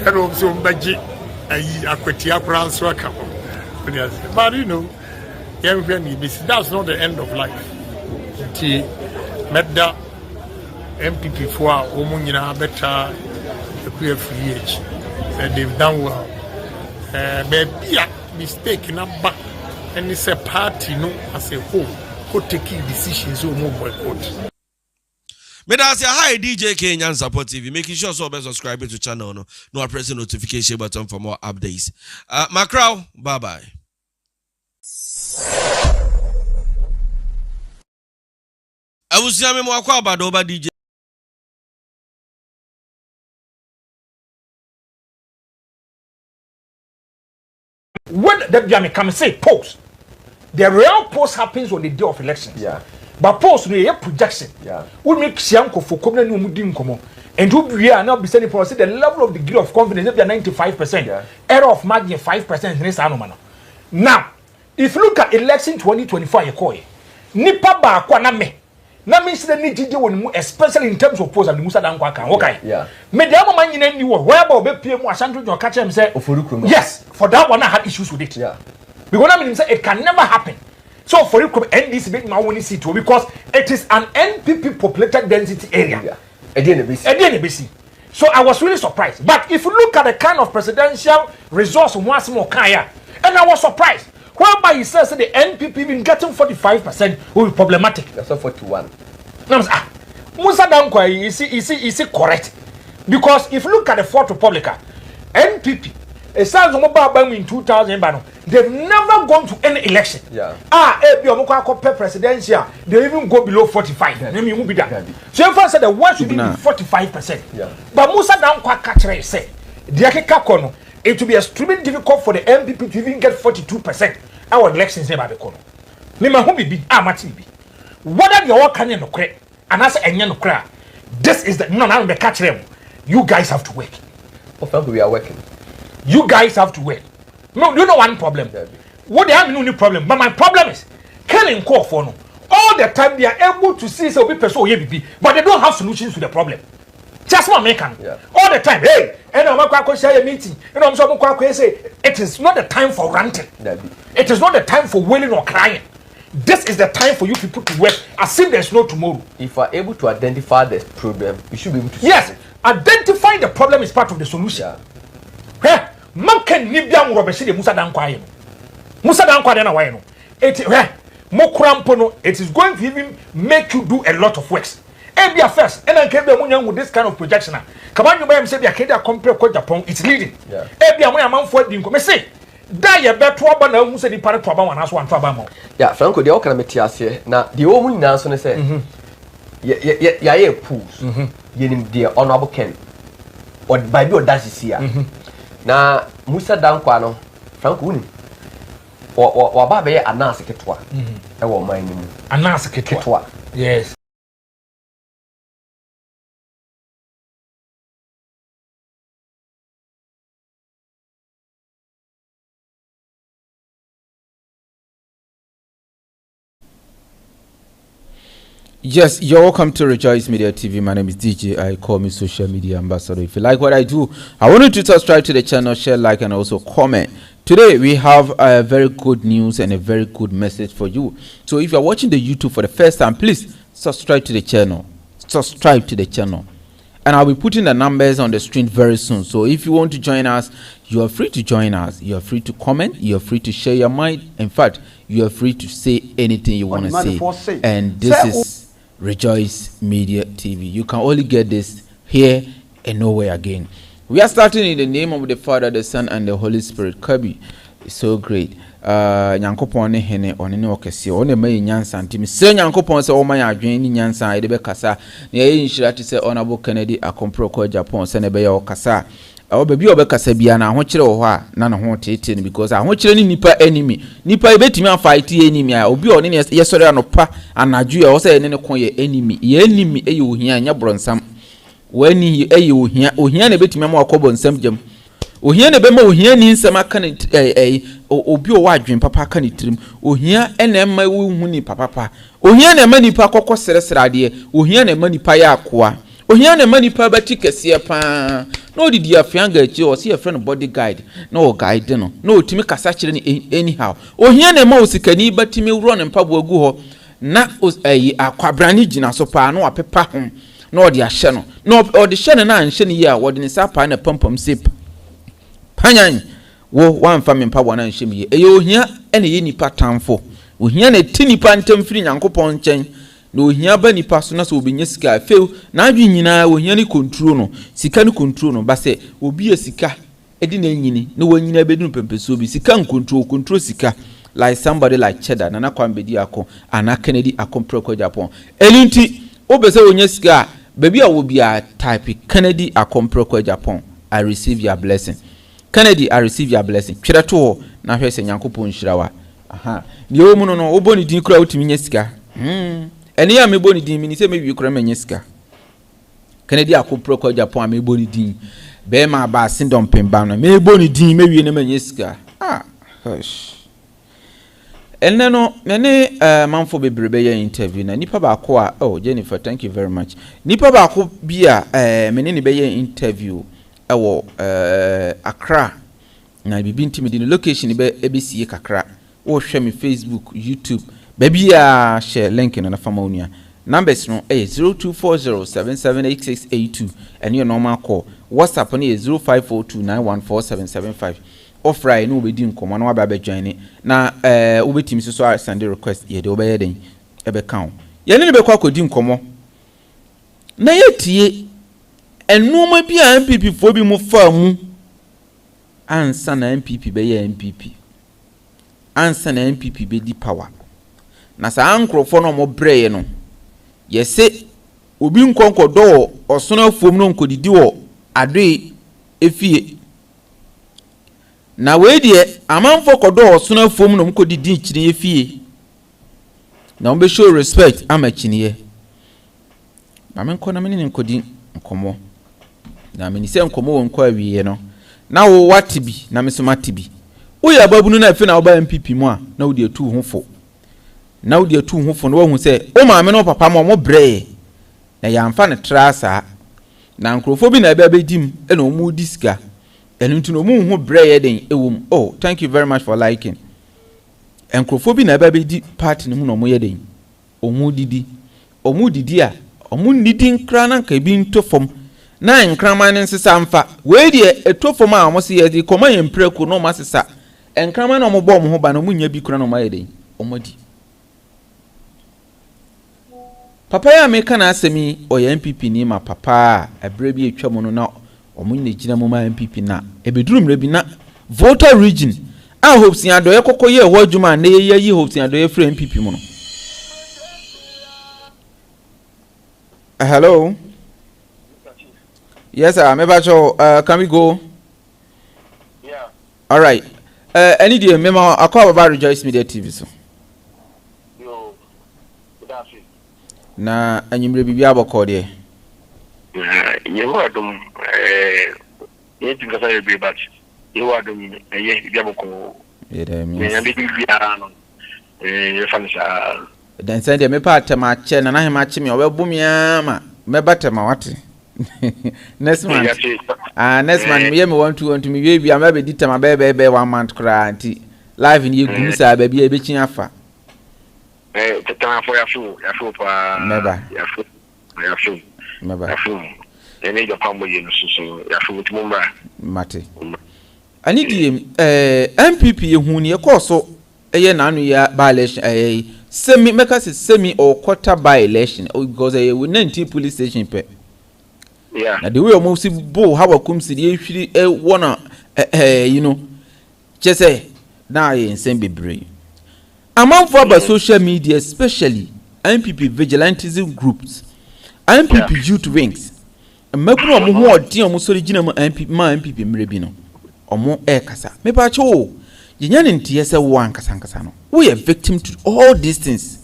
I hope some budget. I quit your crown work. But you know, that's not the end of life. Met that. MPP for Omunyina better queer free age. They've done well. Maybe a mistake in a back, and it's a party, no, as a whole, could take decisions or more boycott. But as a high DJ Kenyan Support TV, making sure so subscribe to channel no press the notification button for more updates. Macrow, bye bye. I will see me more about over DJ. When the Biami come say post, the real post happens on the day of elections. Yeah. But post no a projection. Yeah. We make Sianko for coming and mudi nkomo. And we are now be saying for the level of degree of confidence be 95%. Yeah. Error of margin 5% in this anoma. Now, if you look at election 2025 you call it. Nipa ba kwa na me. Na means the need to especially in terms of post and Musa Dankwa kan. Okay. Yeah. Me the other man you know where about be PM Ashanto to catch him say yes, for that one I had issues with it. Yeah. Because I mean say it can never happen. So for you to end this big money seat because it is an NPP populated density area. Yeah. Again, so I was really surprised. But if you look at the kind of presidential resource once more kaya, and I was surprised. Whereby he says that the NPP even getting 45% will be problematic. That's not 41. Now, Musa Dankwa is correct. Because if you look at the Fourth Republica, NPP, it sounds about in 2000, they've never gone to any election. Yeah. Presidential, they even go below 45. Yeah. So if I said the worst should be 45%. Yeah. But Musa Dankwa catcher say, it will be extremely difficult for the MPP to even get 42%. Our elections never be called. Mima who be amatibi. Whether you all can no credit and as a no cry, this is the no the catch them. You guys have to work. We are working. You guys have to work. No, you know one problem. What they have no problem, but my problem is killing call for no. All the time they are able to see so people so but they don't have solutions to the problem. Just one make all the time. Hey, and I'm share a meeting. You know, I'm say it is not the time for ranting. It is not the time for wailing or crying. This is the time for you people to work as if there's no tomorrow. If you are able to identify the problem, you should be able to. Yes, identifying the problem is part of the solution. Hey, man can nibia Robert Musa Dankwa. Musa Dankwa na why no. It is going to even make you do a lot of works. Ebia first, and I came with this kind of projection. Come on, you may say the Acadia compare Agyapong, it's leading. Ebia, when I'm for the me say, die a better one who said the part of one as one for yeah, Franco, the Okametias here. Now, the old answer say, yeah, pools, the honorable Ken, or by your dashes here. Now, Musa Dankwano, Franco, or Babe, and Nasa Ketwa, I won't mind him. And Nasa Ketwa, yes. Yes, you're welcome to Rejoice Media TV. My name is DJ. I call me social media ambassador. If you like what I do, I want you to subscribe to the channel, share, like, and also comment. Today, we have a very good news and a very good message for you. So if you're watching the YouTube for the first time, please subscribe to the channel. Subscribe to the channel. And I'll be putting the numbers on the screen very soon. So if you want to join us, you are free to join us. You are free to comment. You are free to share your mind. In fact, you are free to say anything you want to say. And this is Rejoice Media TV. You can only get this here and nowhere again. We are starting in the name of the Father, the Son, and the Holy Spirit. Kabi is so great. Nyankopon ne hene one ne okese one mai nyansa ntimi se Nyankopon se o man adwen ni nyansa ide be kasa na ye nhyira te se Honorable Kennedy Akompro Agyapong se ne be ye okasa o be bi obekasa bia na ho kire wo ho a na ho tete ni because ho kire ni nipa enemy nipa ebetimi afight enemy a obi o ne ye sori anopa anaju ya wo se ne kon ye enemy eye ohia nya bronsam wani eye ohia na ebetimi am akobo nsam jam ohia na be ma ohia ni nsam aka ne obi o wadwen papa aka ne tirim ohia ena ma wu hu ni papa ohia na ma nipa kokko seresrade ohia na ma nipa ya akoa ohia na ma nipa bati kese pa no didi afianga chi o se friend body guide no guide no otimi kasa kire ni anyhow ohia na ma osikani batimi wuro ne mpaboa gu ho na akwabrane gina so pa no apepa ho na odi ahye no na odi hye no na anhye no yi a wodi ne sapa na pampam sip panyan wo wan fa me mpaboa na anhye me yi eye ohia ene ye nipa tamfo ohia na ti nipa ntam firi Nyankopɔn nkyɛn na ohia ba nipa so na so obenye sika afew na adwe nyina ohia ni control no sika ni control no ba se obi sika edi na nyini na wanyina bedunu pempeso bi sika control sika like somebody like Cheddar Nana Kwambedi Ako ana Kennedy Akompreko Agyapong elinti obese wonya sika baby a wo bia type Kennedy Akompreko Agyapong I receive your blessing Kennedy I receive your blessing twere to na hwe se Nyankopɔn hyirawa aha ni o mu no oboni din kura otimi nya sika ene ya me boni din mi ni se me wi kura manya sika Kennedy Akompreko Agyapong me boni din be ma ba sindom pemba no me boni din me wi ne manya sika hush ene no mene manfo bebrebe ya interview na nipa ba ko a Jennifer thank you very much nipa ba ko bia mene ni be ya interview ewo Accra na bibi intimidate location be ebesie kakra wo hwe me Facebook YouTube baby a share link na Bawumia numbers no 0240778682 and your normal call WhatsApp no 0542914775 offer no be di nkomo na wa ba join na obetimi so send request ye de obeye den e be kan ye ne be kwa kodi nkomo na yetie enuma bi a NPP fo bi mu fa mu ansa na NPP be ye NPP ansa na NPP be di power na sa ankrofo no mo breye no ye se obi nkonko do osono afom no nkodidi wo ade efie na we de amanfo kodo osono afom no mkodidi nkyire efie na mbe show respect amachiniye mame nko na menene nkodi nkomo na meni se nkomo won kwa wiye no na wo watibi na mesoma tibi wo ya babunu na afi na oba MPP mu a na wo de atu hofo na wo de atu hofo no wo se o maame no papa mo bre na ya amfa ne trasa na nkrofo bi na ebe abedim e na omu diska enu ntu no mu hu bre ye den ewom oh thank you very much for liking nkrofo bi na ebe abedi party no mu no mo ye den omu didi a omu nidi nkra na nka bi ntofom na nkraman nsesa mfa we de etofom a mo se ye di koma ye mpreko no ma sesa nkraman no mo bo mo ho ba no mu nya bi kura no ma ye den omodi papa ya me kana asemi o ya MPP ni ma papa abre bi etwa mo no na omunye gina mo ma MPP na ebeduru mre bi na voter region a hopes ya do ye kokoye ho adwuma na ye yi hopes ya do ye free MPP mo no hello yes sir me ba cho can we go yeah all right any day me ma akwa baba Rejoice Media TV so yo good afternoon na anyimre bibia bokọ de yewadum yetin kasa ye be batch yewadum ye bibia bokọ me ya bibia no ye fanisha dan send me pa tema che na he ma che me obebumia ma me batema wate next month next month me want to me we bia ma be ditema be 1 month kra anti live in ye gumsa ba bia be chin afa tetama for ya fu pa meba ya fu ene jo pambo ye no so ya fu mutumba mate ani die MPP ehun ne ekoso eye nanu ya by election semi make say semi or quarter by election because we 19 police station pe yeah na the way almost bo how akum si dey hwiri wona you know chese na ye nsem bebre among for social media especially MPP vigilantism groups MPP youth wings mekuru omo ho odi omo sori gina mu MPP mrebi no omo kasa me ba cho yinya ne ntie se wo ankasa no we are victim to all these things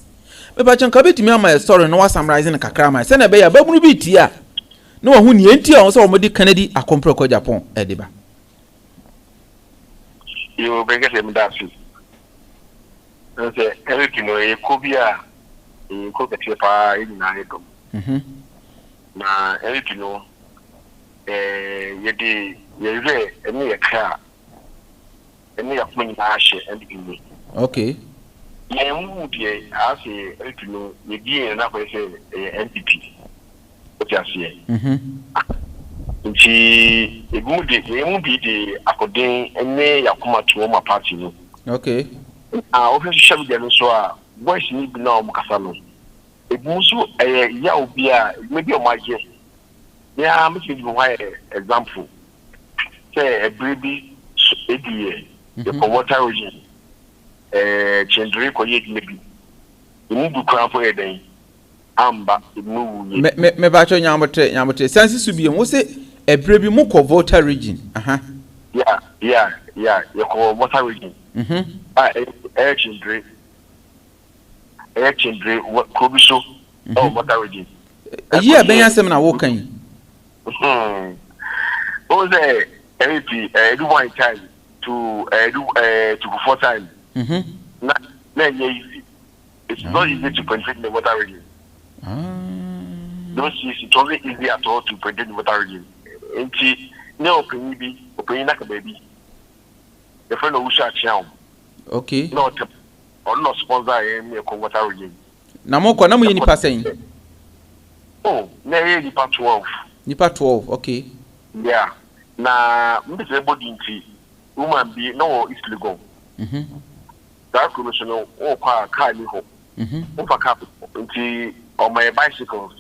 me ba cho nka betimi ama story no wa summarize na kakra ma se na be ya babunu bi tie no wa hu ni enti a so omo di Kennedy Akompreko Agyapong ediba yo bege se mdasu nse everything no e kobia e ko ketie pa e na edom na everything no yedi yeze eni yakra eni yakuni na ashe ending okay ye mu die ase everything no yedi na ko se NPP what you see nti emu bi de akode ene yakoma to ma party no okay office social media no so a boys ni bi na o mukasa no ebu so ya obi a maybe o maje ya me give you example say a baby edie the water region chendri ko ye maybe emu bu kran for eden amba emu me ba cho nyamote sense su bi mo se ebre bi mo ko voter region yeah you ko water region chendri ko bi so water region yeah ben yasem na wo kan o ze NPP do one time to Kufour time na easy. It's not easy to penetrate the water region. Don't see it wasn't easy at all to penetrate the water region. Enti no opinion like a baby. The friend who shot down. Okay. Not sponsor me a water region. Na mo ko na mo nipa sen. Oh, na nipa 12. Nipa 12, okay. Yeah. Na mbese body nti woman be no is legal. That commission o kwa car ni ho. O fa car nti on my bicycles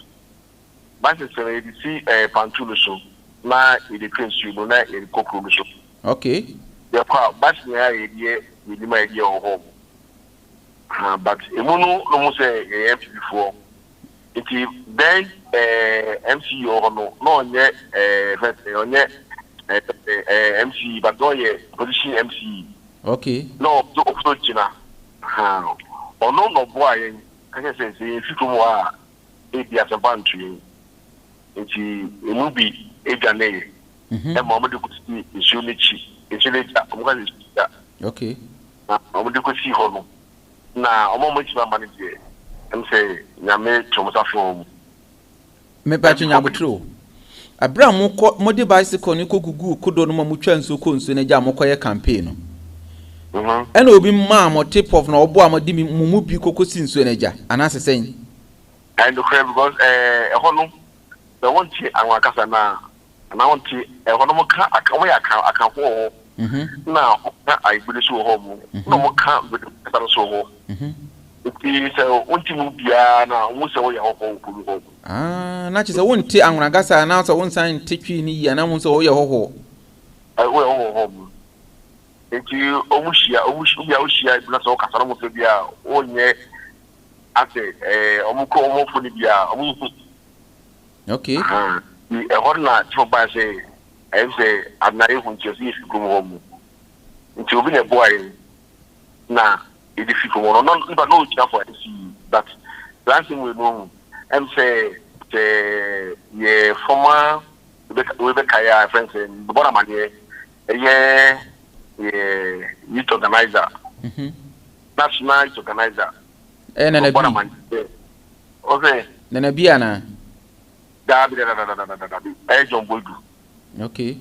you see pantulo so na e dey train you no na e kokoro so. Okay. The kwa bicycle ya e dey we my dey on home. But emunu no mo say MPP before. Nti then MC no nye first onye MC but no ye position MC. Okay. No to china. Ono no boy can say fitu mo a e dia sabantu. Nti emu bi e gane. E mo mo de ko si isu ni okay. Na mo de ko si ho no. Na omo mo chi ba manage. Em say nyame chomosa fo. Me ba chi nyabotro. Abra mo de bicycle ni kogugu kodo no mo twa nso ko nso na ja mo koye campaign no. And obi ma mo tip of na obo amadi mu bi kokosi nso na ja anase sen. And because hono the one ti anwa kasa na want ti hono mo ka akawo ya aka ho na I believe so ho mo no mo ka be so ho ti so unti mu bia na wo se wo ya ho ho na chi se wonti anwa kasa na so won san tetwi ni ya na mo so wo ya ho wo ho enti omushia ibuna so kasa na mo so bia onye ate omuko omofo ni bia omuko. Okay. The horna to by say I say I'm not even just if you go home. Until being a boy now it is difficult. No job for MC but last thing we know and say the former Rebecca friends and the bottom man here youth organizer. National youth organizer. Okay. Nana Biana. John Boydu. Okay.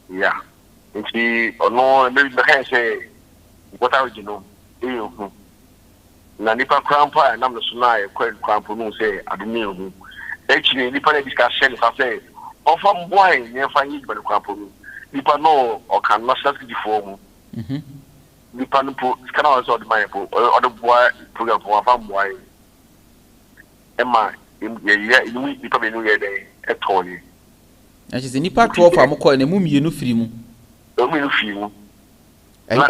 Yeah. Nti ono maybe the can say what are you know? Na nipa crampa na so na e kwel crampo no say adumi hu. Actually nipa na discussion say offer boy near find it by crampo no. Nipa no or can not start the form. Nipa no can also the my other boy program for farm boy. Emma you nipa be no ye dey e tony. Na chi se nipa 12 amukọ na mu mienu firi mu. Mienu firi mu.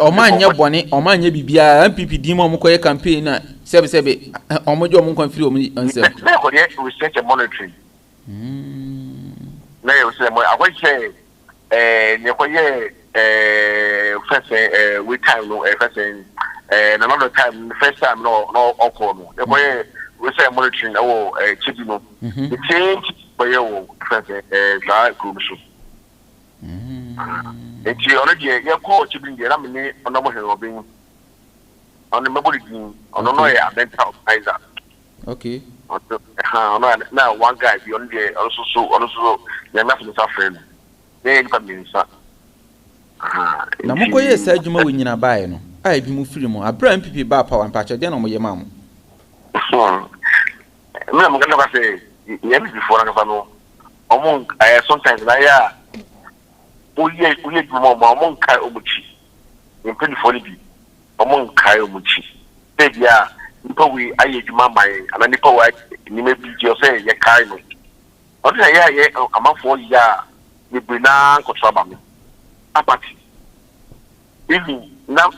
Omanya bone omanya bibia MPP di mu amukọ ye campaign na sebe omojo mu kon firi omu ansem. Na ko dey research and monitoring. Na you say mo I want say ne ko ye first we time no first another time first time no okọ no. Ne ko ye we say monitoring chibi no. The change by your first that group so. Enti already ye call chibi dey na me on mo he obin. On the memory din on no ya mental organizer. Okay. Now one guy be on there also na me for friend. Dey nipa minisa. Na mo koye sa adwuma we nyina bae no. Ai bi mu firi mu. Abra MPP ba power mpacho dey na mo ye ma mo. Me am gonna say yemi before na no omo sometimes na ya oye dwuma omo nkai omuchi impeni for bi omo nkai omuchi bia nipa we aye dwuma mai ana nipa we ni me bi je say ye kai no o dey ye amafo ya me brina control ba me apati even now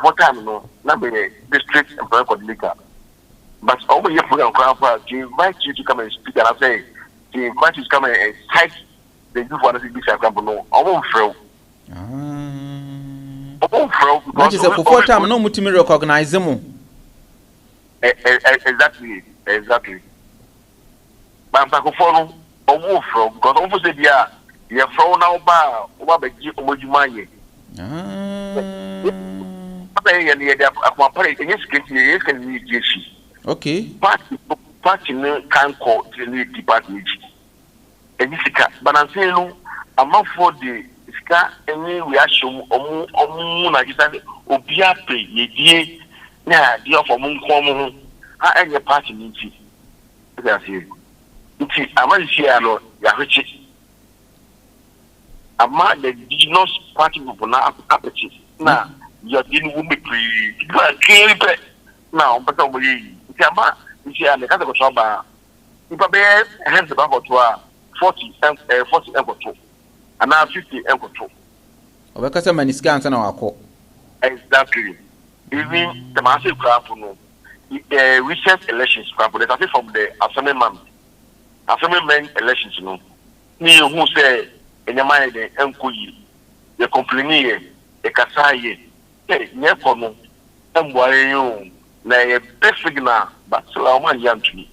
for time no na be district employee coordinator but over your program to invite you to come and speak and I say to invite you to come and cite the youth for the big example no I won't throw because it's a Kufour time no mutimi recognize them exactly but Kufour no I won't throw because almost say you're thrown out by over the Omojumanye okay party no can call the department and but I'm saying no I'm for the ska any reaction omu na just obia pay ye die na dia for mun kom ha any party nti that's it nti amani share no ya hwechi ama the indigenous party people na approach na you didn't win me pre but clearly now but we ama nti ane ka ko soba ipa be hands back to 40 enkoto ana 50 enkoto obeka se maniska ansa na wako exactly even the massive crap no recent elections crap that from the assemblyman elections no ni who say enyama de enkoyi ye complain ye kasa ye nye ko no emboare yo na ye best na but so o man yantuni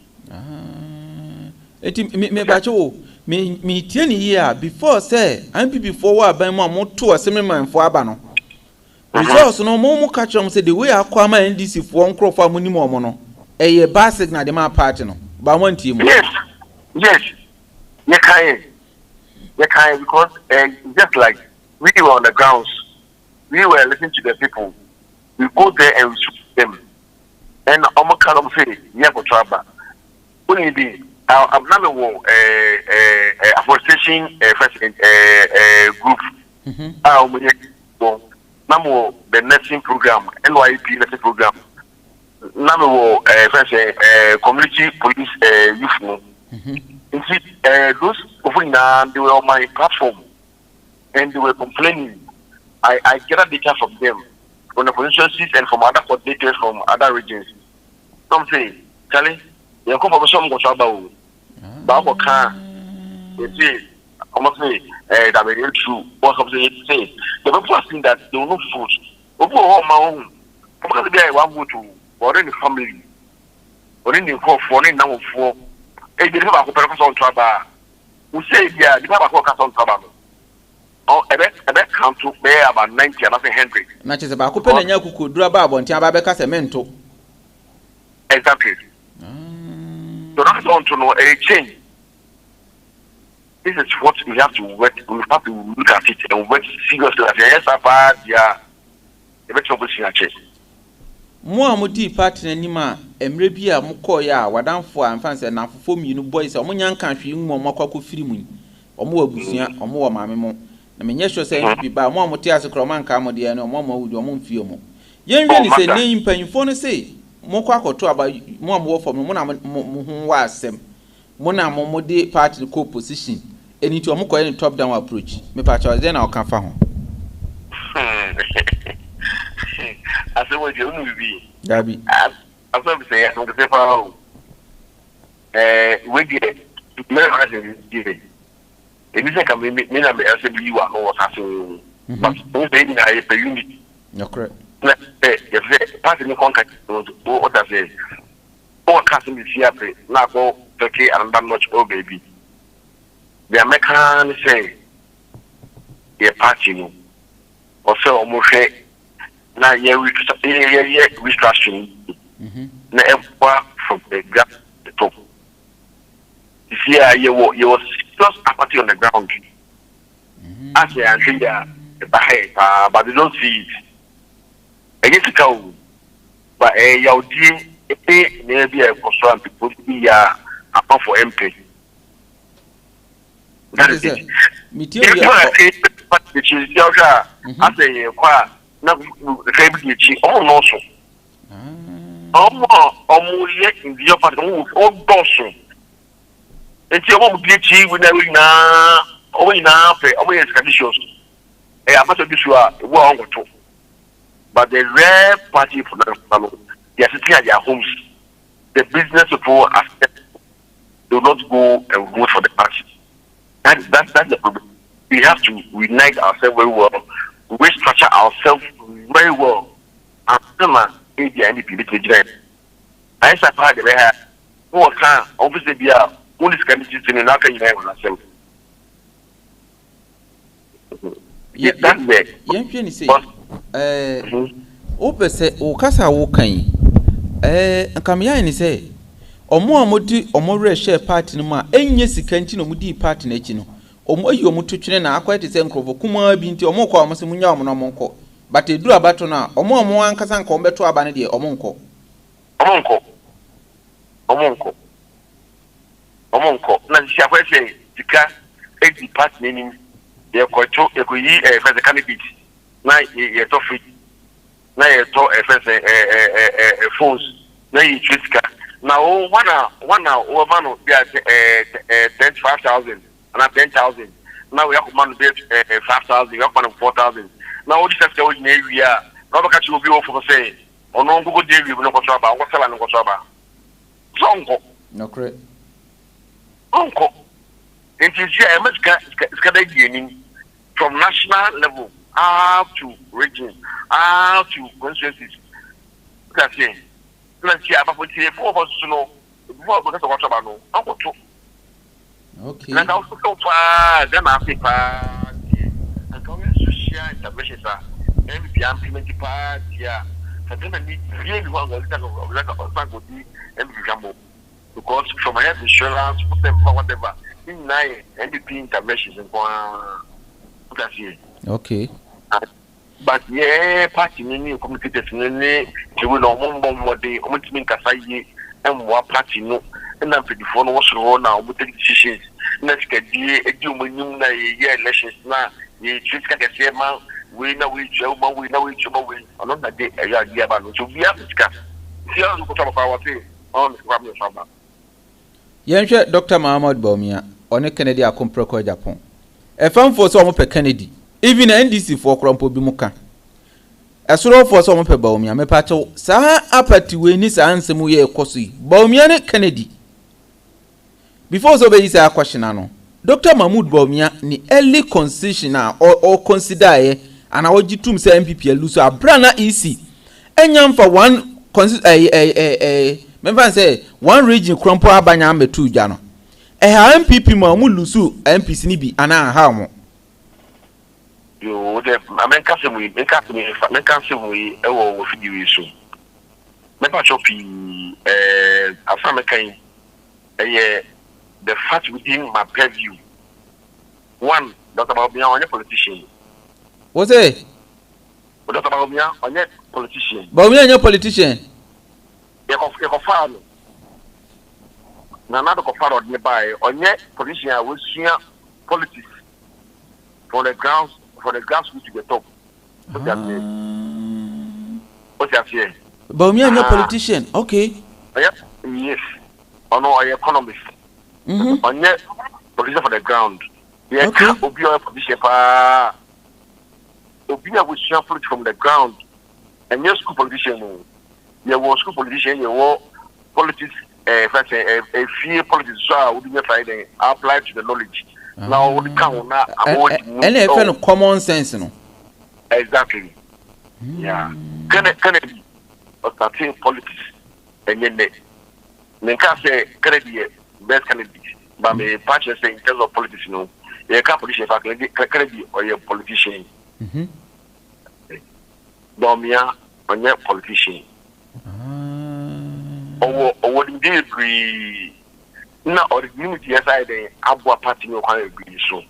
eti me bacho me tie ni here before say NPP forward ban mo amoto assemblyman for aba no results no mo catch am say the way akwa ma NDC for nkrofo amoni mo no eye basic na the ma party no ba mo ntie mo yes ye kai because just like we were on the grounds we were listening to the people we go there and we shoot them and I'm kind of say yeah for trouble only be I'm not a afforestation first group namo the nursing program NYP nursing program namo first community police youth no those they were on my platform and they were complaining. I gathered data from them on the constituencies and from other coordinators from other regions. Some say, Charlie, you come from some Gosaba, Babo Khan, they say, almost say, that very true. What comes to say? The people are saying that they will not food. Over my own, because the guy want to, or in the family, or in the for in number 4. They have a purpose on trouble. We say, yeah, they have a focus on trouble. Oh, I bet come to bear about 90 and nothing 100. Not just about Kufour and Yakuku, Drabab, and Tiabaka Cemento. Exactly. So that's on to know a change. This is what we have to work. We have to look at it and work seriously. Yes, about the better position at chase. Mo amudi party na nima emre bia mukọ ya wadamfo amfanse na afofo mienu boys omo nyanka hwe mu makwa firi mu omo abusua omo wo maame mo na menye hwe say NPP ba mo amote asekro man ka mo de na omo wudi omo mfie mo yenwe ni se ne mpanyfo no say mo kwa akoto aba mo amwo fo mo na mo ho wa asem mo na mo de party co position eniti omo ko any top down approach me pa cha dey na o kan fa ho I said, what you will be. Dabi. I said, say, I'm going to say, for we get many given. If you think I'm in the you are no assassin, but don't say I pay unit. You're correct. If the party in contact, what I say, all casting is here, now go Turkey and that much, oh baby. The American say, a party, or so almost. Now, yeah, restructuring. Na empire from the ground to the top. You see, you was just apathy on the ground. As they are saying, but they don't see it. I guess go, but you'll maybe a constraint people be apart for MP. That is it. Which is Yoga, I say, not the favorite, almost. Almost yet in the upper all Dawson. It's your own beauty with every now, only now, only conditions. I'm not sure you are one or two. But the rare party for the family, they are sitting at their homes. The business people do not go and vote for the party. That's the problem. We have to unite ourselves very well, restructure ourselves very well, and still the NPP. I suppose they have who can obviously be a only candidates in another unite with ourselves. That's it. Opese okasa wokan nkamya ni say omo amodi omo re share party no ma enye sika nti no mudi party na echi no omo ayi omo twetwene na akwete se nkrofo kuma bi nti omo kwa omo se munya omo no omo nko but eduru abato na omo ankasa nka omo beto aba ne de omo nko na si akwete sika edi party ni ye kwacho ekoyi for the candidate na ye to free na ye to phones na ye triska na one over be at 5,000 and 10,000 now we have man be 5,000 we have man 4,000 now this is the area no ka chi obi ofo say ono ngugo dey we no kwatwa ba ngosala no kwatwa ba zongo no correct onko inti ska da gienin from national level up to region, up to constituencies. That's it. Let's see, about 4 of us to know because of what's about no. Okay. And also so far, then I think and coming to share interventions are NPP implementing part, yeah. And then I need really one of the NPP because from my health insurance, whatever, in 9 NPP interventions and that's it. Okay. But yeah, party many communicated many to will more day, almost mean Kasayi and more party no, and I'm pretty phone was wrong now with the decisions. Let's get a do when you know yeah, elections now, you just get a same man, we know which over, we know which over, or not that day, yeah, but to be able to discuss. See, I'm going to talk about it on the problem. Yansha Dr. Mahmoud Bawumia, on a Kennedy Akomproko Agyapong. A farm for some per Kennedy. Even NDC for Crumpo Bimuka. A sort for some per Bawumia, me pato, Saha apati we nis answer muye kosi. Bawumia Kennedy. Before so be is a question, Dr. Mahmoud Bawumia ni early concession or consider and our G2 say NPP lose a brana easy. Enyam for one member say one region Crumpo Abanya me 2 Jano. MPP Mahmoud Lusu MPC ni bi ana ha mo. You the American we ewo video so. Me pa chopi African the fact within my purview. One, Dr. Bawumia on a politician. What's it? Dr. Bawumia on a politician. Bawumia on a politician. Kufour. Na nado Kufour on nearby on yet politician will see politics from the grassroots to the top. What's that here? Bawumia on a politician. Okay. Yes. On our economist. On yet politician for the ground. Yeah, okay. Obia politician pa. Obia will see politics from the ground. And your school politician. You were school politician, you were politics, a fear politics, so would be Friday, apply to the knowledge. Now, the count now, and a kind of common sense, no? Exactly. Yeah. Can it be a politics and then they can't say, can it be best candidate? But me, patch say in terms of politics, no, you can't politician, can it be or a politician? Bawumia, on your politician. Or indeed agree. Now, or the community aside, Abua party no can agree so.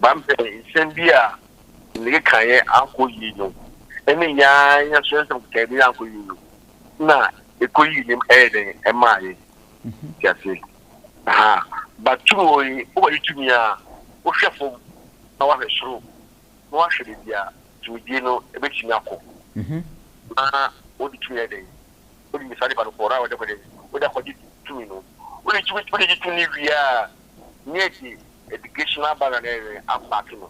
But I'm saying, send beer, Nikaye, Uncle Yino, any young sense of Candy Uncle Yino. Now, a could him adding a mile. Just say, But two over to me, what chef for our show, no actually, yeah, to Dino, a bit Sinako. What did you day? What did you say about 4 hours? What I did to me? What did you live here? Near the educational barrier, I'm backing.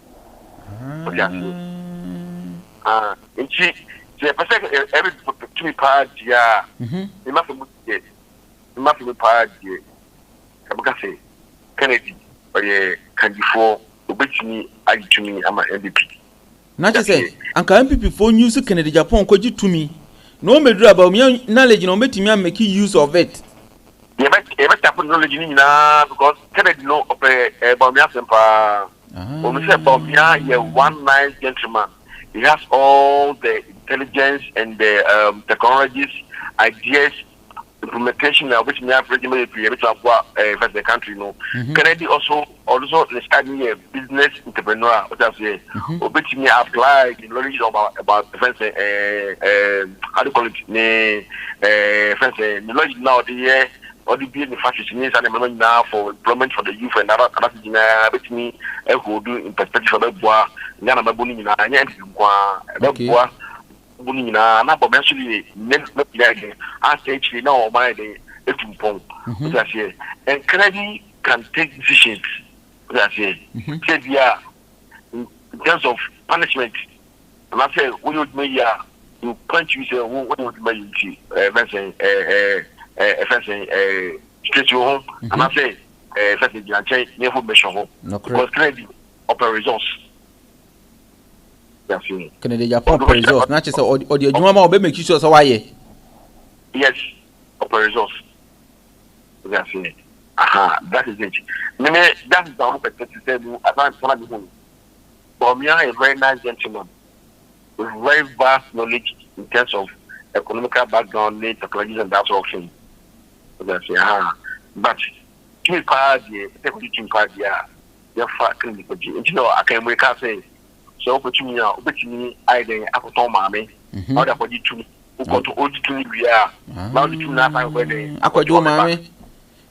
And she, the person every to me part, yeah, you must get, you must be part, yeah. Say Kennedy, or yeah, can you for obey me? I to me, I'm an NPP. Not to say, Uncle MPP for news Kennedy Agyapong could you to me. No matter about me knowledge, no matter me making use of it. Yeah, but happen knowledge now because Kennedy know of Bawumia Sempa. When we say Bawumia, he one nice gentleman. He has all the intelligence and the technologies, ideas, implementation of which we have regimented to the country. No, Kennedy also studying a business entrepreneur. What I say, which me apply the knowledge about defense. How do you call it? Defense knowledge now the year. All the business facilities and the now for employment for the youth and other things. Which me who do in perspective of the bois. Nyana mabuni na kwa bois. Bunina, na but actually next again. Actually now my day etumpong. What I say, and Kennedy can take decisions. What I say, yeah, in terms of punishment. And I say, when you may you punch you say, what would you straight to home. And I say, that's the change never measure home because Kennedy opera resource. Kennedy Agyapong resource, not just or the Juma will make sure so why. Yes, opera resource. That's it. Aha, that is it. That is the only person to say, I can't home. Bawumia is a very nice gentleman with very vast knowledge in terms of economical background, technologies, and that sort of thing. That's it. But, two parts, technically, parts, you're fucking the you know, I can make us say. So opportunity I then I mommy. How that body to go to old to we are. Now the two now where they mommy.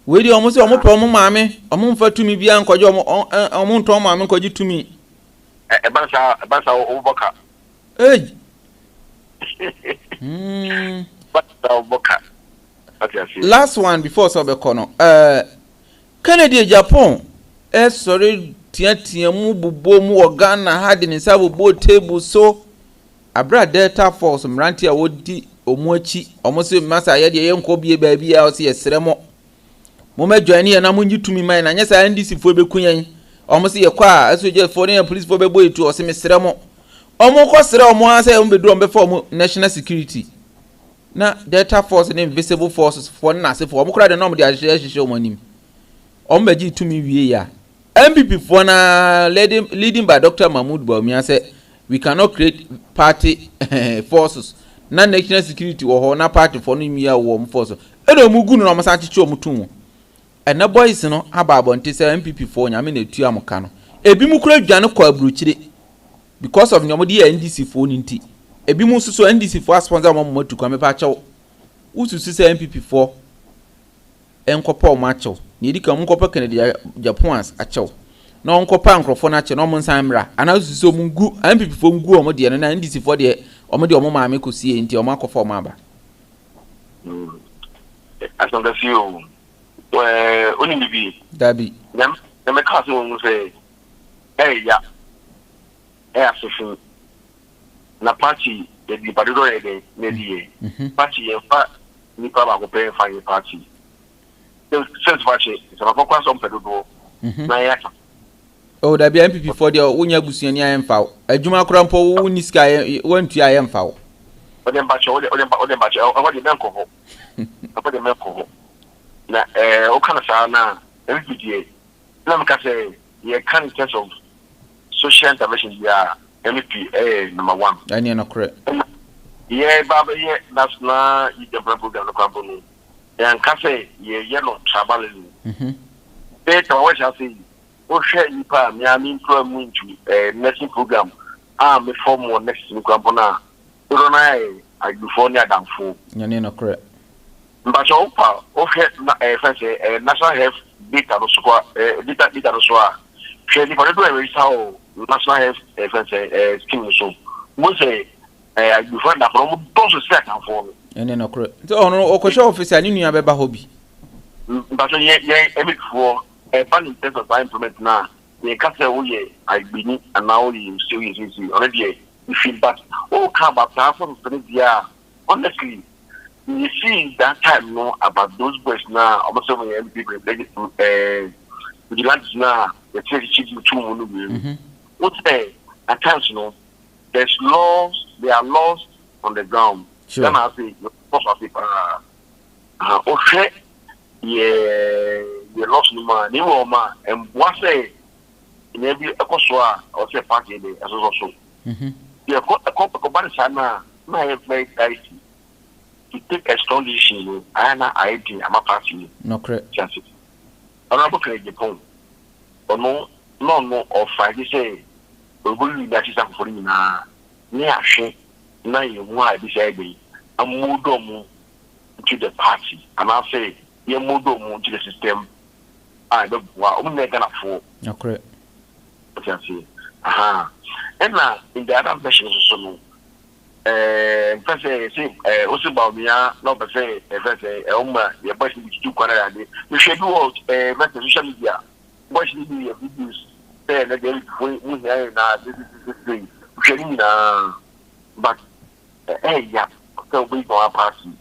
We do almost promo mammy, a moon for to me beyond a moon to mammy could you to me. A bansa overcut. Hey. But overcut. Last one before Sobekono. Kennedy Agyapong. Sorry. Tia mu bubo mu Ghana had in sabu table so abra Delta Force mranti a wodi omuachi omoso masa ye de yenko bie baabi a o se yesremo mo madwane ye na mo nyitumi man na nyesa NDC fo bekunyan omoso ye kwa asoje foreign police fo bebo etu o se mesremo omo ko sere omo asa ye mbeduro mbefo omo national security na Delta Force and invisible forces for na se fo omo kra de no mo de ahye omo nim omo baji tumi wie ya MPP for na leading by Dr. Mahmoud Bawumia said we cannot create party forces. Na national security or na party for no me warm force. Eno mugu no ma sanche cho mutum. And na boys no ababonte say MPP for nyame na tu amka no. Ebi mu kura dwane kwa abruchire because of nyomodi NDC for nti. Ebi mu so NDC for sponsor mo motu kwa mepa chawo. Ususu say MPP for enkopa o macho. Ni dika mu kopa Kennedy Agyapong achew na onkopa nkrofo na ache na omo nsan mra ana suso mu ngu MPP fo ngu omo de na NDC fo de omo de omo maame kosie enti omo akofa omo aba as long as you only be dabi them me cause you say ya so na party de di padido de medie party e fa ni pa ba ko pe fa party sense party so na focus on pedodo na ya oh da bia MPP for there wonya busuani ayemfa adwuma krampo wo ni sika wantu ayemfa wo odem bacho odem bacho o de menko ho o de menko ho na o kana sa na MPD na mka say ye can in terms of social intervention ya MP number 1 ani na correct ye baba ye that's na you develop program no kwambo no yan ka say ye no traveling data what shall say o share ipa me am into nursing program me form one next in kwambo na do na I before near damfo yani na correct but o pa o share national health data no so data no so a share the for do how national health scheme so mo say before that from those set and for ene no kro so ono okosho office ani nua beba hobi but every for ban in terms of implement na ye ka say wo ye agbini and now you still use already you feel but come about platform for the honestly you see that time no about those boys now almost so many people vigilantes now the church too what say at times you know there's laws there are laws on the ground sure. Then I say most of people okay yeah lost no man ni wo ma and what say in every ekoswa or say party dey as also yeah ko ban sana na have very dicey to take a strong decision and I am a party no correct just honorable Agyapong no of Friday say we will that is for you na ni ahwe na you why be say be amudomu to the party and I say you amudomu to the system I don't want to gonna for no correct and now in the other version also no first say also Bawumia no be say first your boys need to do correct we should do out social media boys need to videos say na dey we na this thing we should na but yeah so we go party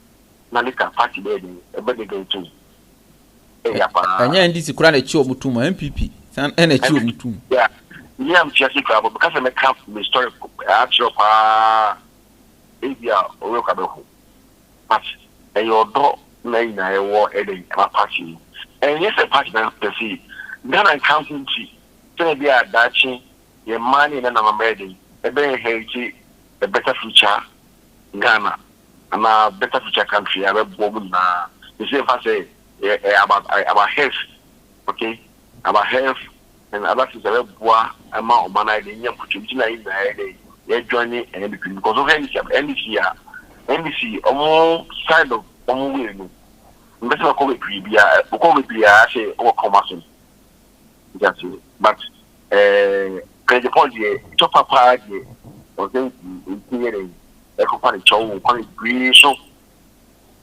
na lika party there e be dey too anya ndisi kura na chi omutum MPP san na chi omutum yeah I'm just because I come from the story actual India or Kabeho. But your dog name I war a party. And yes, a party now to see. Then I counting tea. So be a Dutchie, your money and I'm wedding, a better Haiti, a better future Ghana, and a better future country. I have woman now. The same I say about health, okay? About health. And about is a bois amount of money in your opportunity in the day. You're joining and because of NBC almost side of almost better call it Pribia, I say, or commercial. That's it. But the point here, top up party or then hearing a company show, call it British.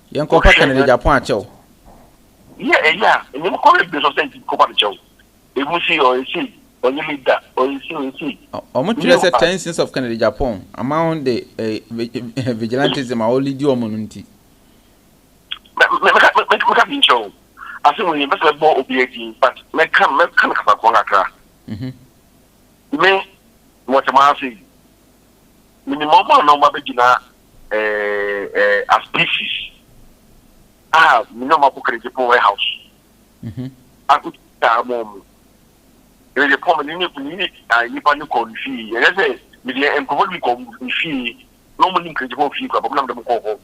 Young Copa in the Japan show. Yeah, and you call it business company show. If we see or you see, or you need that, or you see. How much is the 10 cents of Canada Japan among the vigilantes and my only due monunti? Make show. I think when you invest a more obligating, but make come a conga. Me, what am I saying? Minimum number begina a species. Minimum Agyapong warehouse. I could mom. The problem in Nippon fee. And I say, media and probably come fee, normally incredible fee, but I'm not home.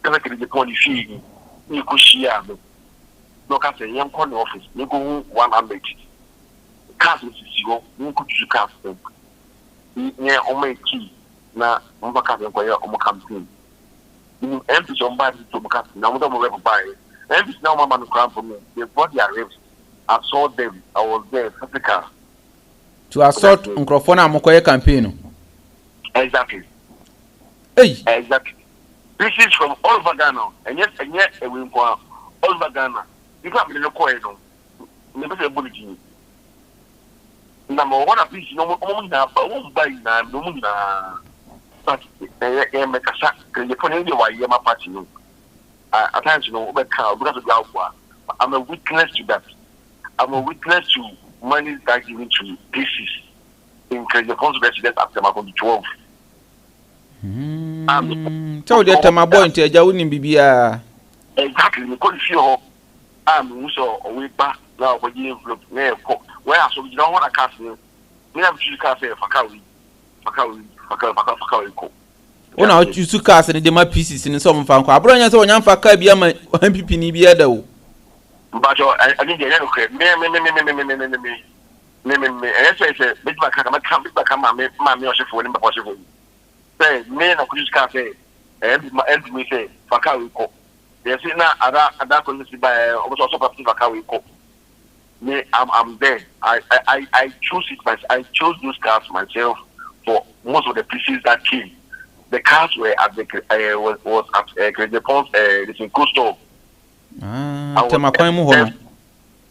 Because the point fee, you could share. Look at the young corner office, you go 100. Castles is you could use castle. Near Ome Key, now, Mobaka inquire on my campaign. Empty somebody to Mocas, now, I'm buy. Empty now, my man come for me. The body arrives. I saw them. I was there physically. To assault Nkrophona Mokoye campaign. Exactly. Hey. Exactly. This is from all over Ghana. And yet, we go all over Ghana. You can't be no coin. Never say bulletin. Number one of these, no one now, but won't buy now, no one now. But they make a sack. You put in the way you're my party. At times, you know, because of Gauwa. I'm a witness to that. I'm a witness to money that given to pieces in Agyapong's residence after my 12. So that my boy into a Jawin Bibia. Exactly, you couldn't feel I'm also a way back now for you. Where so you don't want to cast me. We have to cast a Fakawi. When I choose to cast and my pieces in some fan, I brought us on young Fakabia, my MPP Nibia though. But I didn't get anything. Me. I say, bit back, mammy, or for him, possible. Say, men of this cafe, and me say, Fakao. They say now other community by almost also person we go. Me, I'm there. I choose it myself. I chose those cars myself for most of the pieces that came. The cars were at the was at Agyapong, the coastal.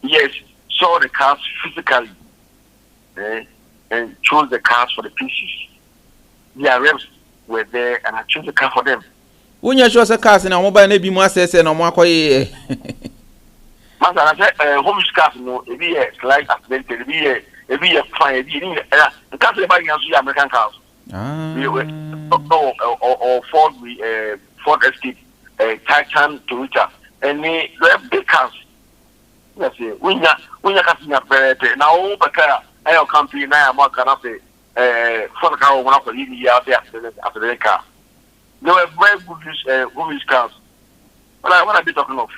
Yes, saw the cars physically and chose the cars for the pieces. Their reps were there, and I chose the car for them. When you show the cars in a mobile, maybe more says and more quiet. Master, I said, home cars, no, every year, like accident, every year, fine, the cars are buying American cars. We were or Ford Escape, Titan, Toyota, and they have big cars. Yes, when you're cutting up now, but I company now, I'm not gonna say, for the car, one of the year after the car. They were very good women's cars. But what I be talking of?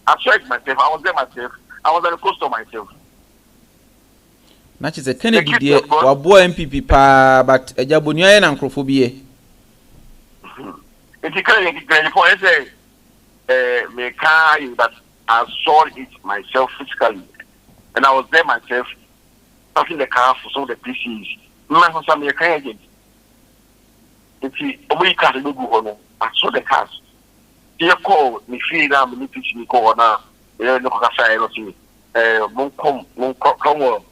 I tried myself, I was there myself, I was at the coast of myself. Not a Kennedy dear, or boy MPP pa, but a Jabonia and Uncrophobia. It's a kind point, say, me car, but I saw it myself physically, and I was there myself, passing the car for some of the pieces. Man, for some agent. It's a week as a go. I saw the cars. They call me feel that me teach me call now. They don't know how to say anything. Come, Kufour,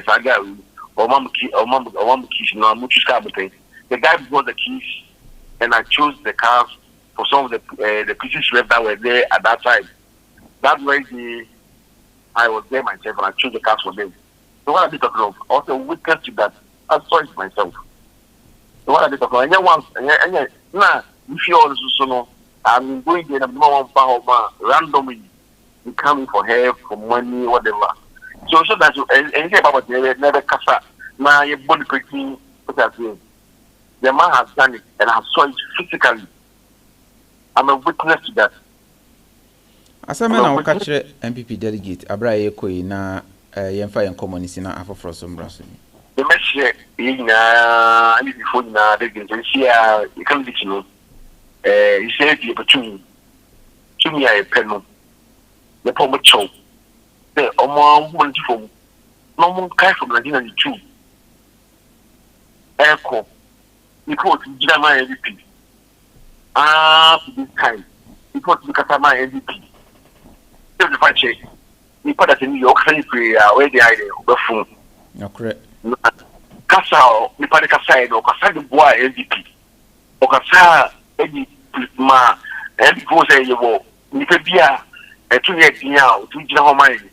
Zaga, or mom keys. Now, the guy brought the keys, and I chose the cars for some of the pieces that were there at that time. That way, I was there myself, and I chose the cars for them. So what I did talking of, also witness to that, I saw it myself. So what I did talking of, and then once, and now, if you also know, I'm going there, I'm not one randomly. You coming for help, for money, whatever. So that anything about it, never casa. Now your body breaking, what I'm saying. The man has done it, and I saw it physically. I'm a witness to that. As a man, I'll catch MPP delegate. Abra Ekoi na Yenfa and community na Afro Frosom Brassing. The message in before now, they can see you can't be you. He said the opportunity to me a pen. The poor show. The Oman wonderful. No one care from 1992. Echo. You put Jama MVP. This time. You put Katama MVP. There's a fight check. You put that in New York City where the idea of the phone. No, correct. Kasa, you put the Kasa or Kasa the boy MVP. Or Kasa, any ma, and go say you will. Nipebia. And 2 years now, 2 years of mine.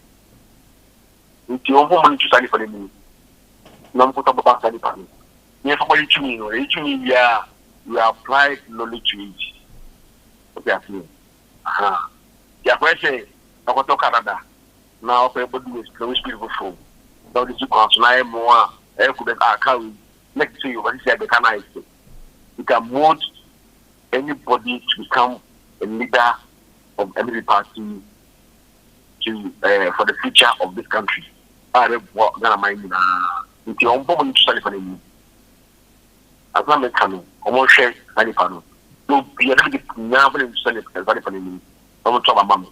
It's your woman to study for me. No put up about study for me. Never for to me, you apply knowledge to it. Okay, I feel. Yeah, I say, I want to Canada. Now, everybody is very beautiful. Now, this is now more. I could have carried next to you, but he said, you can vote anybody to become a leader of every party to for the future of this country. I don't gonna mind if you want to study for them. As long as I'm almost share any panel. No, be able to never study for them. I'm not talking about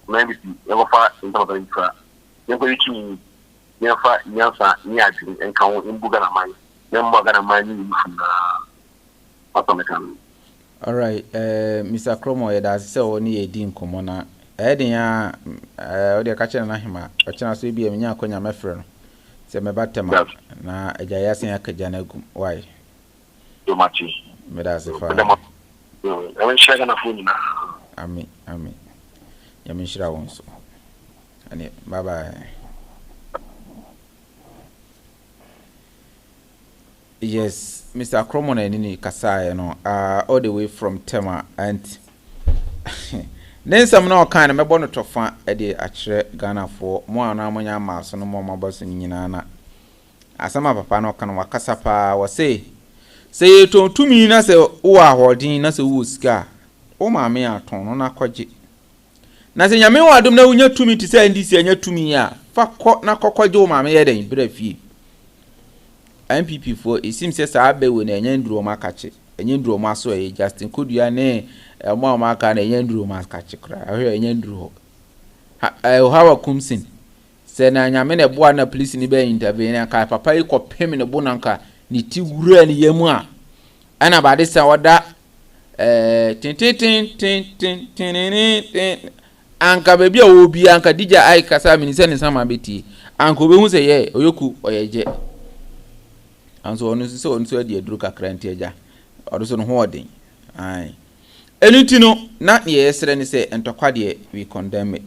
maybe never far in terms of infra. Never reaching never and count in Bugana mine. Never gonna mind you from automatically. All right, Mr. Cromo, that's so only a dean common. Eddie, the catcher and him, a chance to be a minion conya mefren. Say me batema na a jayasin akajanagum. Why? You match. Medas if I went shaking a phone. I mean, Yamishra won't so. And bye bye. Yes, Mr. Cromon and Nini Kasai, all the way from Tema, and then some no kind of a bonnet of fun at the actual Ghana for more Namoya Mass and more mobile in Yana. As some of Papa no can Wakasapa was say to me, as a hoarding as a wood scar. Oh, my mea ton on a quadgy. Nothing I may don't know you to me to say this and yet to me, ya. Fuck, na cocojo, my mea, in brave. MPP for it seems as I be when a young drew my catch it. enye nduro maso e Justin Kodua ne mo amaka na enye nduro maska chikra ahwe enye nduro hawa kumsin se na nyame ne boa na police ni be intervene aka papa yi kopem ne bo nanka ni ti wura ni yemu a ana ba de sa wada anka bebi a obi anka dija ai kasa mini se ne sama beti anka obehu se ye oyoku oyeje anso onu se onu so de eduru kakra ntia odo so no ho odin ai enuti no na ye yesere ni se entokwa de we condemn it.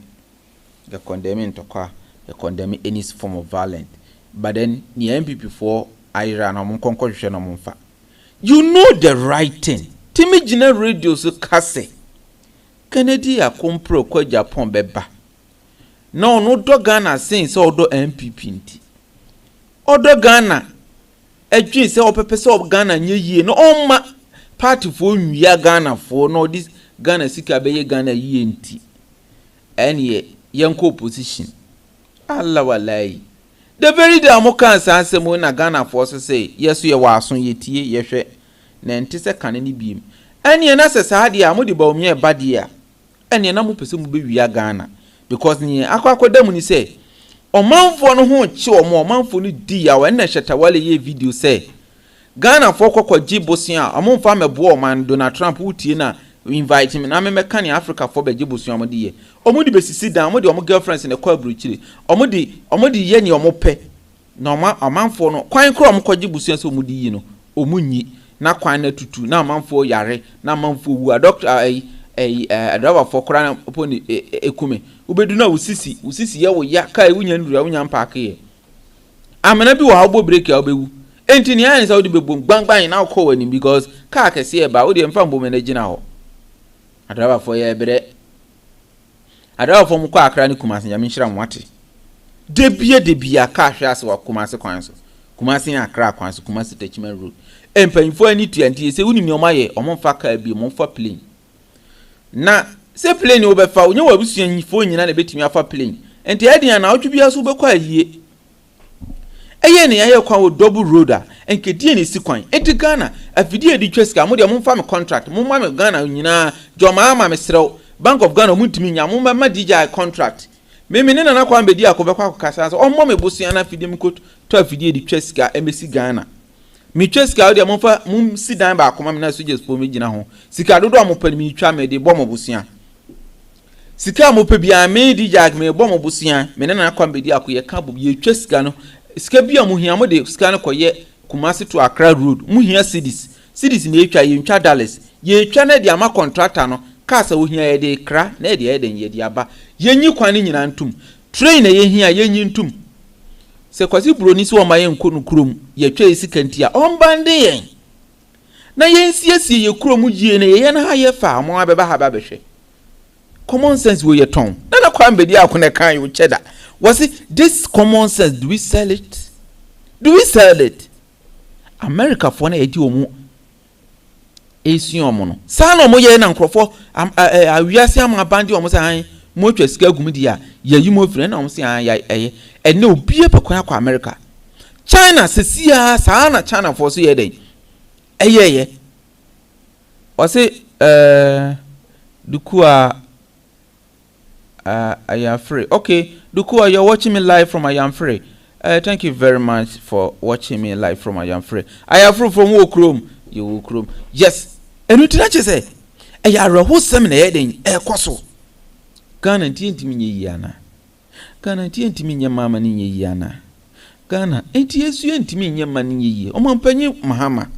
The condemning ntokwa the condemn any form of violence, but then the NPP for Ira na munkonkohwe na munfa. You know the right thing. Timi gina radio so kase. Kennedy akompro kwa Agyapong beba. No do Ghana saying so do NPP nti. Odo Ghana edwin say opepe say Ghana nye yie no omma party for nwia Ghana for no this Ghana sika beye Ghana yie nti. Anye yanko opposition. Allah wallahi. The very day amoka ansemo na Ghana force say yeso ye waso yetie yehwe na ntise kane ni biem. Anye na se saade a mo de Bawumia bade a anye na mo pese mo be wia Ghana because ni akwakoda mu ni say omanfo no ho chi omanfo no di ya we na shetawale ye video say Ghana for kwakwaji bosia amonfa mebo oman Donald Trump utie na invite me na me meka ni Africa for be jibusu amode ye omudi besisi dan omudi omo girlfriends ne kwa bruchiri omudi ye ni omo pe na amanfo no kwan kro omo kwaji busu so omudi yi no omunyi na kwan na tutu na amanfo yare na amanfo wu doctor driver for kra na oponi ekume ubedu na usisi ye wo ya kai wunya nduru wunya mpake ye amena bi wo habo break ya obewu enti ni yan Saudi bebom gbangban na ko wani because ka kese e ba wo de mfa mbom na gina ho adaba for ye bere adaba for mko akra ni Kumasi nyame nhira mwate debia ka hwe ase wa Kumasi kwan so Kumasi akra kwan so Kumasi techman road empanfo ani tuanti se wuni mi omaye omfa ka bi omfa plane na se plane wo be fa onye wa busuan nyifo nyina na betimi afa plane enti edian na otwibia so be kwa yie eye ne yaye kwa wo double roader enkedi ne si kwan enti Ghana afidie di tweska mo de mo mfa me contract mo ma me Ghana nyina joma ma me srew Bank of Ghana muntimi nya mo ma DJ contract meme ne na kwa mbedi akobekwa akokasa so ommo me bosia na afidie mi ko to afidie di tweska emesi Ghana mi tweska wo de mo mfa mo si dan ba akoma me na so jespo me gina ho sika dodo mo pani mi twa me de bo mo bosia sika mo pe bia me DJ me bo mo bosia me ne na kwa mbedi akoye ka bo ye tweska no sika bia mo hia mo de sika no koye Kumasi to Accra road mu hia cities na etwa ye ntwa dollars ye etwa na de ama contractor no kasa wo hia ye de kra na de ye de ye de aba ye nyi kwan nyina ntum train na ye hia ye nyi ntum se kwasi broni si wo ma ye nkonu kurom ye twa ye sika ntia ombande yen na ye nsiesie ye kurom yie na ye na ha ye fa mo abeba ha ba behwe common sense wo ye ton na kwa mbedi akone kan yo cheda was it this common sense do we sell it America for na edi omu esuomo no sa na omo ye na nkrofo awiase amabande omo san mo twa sika gum dia ya yimo fire na omo san ya ene obie pekwan akwa America China sesia sa na China for so ye den ye o se Dukua I am free. Okay, Dukua, you're watching me live from I am free. Thank you very much for watching me live from I am free. I am free from Wokrom. You Wokrom. Yes. And you tell say, I are a whole seminar heading a cosso. Ghana ain't me yana. Ghana ain't me your mamma ni yana. Ghana ain't yes you ain't me your money ye. O man penny Mahama.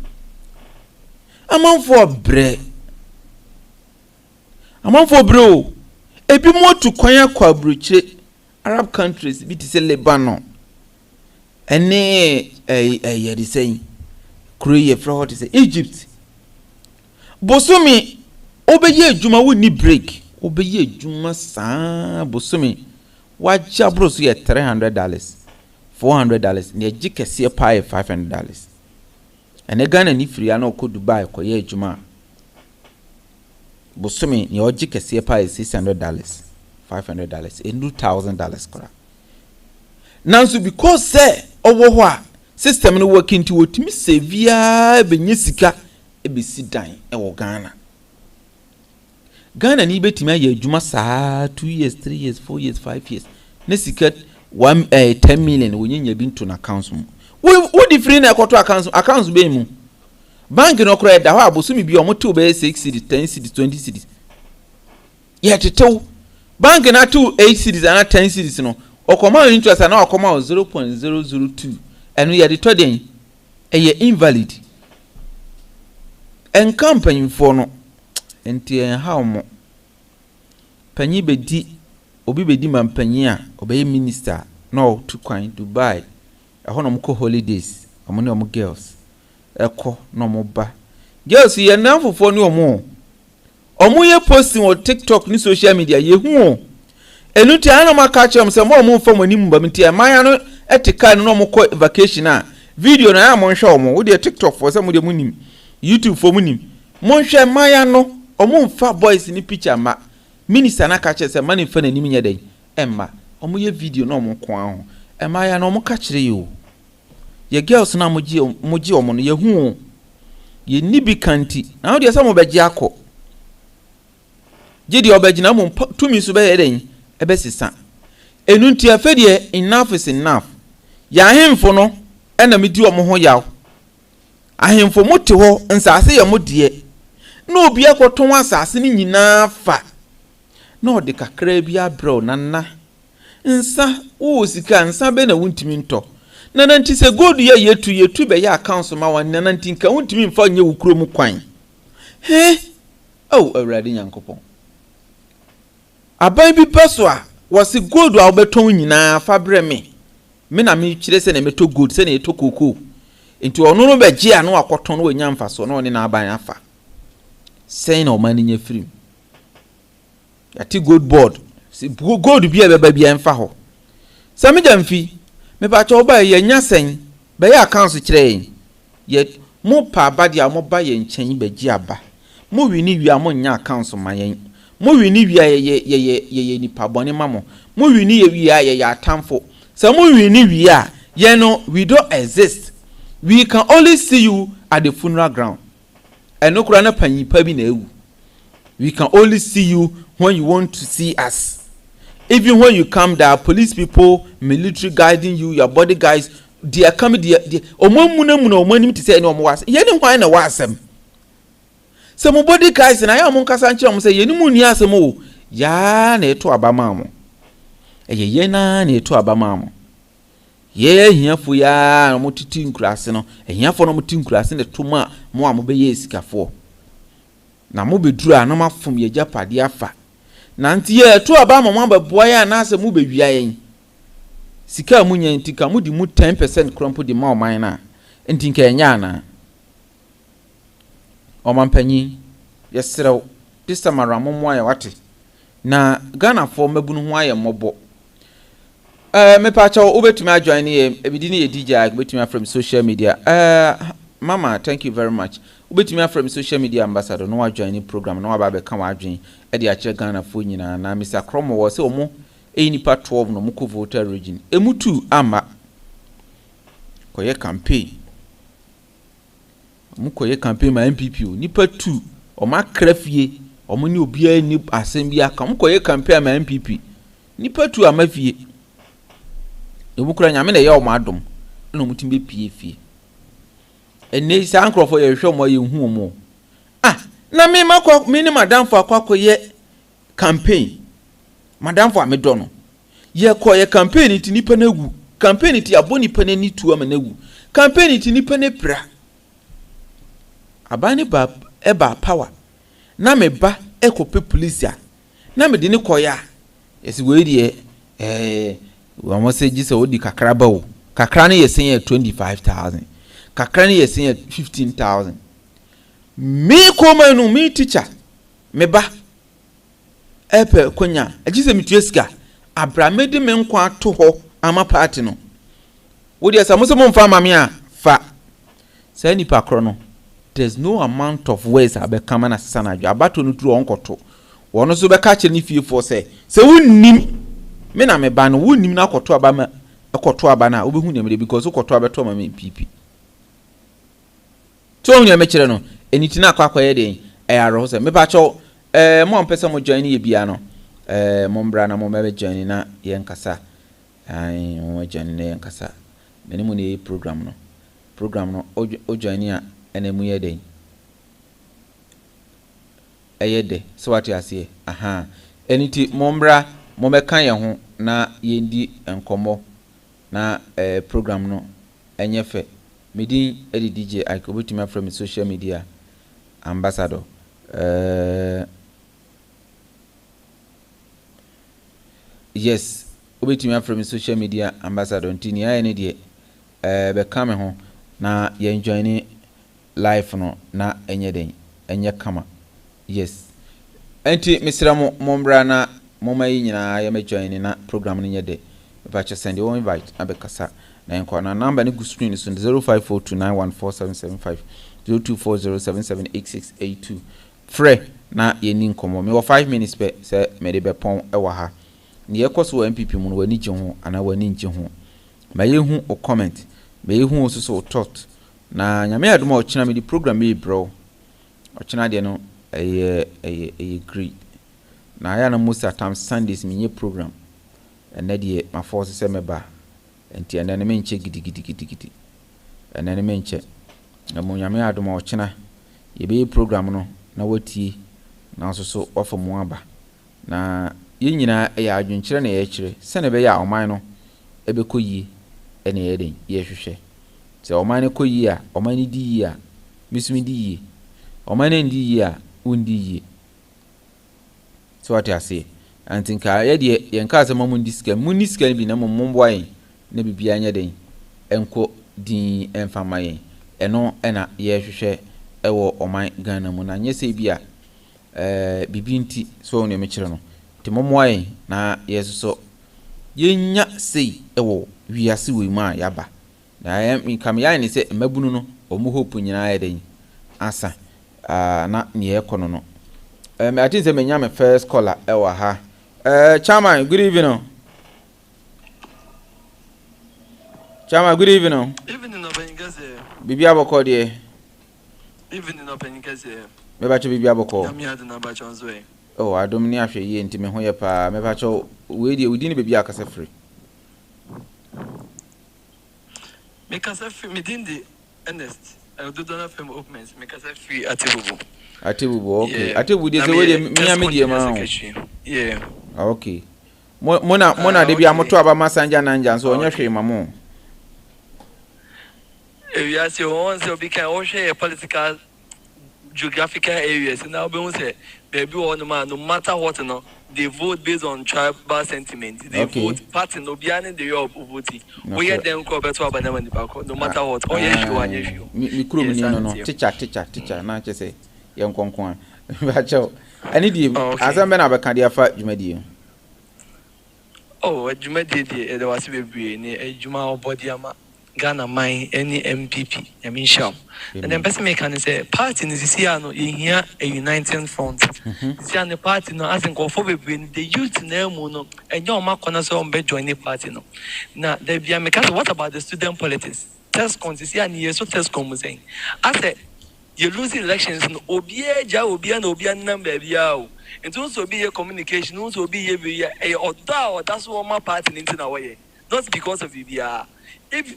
A man for bread. A man for bro. A bit more to Kwaya Kwabruche Arab countries, bit is a Lebanon. And nay, saying, Korea, fraud is Egypt. Bosumi, obey Juma would need break. Obey Juma San Bosumi. What jabros you at $300, $400, near Jika see a pie $500. And a gun and if you are no could buy Korea Juma. Bosumi, your Jika see a pie $600, $500, and $2,000. Now, so because say, over what system no working to what me severe benyisika ebesi dan ɛwɔ Ghana. Ghana ni betimi aye adwuma saa 2 years, 3 years, 4 years, 5 years. Ne sika 10 million wonyanya bi nto na accounts mu. Wo di free na ekoto accounts be mu. Bank no kora da ho abosumi bi omoto be 6 cities, 10 cities, 20 cities. Ye tetew bank na 8 cities and 10 cities no. Okoma interest na okoma 0.002. Enu ye de to den eye invalid. En company for no enti en ha omo panyi bedi obi bedi man panyi a obey minister no to kwan Dubai e hono mko holidays amone omo girls eko no mo ba girls ye na fofo ni omo ye posting on TikTok ni social media ye hu enu ti ana maka chem se mo fam ani mba mti amaya no etika no mo ko vacation a video na ya mo nhwe omo wo de TikTok for se mo de munim YouTube for munim mo nhwe maya no omo mfa boys ni picture ma minister na ka che se mani fa na nim nya den emma omo ye video no omo ko aho emaya no omo ka kire yo ye girls na moji omo no ye hu ye nibi kanti na wo de se mo beji akọ jidi obegina mo tumi so be ye den ebe sisa enu nti afa de enough is enough ya ahemfo no ena medi omo ho yaw ahemfo mote ho nsase ye mo de no obi akoton asase ni nyina fa no de kakra bia bro nana nsa wo sika nsa be na wuntimi nto nana nti se gold ye yetu be ya accounts ma wan nana nti nka wuntimi mfa nye wukuro mu kwan he awurade nyankopon abai bi peso a wose gold a obeton nyina fa bre me na me kire se na meto gold se na eto koko nti ono no be gye ano akoton no nya mfa so no ne na aban afa say no man nya free yati gold board si gold bia beba bia mfa ho sami jamfi me ba cho ba ye nya sen be ya accounts kire ye mo pa ba dia mo ba ye nchen be gi aba mo wi ni wi a mo nya accounts ma ye mo wi ni wi a ye ni pa bone ma mo wi ni ye wi a ye atamfo so mo wi ni wi a ye no we don't exist, we can only see you at the funeral ground. And no krana panyi pa bi na ewu. We can only see you when you want to see us. Even when you come, there are police people, military guiding you, your bodyguards. They are coming. They omuna omani to say no more. Yeni why na wasem. Some bodyguards na ya mun kasanche am say yeni mu ni asem o. Ya na eto abama mo. Ye na eto abama mo. Ye hiafo ya mo titi nkurase no. Hiafo no mo titi nkurase ne toma mo a mo be ye sikafo. Na mo beduru a na mafom ye japade afa. Na nti ye to abama mo abeboa ya na asem mo be wia yen. Sika mu nya ntika mu di mu 10% krompo di ma o man na. Ntinka enya na. O mampanyi yesrew this time around mo aye wate. Na Ghana for mabunu ho aye mobo. Me pacha obetumi ajoin ye ebidini ye DJ obetumi from social media. Mama, thank you very much. Obetumi from social media ambassador no ajoin program no aba be kan wa adwen e de ache Ghana fo nyina na Mr. Kromo wo se omo nipa 12 no muko voter region. Emutu ama koye campaign. Muko ye campaign ma NPP o nipa 2 o ma krafie o mo ni obi ani asem bi aka muko ye campaign ma NPP. Nipa 2 amafie. Ebukura nyame na ye o ma adom na mutim be pie fie. Ene sa ankrofo ye hwe mo ye hu mo. Na me makwa me ni madam fo akwa ye campaign. Madam fo amedo no. Ye ko ye campaign ti nipa na gu. Campaign ti aboni pa na ni tu ama na gu. Campaign ti nipa na pra. Abani ba eba power. Na me ba ekope police a. Na me de ni koya. Esi we die we must say just odi kakra ba o. Kakra na ye sen 25,000. Kakra na ye sen 15,000. Me ko manu me teacher. Me ba epe konya. Agise mitueska. Abramede me nkwa to ho ama party no. Wodi asamuso mo mfa mame a fa. Say nipa kro no. There's no amount of ways abekama na sesa na dwa abato no turu onkoto wono so beka kire ni fie for say wunnim me na me ba no wunnim na akoto aba na obehu nyamre because okoto abeto ma me pipi to onye mechere no eniti na akwa akwa den aro se me ba cho mo ampesa mo join ye bia no mo mbra na mo mebe join na ye nkasa ai mo join na ye nkasa me ni mo ne program no o join a ene mu ye den eyede so what you say aha eniti mo mbra mo meka ye ho na ye ndi enkomo na program no enye fe medin edi DJ Ikobotima from social media ambassador yes Obetima from social media ambassador ntini ya ene de be kame ho na ye join live no na enye den enye kama yes enti misra mo mbra na moma yi nyina ya me join na program no nye de ba che send you invite abekasa na enko na number ni go screen so 0542914775 0240778682 free na yeni nkomo me 5 minutes pe se me de be pon e wa ha ne yekoso MPP mu no wani gye ho ana wani ngye ho ma yehu o comment ma yehu o so thought na nyame adoma o kina me di program e bro o kina de no eye great na ya na most at times Sundays me nye program and na de ma force se me ba enti ene ne menche gidi ene ne menche na mo nyame adoma o kina ye be program no na watie na so ofo mo aba na ye nyina ya adwunkire na ye kire se ne be ya oman no ebe koyi ene ye den ye hwehwe se oman ne koyi a oman ne di yi a misumi di yi oman ne ndi yi a undi yi so what I say antinka ye de ye nka se mamu ndiska muniska bi na mombo ayin na bibia anya den enko din enfama yen eno ena ye hwehwe ewo oman Ghana mu na nyese bia bibi nti so ne mekire no te momoayin na yeso yenya sei ewo wiase we ma yaba na am kam ya ni se mabunu no omu hope nyina ya den asa na ne ekono no I think say menya me first caller ewa ha chairman good evening. Chama, good evening. Evening, Openikase. Bibi aboko de. Evening, Openikase. Me ba cho bibi aboko. Na mi adu na ba chonzo e. Oh, adom ni ahwe ye ntime ho ye pa. Me ba cho we de udi ni bibi akasa free. Me kasa free me din de Ernest. I do not film openings. Me kasa free Atibubu. Atibubu, okay. Yeah. Atibubu de we de me amedi ma. Yeah. Okay. Mona de bia moto aba masanja na nja so onye hwe mamo. Areas you want to be can share political geographical areas. Now we say baby no matter what they vote based on tribal sentiment. They vote party no biane the your voting. We hear them call better about them no matter what. Oh yes you want you. Me kuro me no teacher na che say ye nkonkon. Ba cho. Ani di azambe na beka dia fa dwumadi. Oh, dwumadi dey there was bebre ni adwuma obodi ama Ghana mine any MPP sham and then person make can say party is here no here a uniting front see an party no as in go for the youth na mu no enyo ma kona so on be join the party no na there be make what about the student politics test consists and yes so test come saying I say you lose elections no obia number bia o it also be a communication also be a or that's what my party into na way not because of the if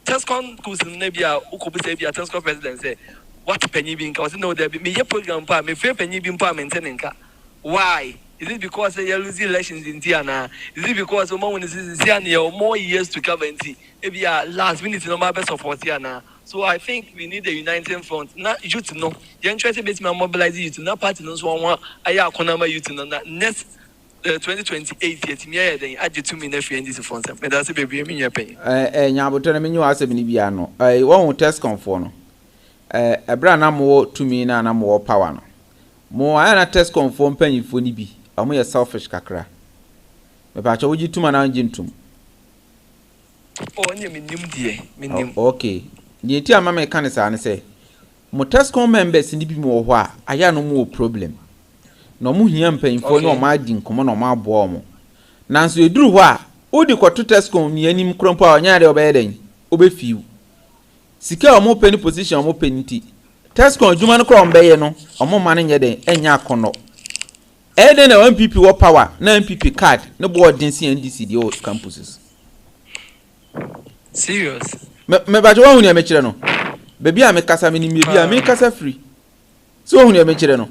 Tescon cousin Nebia, Ukubisabia, Tesco president say, what penny being cause no there be me program pa me fair penny being pa maintaining car. Why? Is it because they are losing elections in Tiana? Is it because the moment is Tiana more years to cover and see? Maybe last minute no my best of Tiana. So I think we need a uniting front. Not you to know. The interest base mobilize you to not party no one I are you to know that next 2028 yet me then add 2 million for this front. Me that's baby me your pay. Nyaboto na menyu asem ni bia no. Won test confo no. Ebra na mo 2 million na mo power no. Mo ana test confo mpanyifo ni bi. Amo ye selfish kakra. Me pa cha wogi tuma na njintum. Oh nye minim die. Minim. Okay. Ni enti ama me kan sa ne say. Mo test con members ni bi mo ho a aya no mo problem. No mu hia mpanyifo no ma di nkomo no ma bo omo nanso eduru ho a Odi kwa to Tesco ni anim krompa onya de obeden obefiu sika omo penny position omo penny Tesco adwuma no kro ombeye no omo ma nye den enya akono eden na MPP wo power na MPP card no board din CNDC the old campuses serious me ba jo hu ni amekire no bebi a me kasa me ni bebi a me kasa free so hu ni amekire no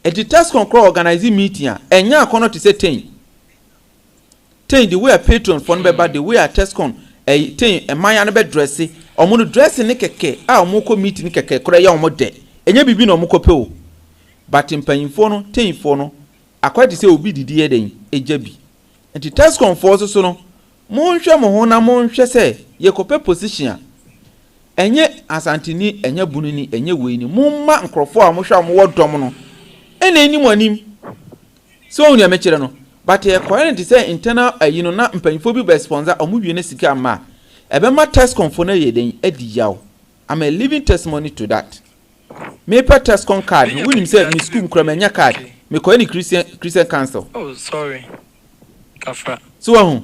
e di Tesco kro organize meeting a enya akono to say 10 the way a patron for no be the way a Tesco ten e man ya no be dress omo no dress ne keke a omo ko meeting ne keke kro ya omo de enya bibi na omo ko pe o but mpanyimfo no tenfo no akwadi se obi didi eden ejabi enti Tesco for so no mo nhwe mo ho na mo nhwe se ye ko pe position enye asantini enye bununi enye weini mo ma nkrofo a mo hwe mo wodom no ena eni mo anim so oni amekire no but e current say internal you know na mpanyimfo bi be sponsor omuwie na sika ma ebe ma Tesco for na yeden edi yaw. I'm a living testimony to that. Me pa Tesco card we nim say me school kra manya card me ko any Christian council. Oh sorry kafra so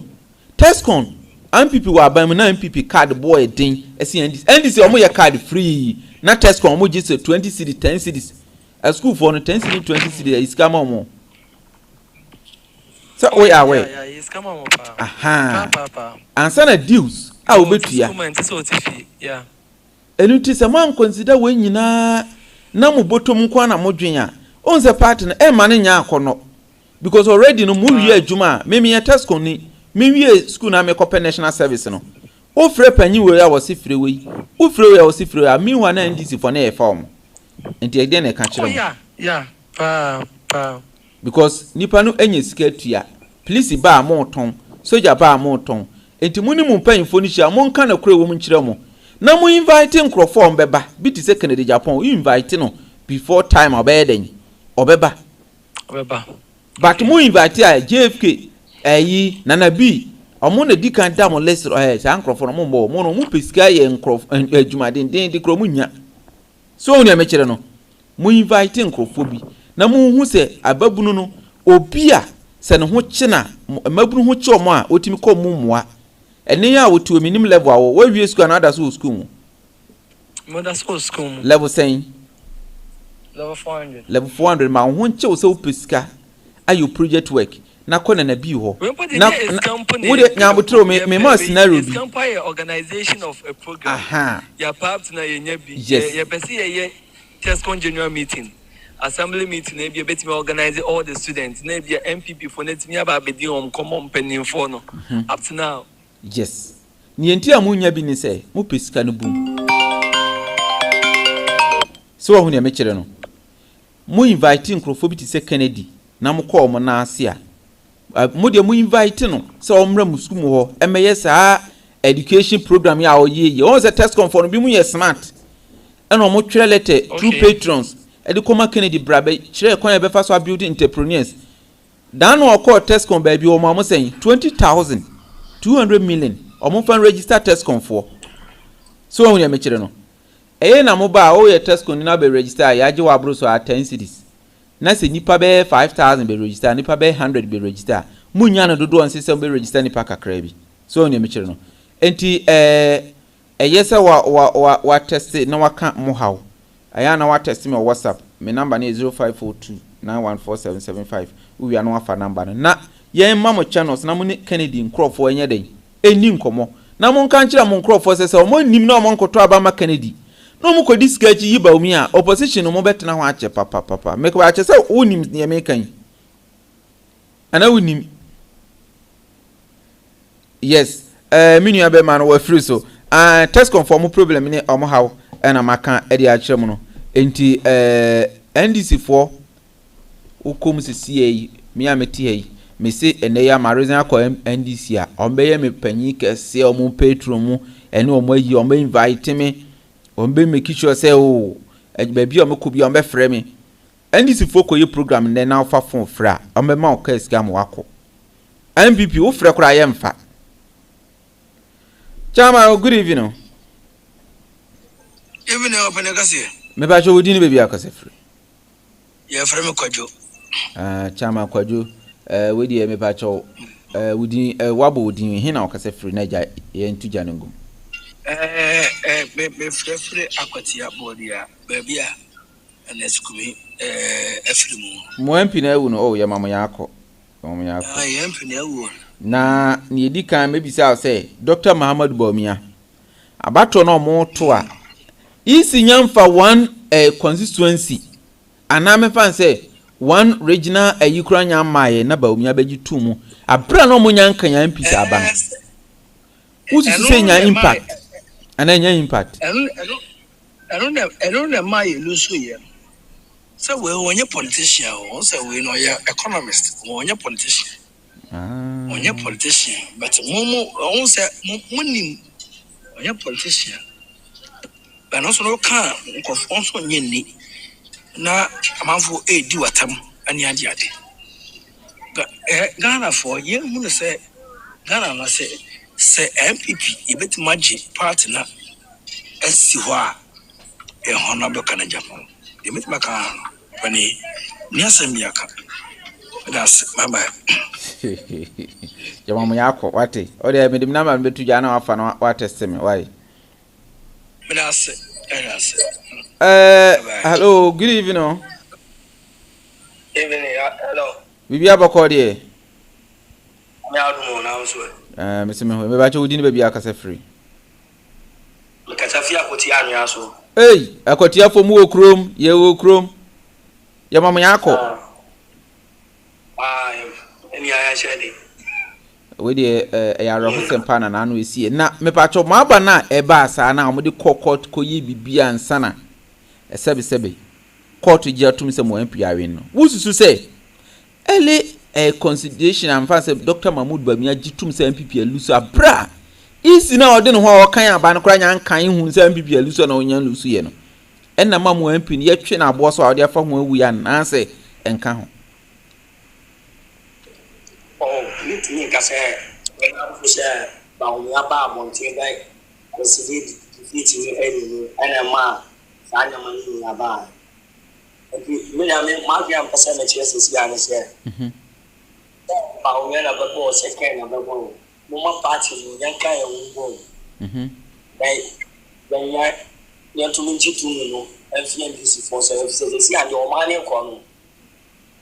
Tesco MPP wa ban na MPP card boy din NDC omo ye card free na Tesco omo just 20 cedi 10 cedis a school for no 10 cedi 20 cedi is come omo. So we are way. Yeah, it's come on pa. Aha. Pa. Answer deals. I will bet you. Yeah. And it is a man consider when you na mo bottom kwa na modwenya. On the partner e mane nya akono. Because already no mu wie adwuma, me Tesco ni, me wie school na me kope national service no. O free panyi we ya wose free we. O free we ya wose free we. Me wa na NDC for na e form. Enti e dey na ka kire mo. Yeah. Pa. Because nipa no enye sika tua police ba amoton soldier ba amoton enti muni mu mpanyimfo ni hia mo nka na kure wo mu nkire mo na mu invite nkrofo mbeba bi ti se Canada Japan invite no before time obeden obeba but mu invite a JFK Nana B omo na dikan da mo list sa nkrofo no mo no mu pesika ye nkrofo adwuma den di kro mu nya so oni amekire no mu invite nkrofo bi na mu hu se ababunu no obia se ne ho kina mabunu ho kye omo a otimi ko mu moa ene ya wotu minim level awo wa wie school na adaso school mu mother school level 10 level 400 ma ho kye wo se opesika ayo project work na kona na bi ho na wo de nyabotro me ma scenario bi organization of a program aha ya perhaps na yenya bi ye pesi ye Tesco general meeting assembly meeting na be betimi organize all the students na be MPP for net me aba bedi on common penin for no up to now yes ni enti amunya bi ni say mo pesika no bum so wo hu ne mekire no mo invite nkrofo bi ti se Kennedy na mo call mo na ase a mo de mo invite no se o mra mu school mo ho emeye saa education program ya o ye on se test conform bi mu ye smart and o mo twere letter through patrons e koma Kennedy brabe kire kon e be fa so building entrepreneurs dan no call test con ba bi o mo say 20,000 200 million o mo fan register test con for so o hu me kire no na mo ba o ye test con na be register ya je wa bro so 10 cities na se nipa be 5,000 be register nipa be 100 be register munya na dodo on system be register nipa kakra bi so o me kire no enti yesa wa test na waka mo haw aya na wa test me WhatsApp me number na 0542914775 uwi ana wafa number na yen ma mo channels na mo ne Kennedy nkrofo enye den eni nkomo na mo nka nkira mo nkrofo sese o mo nim na mo nkoto aba ma Kennedy no mo kodi skachi yi Bawumia opposition mo betena ho ache papa me ko ache se wonim ne me kan ana wonim yes minu abe man wa free so test conform problem ni omo haw na maka e di akire mo no enti NDC for ukom sisi mi ameti yi me se ene ya marizan akọ NDC a ombe me panyi kese omo petro mu ene omo yi omo invite me ombe make sure say o baabi omo ko bi ombe frɛ me NDC for ko yi program ne na fa fon fra ombe ma o ka scam wako MPP wo frɛ kora ye mfa Chama, good evening. Evening, open a cassia. Me ba jo wodi baby akase free. Ya frame kwajo. Chama kwajo. We di me ba cho wudi wabo wudi hina okase free na ja ye ntu janungu me frefre akwatia bodia baby a aneskumi afrimu mo MP na ewu no ya mamo yako ya MP na ewu na ni edi kan mebisa say Dr. Muhammad Bawumia abato no mo to a isi nyamfa one constituency ana me fan say one regional ayikura nyamaye na Bawumia beji tumu abra no mo nyanka nya MPs aba no usi say nya impact ana nya impact eno na maye luso ye say we wonye politician o say we no ya economist wonye politician wonye politician but momo on say monim wonye politician but no so no kan nkofon so nyeni na amanfo edi watam ani ade Ghana for ye hu say Ghana na say MPP ebeti maji party na esi ho a honorable Agyapong ebeti maka pani ni asemiaka that's my bad jama mo yakọ wate o de medim na ma betu ja na wafa na wa test me why that's hello good evening hello bibi abako de me adu na so me se me ho me ba che wudi ni baby akasa free me kasa fi akoti anwa so akoti afo mu okrom ye okrom ya mama yakọ any aya shade we dey ya ro sempa na anu esi na me pa cho ma ba na e ba asa na mo de court ko yi bibia ansana sebe court ji atum se mo MP awen no wususu se ele consideration am fa se Dr. Mahmoud Bawumia jitum se MPP alusu abra isi na ode no ho o kan aba no kra nya kan hu se MPP alusu na onya lusu ye no enna ma mo MP ni yetwe na abo so ode afa ho awu ya na se enka ho me kasa we say Bawumia ba monte dai consider defeat ni eni ana ma sanya mani ya ba me na me Mafia mpasa na chese si ana se Bawumia na babo second na babo mo ma party ni yanka ya wo dai ya tumi jitu no FNDC for services si ande o mane ko no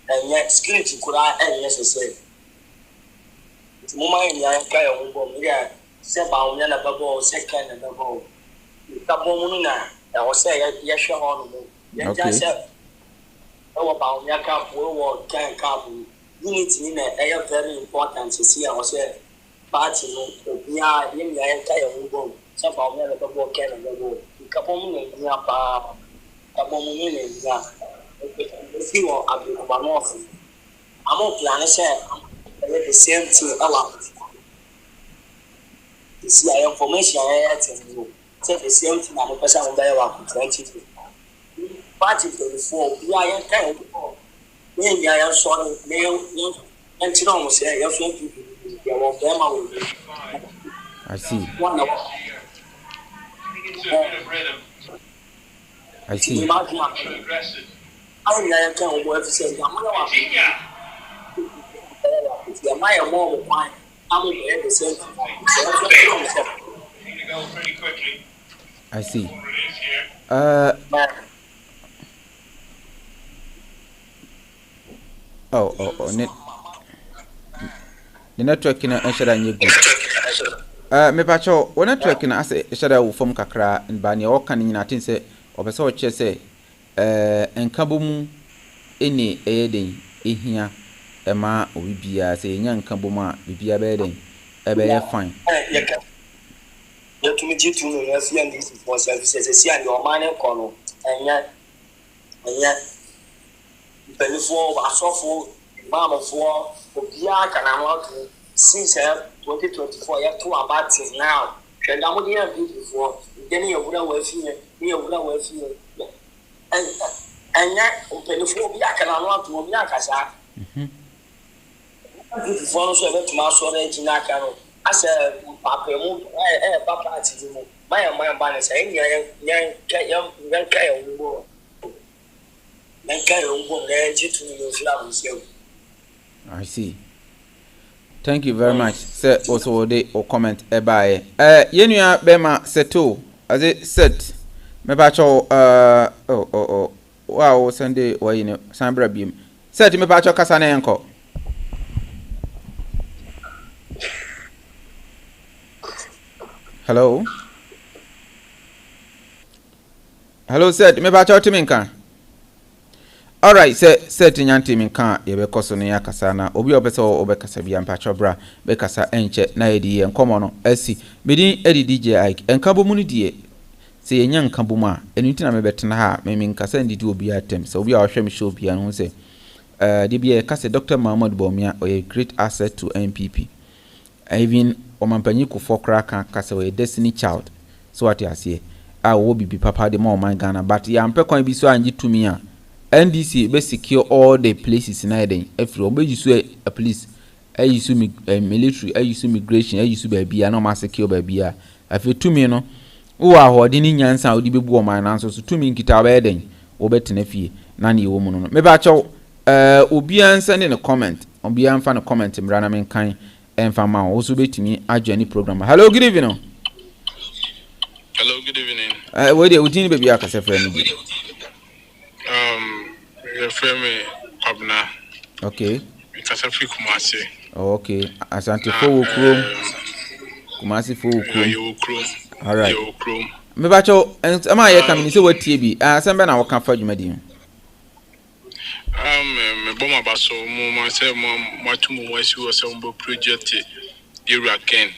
enya security kura enya se Muma ya kaya umbo mira se Bawumia na babo second na babo tabo munu na o se ya hwe ho no ya ja se o Bawumia ka wo kan ka bu unity ni na very important see o se party no obia ye ya kaya umbo se Bawumia na babo kan na babo tabo munu na pa tabo munu na ya si wo abiko no ofu amo plan se the same thing you see our information say the same thing na person on buy wa 20 party 24 we are kind when you are sorry and you know say you feel you want them I see I can work say the my more wine. I'm going to say I see. The network in a shada nye good. Me pacho, o network in a shada u form kakra in bani o kan in atin se obeso che se enkabomu eni eyeden ehia ema obibia se nya nkaboma bibia be den ebe ye fine ya tumi jitu no ya fi and this for services se and your man ko no enya benefo asofo mamofo obia kana no to since 2024 ya to about now kwenda mo dia before then you would have seen enya benefo obia kana no to obia kasa before so let ma so na jina ka no asa papa mu papa ati mu my ba na say nya ka ya wo na jitu no fla mu se I see. Thank you very much. Sir, also the comment by Yenua Bema Seto as it said. Me pacho wow Sunday or you know Sambra beam. Said me pacho kasane enko. Hello. Hello, said me pacho timinka. All right, said nyanti minka ye be koso ne yakasa na obi obeso obekasa bia mpacho bra bekasa enche na yedi enkomo no asi medin edi DJ Ike enkabo mu ni die se yenya nkambo mu a enu ntina me betena ha me minkasa ndidi obi atem so obi a hwehwe me show bia no se de bia kase Dr. Bawumia a great asset to NPP even omampanyi Kufour kraka kase we destiny child so what you say a wo bibi papa de ma man Ghana but ya mpe kwan bi so anji tumi a NDC be secure all the places in Eden. If you obey you a police, I use military, I use immigration, I use baby, I know my secure baby. If you 2 million, who are holding in Yansa, would be born my answer so 2 million guitar wedding, or better nefi, nanny woman. Maybe I shall Obian send in a comment, Obian find a comment in Branaman kind and from my also be to me a journey program. Hello, good evening. Hello, good evening. Where do you baby? I can say friend. Your friend Abna. Okay. Because I feel Kumasi. Okay. Asante for Chrome. Kumasi for Chrome. All right. Chrome. Me bacho, am I coming? Say what TB? Somebody I will come for you, madam. Me bomba baso mo man say mo tumu wasi was some project area Ken.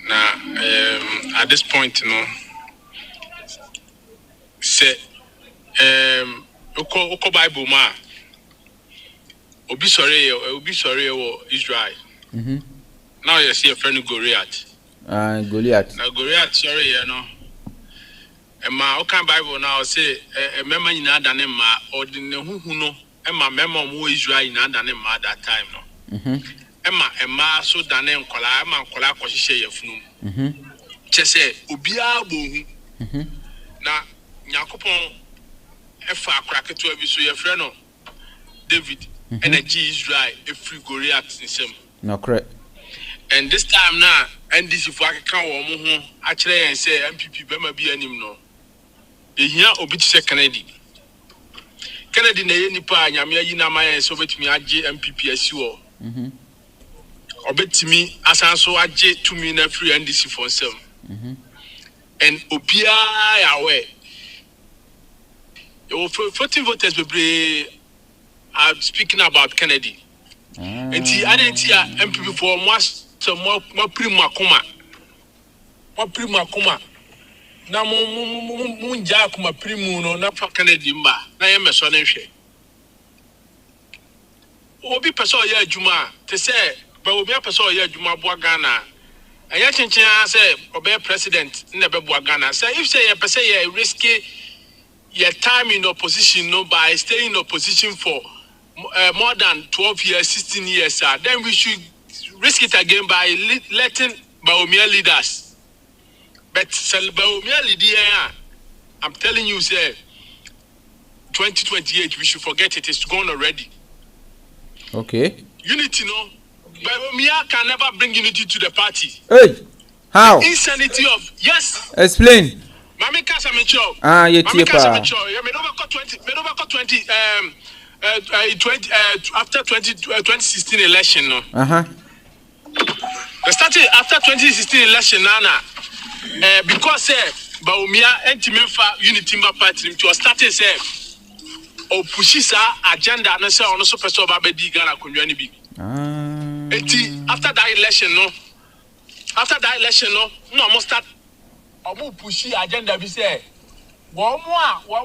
Now at this point, you know, say Oko Bible ma obi sorry wo Israel. Now you see a friend Goliath. Goliath. Now Goliath sorry you know. Ma okan Bible now say mema nyina dane ma odine huhu no ma mema mo Israel nyina dane ma that time no. Ema so dane nkola nkola kwahihye yafunu. Chese obia bohu. Na Nyakopon efa akraketo abi so yefre no David energy Israel free Goliath insem. No correct. And this time now NDC for aka wo mo ho a kire yen say MPP bema bi anim no. Ehia obi tse Kennedy na ye nipa anyame ayi na mayen so betimi age MPP asiwo. Obetimi asanso age tumi na free NDC for nsem. And obia yawe your 14 voters are speaking about Kennedy. And the MPP for more prima kuma. Na munja kuma primu no na fa Kennedy mba na ye meso ne hwe. Obi person ye adwuma te se Bawumia person ye adwuma bo Ghana. Anya chenchen say obe president na be bo Ghana. Say if say ye person ye risky your time in opposition no by staying in opposition for more than 12 years 16 years then we should risk it again by letting Bawumia leaders but Bawumia leader I'm telling you say 2028 we should forget it, it's gone already. Okay, unity no Bawumia can never bring unity to the party. Hey, how? Insanity of yes, explain. Mami kasa mecho. Ye tie pa. Me do ba 20 after 2016 election no. We started after 2016 election nana. Because Bawumia entimefa unity mba party to started say o pushisa agenda na say ono so person ba be di Ghana konwa ni bi. After that election no no almost start omo pushi agenda bi say wo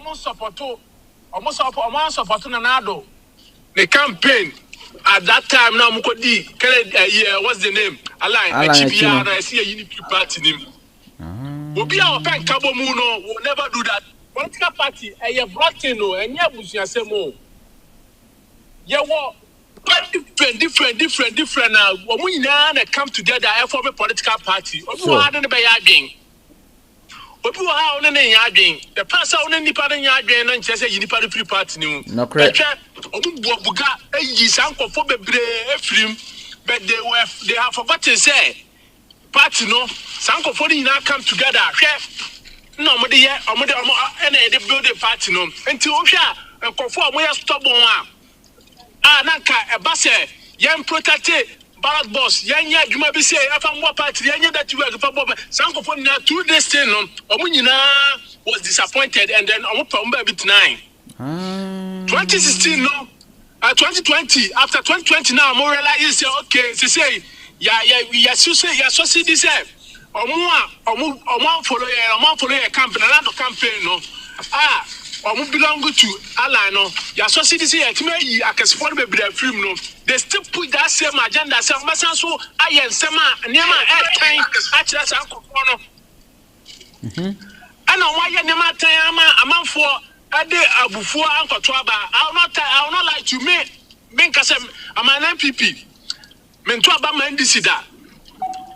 mo support na nado the campaign at that time now mo di what's the name align HBR na see a unity party nim obi a open kabo mu no will never do that. Political party e blocking no enya busuasem o ye wo different now omo nyina na come together and form a political party obi wa na be ya adwen obi wa ha one na ya adwen the pastor one nipa na ya adwen na nche say nipa the free party ni no correct obi buga eyi sankofo bebre efrim but they have forgotten say party no sanko for the come together. No, omo they build a party no. Until Osha Kufour we stubborn one. Nanka ebase yen protect ballot boss yen adwuma bi say afa mo party yen that you work for bob sanko for na 2 days stay no omo nyina was disappointed and then omo pa omo bit 9 2016 no 2020 after 2020 now mo realize say okay say ya so see this omo follow your campaign na campaign no omo belong to Allah no ya so see this here timi akesfo no be film no they still put that same agenda say omasan so ayen sema niam time akira san Kufour no ana why niam time amanfo ade abufuo ankoto aba I will not lie to me nkase am an NPP me to aba man this da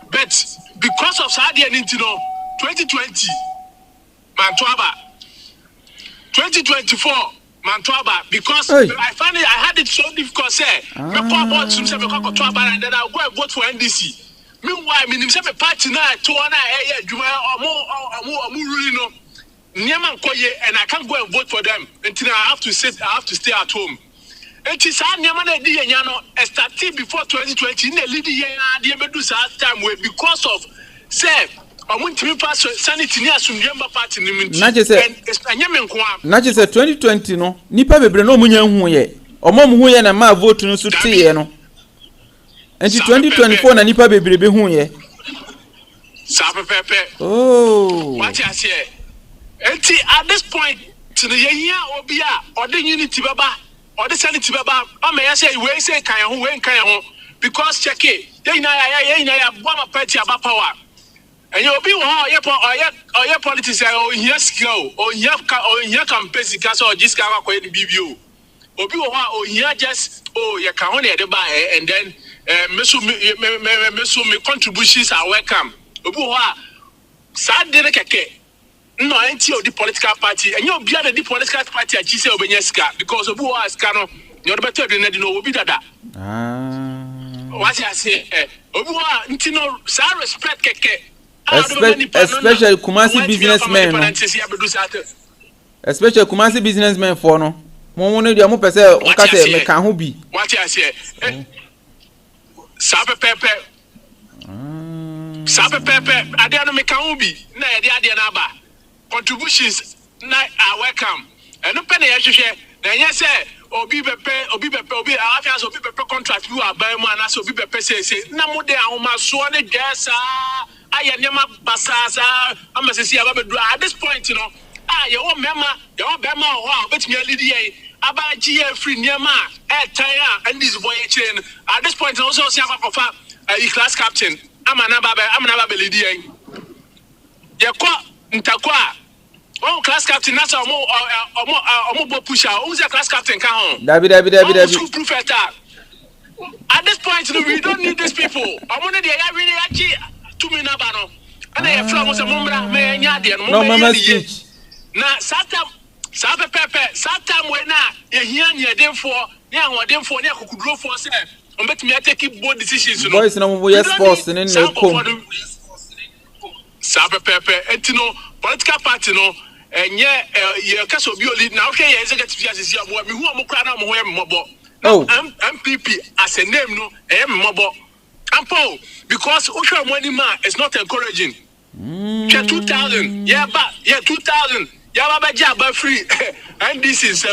but because of Saudi and Intino 2020 man to aba 2024 Mantuaba because I find it I had it so difficult say me call about some say me call Mantuaba and then I'll go and vote for NDC. Meanwhile me say me party na to na adwuma omo really no niam ankoye and I can't go and vote for them until I have to stay at home. It is niam na di yenya no started before 2020 na lead yenya dey bedu sa time way because of say sanity ni asumdwemba party ni minti na je say 2020 no nipa bebre no munya hu ye omo hu ye na ma vote no so tie no enti 2024 na nipa bebre be hu ye what I say enti at this point to the yenya obia or the unity baba or the sanity baba o me say we say kan ho we kan ho because check it yenya bua party aba power. And you'll be or your politics or here skill or here campaign because or just cover quite the BBO. Or be or here just you can only buy and then me contributions are welcome. Obu sad de keke no anti of the political party and you'll be at the political party at Chise Obenyeska because Obu Scano you're better than no be dada. What I say Obu Ntino sa respect keke. Especially Kumasi businessmen no. Especially Kumasi businessmen for no. Mo no dia mo pese o ka se me kan ho bi. What I say? Sabe pepe. Ade no me kan ho bi. Na ade na ba. Contributions na are welcome. No pe na ye hwehwe. Na yen say obi bepe afia so obi bepe contract you aban mu ana so obi bepe say na mo de ahoma so ne gesa I never basasa. I'm a see at this point, you know. You want Bema or bet me a lady about GA free near ma tire and this voyage chain. At this point, also see a class captain. I'm another lady. You call Ntakwa. Oh, class captain, that's a more pusher. Who's a class captain? David. At this point, we don't need these people. I wanted the really actually. To me na bano ana ye from se mombra me nya de no mama speech na satam we na ye hia ne demfo ne ahodemfo ne akukudro fo se on betimi take bold decisions no boys na mo yes force ne no kom sabe pepe etino political party no enye ye kaso bi oli na okay ye executive assistant abo me hu mo kra na mo ho ye mmobo MPP as a name no e mmobo Ampo, because Osha money man is not encouraging. 2000, 2000, Yaba free, and this is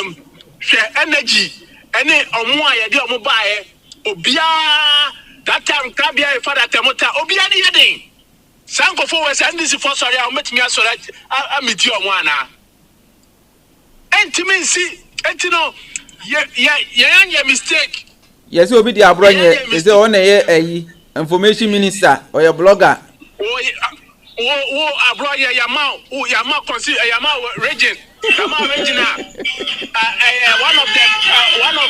share energy, any omoa yadi omobae, obia that time Kabia father Temota, obia the yading. Sanko for West and this for sorry, I'll meet me so that I meet you on one. And to me, see, and you know, yeah, mistake. Yes, will be the Abronya. Is the one a information minister or a blogger? Abronya Yama consider Yama region. One of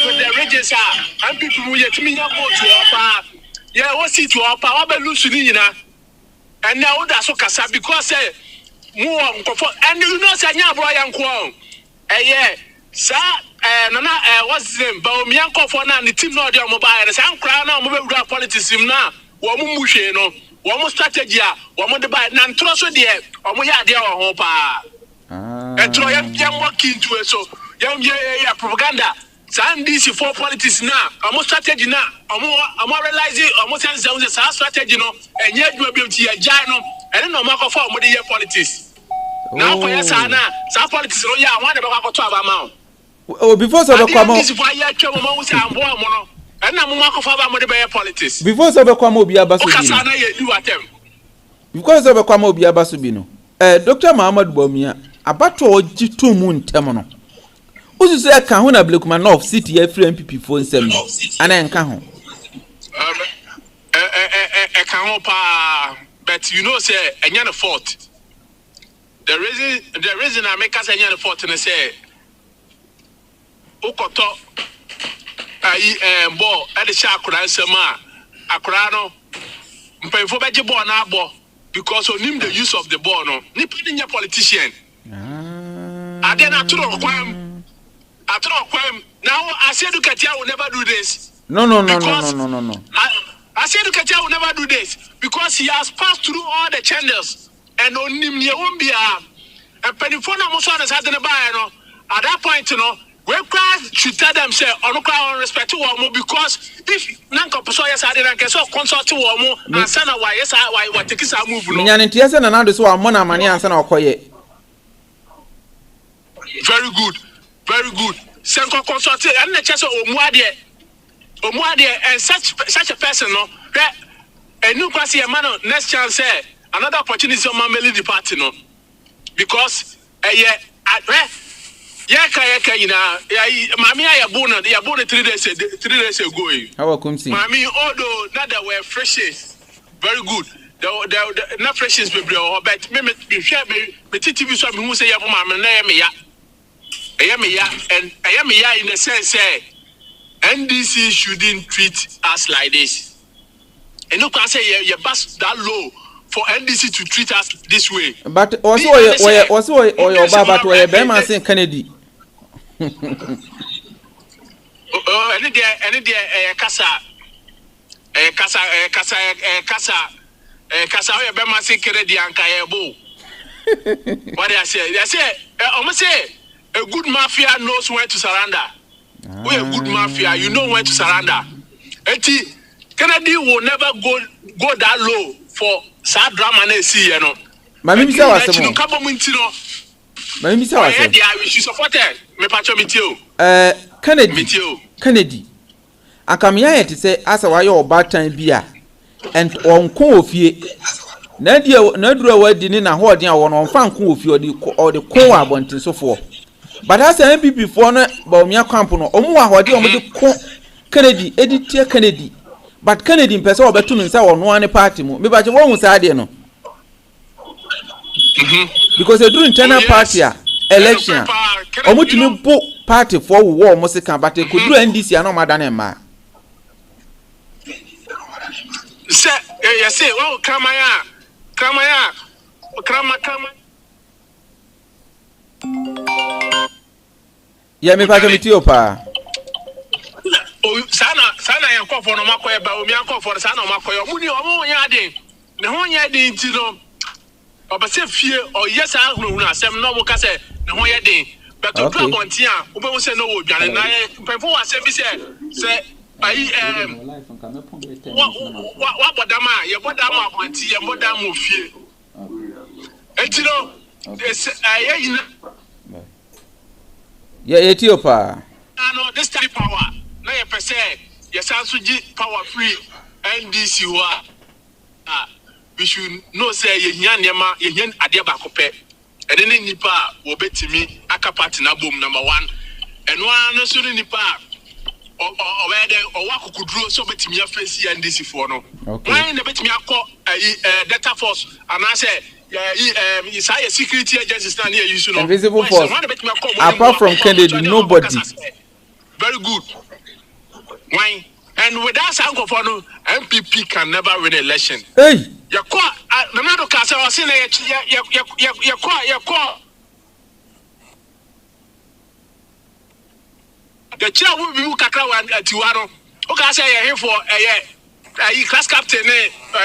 the regions are and people who yet me go to Opa. Yeah, what's it to Opa? Oba Lucinina. And now that's so Casa because more and you know, Sanya Brian Kwong. Yeah. Sir, Nana, what's his name? Bawumia Kufour na the team no dey on mobile. The same crowd now mobile rule politics na. Womu mushe no. Womu strategy a. Womu de buy. Na ntro so de. Womu ya de ho pa. Ntro yam work into it so. Yam propaganda. San DC for politics na. Womu strategy na. Womu realize womu sense say strategy no. Enye adwuma bi mti ya jai no. Ene no Kufour womu de politics. Now for yes na. Sa politics no ya wan de be kwato abama. Oh, before so bekwamo. Before so bekwamo obi abaso bi. Because so bekwamo obi abaso bi no. Dr. Muhammad Bawumia abato oji to mu ntem no. Usu say ka ho na Blakman of city e free NPP fo nsem no. Ana enka ho. Ka ho pa, but you know say enya na fault. The reason I make us enya na fault na say Ukoto ball at the Shakura Sama Akura no Mpefo beje ball na ball because of him the use of the ball no nipa your politician I then atro kwam now I said Dukatia will never do this no I said Dukatia will never do this because he has passed through all the channels and on him there won't be a penifona musona had in buy no at that point you know we should tell them say on respect to one because if nanka person yes I didn't get so consult to one and say na why yes why what take some move no nya ntia say na na so amon amane ansa na okoye very good senko consult and na chese omuade and such a person no a new class here man next chance say another opportunity on my the party no because Yaka, you know, Mammy, I born 3 days ago. How come see? Mammy, although not that were freshes, very good. The not freshes, but me share me, TV so who say, Mamma, I am and I am in the sense, say, NDC shouldn't treat us like this. And you can say, you bust that low for NDC to treat us this way. But also your baba to a Bema Saint Kennedy. Any day, Casa, Bema Saint Kennedy and Kayabo. What I say, almost say, a good mafia knows when to surrender. We a good mafia, you know when to surrender. Kennedy will never go that low for sad drama na see you know. Mami bisa wasemo. Mami bisa wasemo. We should support her. Me pacho mitio. Kennedy. Akamia yet say asa wa your bad time bia and onko ofie. Na dura wadi ni na ho den awon onfa nko ofie or the ko abontin so for. But as NPP for na Bawumia camp no omu wa hode omu de ko Kennedy editia Kennedy. But Kennedy person obetu nsa ono ane party mu me ba je won sa ade no because they do internal party election omutumi bo party for wo mo se kan but e koduru NDC ana ma da na ma say you say oh kramaya ya me pa ke mitio pa sana ya Kufour no makoye Bawumia Kufour sana makoye muni omo nya de ne ho nya de nti no obase fie o yes ahunu asem no mo ka se ne ho ye de but to abontia obo se no wo dwane na pemfo wa se bi se ayi wa bodama ye bodama abonti ye bodama fie enti no ayi ya Ethiopia no this type power na ye pese yes also power free NDC wa we should know say ye hia nema ye hia ade ba kope ene ne nipa wo betimi aka party na bom number 1 eno an so ne nipa o wede o wa kokuduro so betimi afesi NDC for no why na betimi akọ data force and I say is high security agencies stand here you know invisible force apart from Kennedy nobody very good. Why? And without Kufour, MPP can never win election. Hey! You call, no matter what I was saying, you call. the chair will be kakra one at Tiwano. Okay, I say here for a class captain,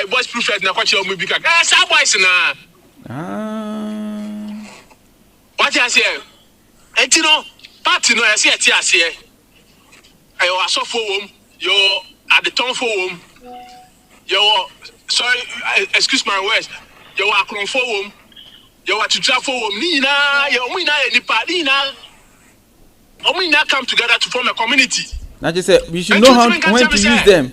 boys prefect, na kwachi omu bika. Some boys na. What I say? Etino, party no, I see a tia say. I was so for you at the tongue for you sorry, excuse my words. You are clone for you are to travel Nina, you win any party now. We now come together to form a community. Now just say we should know how when to use them.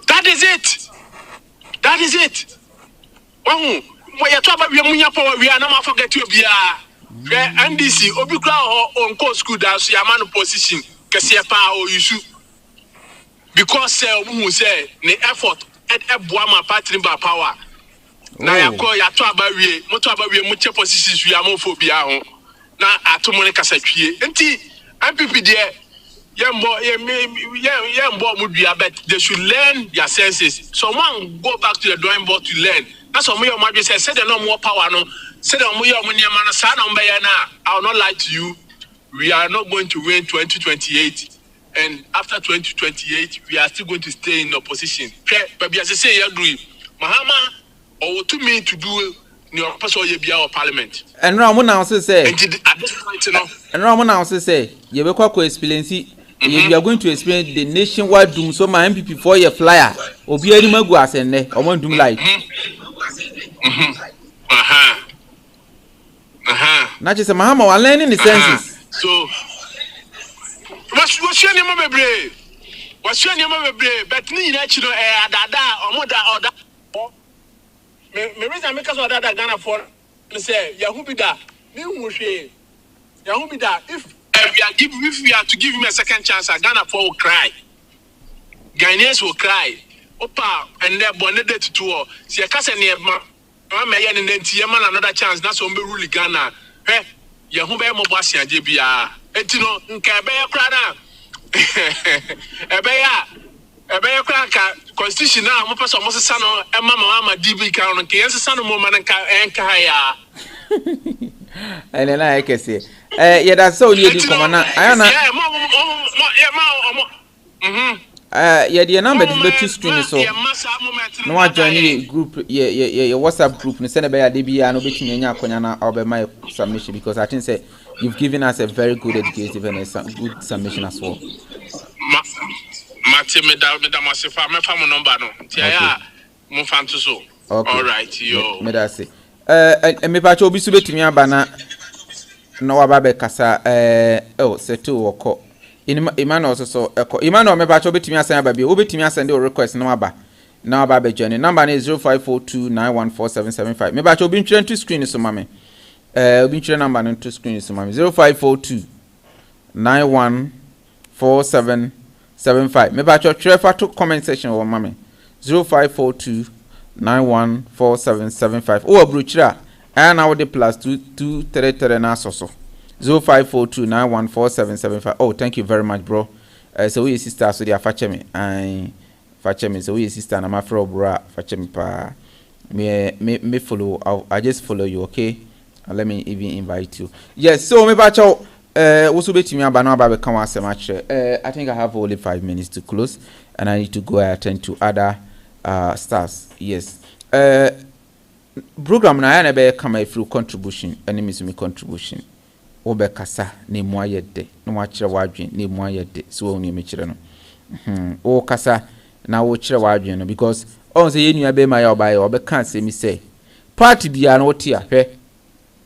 That is it. That is it. When you talk about your power, we are not forget to be NDC, Obikra or on school that's your man position, Kasiapa or Yusu. Because who say the effort at Buama party by power. Now you call your Tabawi, Motabawi, much positions we are more for Biaho. Now Atomonica Sachi, MPP there, young boy would be a bet they should learn their senses. Someone go back to the drawing board to learn. That's what my mother said. Said no more power, no. Said on my man, son, I will not lie to you. We are not going to win 2028. And after 2028, we are still going to stay in opposition. But as I say, you agree. Mahama, or to me to do your person or parliament. And Ramon also say, at this point, you know. And Ramon also say, you will quite experience. You are going to experience the nationwide doom. So my MPP for your flyer or be any maguas and I want doom like. Not just a Mahama while learning the senses. So, what's your name of a brave? What's your name of a brave? But me, natural air, dada, or mother, or that. Me reason make us order that Ghana for say Yahubida, Yahubida. If we are to give him a second chance, Ghana for will cry. Ghanaians will cry. Opa and they're bonded to two. See a cousin near Mamayan and then Tiaman another chance. That's on be really Ghana. Hey, Yahuba Mobasia JBR. Etino Nkabaya Krana. Ebeye kranka constitution na mo person mo sesa no e mama DB kan no ke sesa no mo man enka ya ele na e kese ye da so ni di komana ayana ye di number di betu screen so no wa join the group ye WhatsApp group ni send be ya de bia no betumi anya akonya na obe my submission because I think say you've given us a very good educative and a good submission as well. Mate me da masifa me fa mo number no tia mo fan to so all right yo me da say me pa cho obi su betimi aba na wa ba be kasa settle woko Emmanuel so Emmanuel me pa cho betimi asan aba bi obetimi asan de request na aba na ba be journey number is 0542914775 me pa cho obi ntwere to screen so mame obi ntwere number no to screen so mame 0542914775 me ba cho trefa to comment section wo mame 0542914775 o abruchira na wo de plus 233 na so 0542914775 oh thank you very much bro so we sister so dia fache me so we sister na ma fro bro fache me pa me follow I just follow you okay and let me even invite you yes so me ba cho also betimi aba na aba be kan wasem akire I think I have only 5 minutes to close and I need to go attend to other stars yes program na ya be come through contribution enemies me contribution obe kasa ne mu ayede no akire wadwen ne mu ayede so oni me kire no o kasa na wo kire wadwen no because on say yenua be ma ya oba ya obe kan say me say party bia na oti ahwe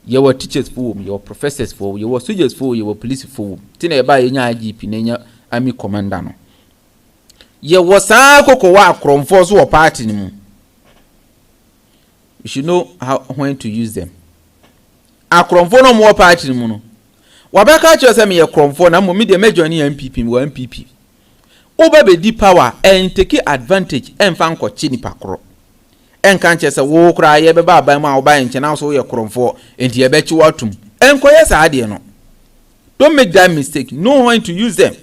you were teachers for you were professors for you were soldiers for you were police for tina ba yenya IGP na nya army commander no ye was akoko wa akromfo so wo party ni mu you should know how when to use them akromfo no mo party ni mu no wabeka cho say me ye kromfo na mo me de major ni MPP me wa MPP oba be di power and take advantage and fan ko chi ni pakro enka nche se wo kra ye be ba ban ma wo ba nche na so ye kromfo enti ye be chi watum enko ye sa ade no don't make that mistake know when to use them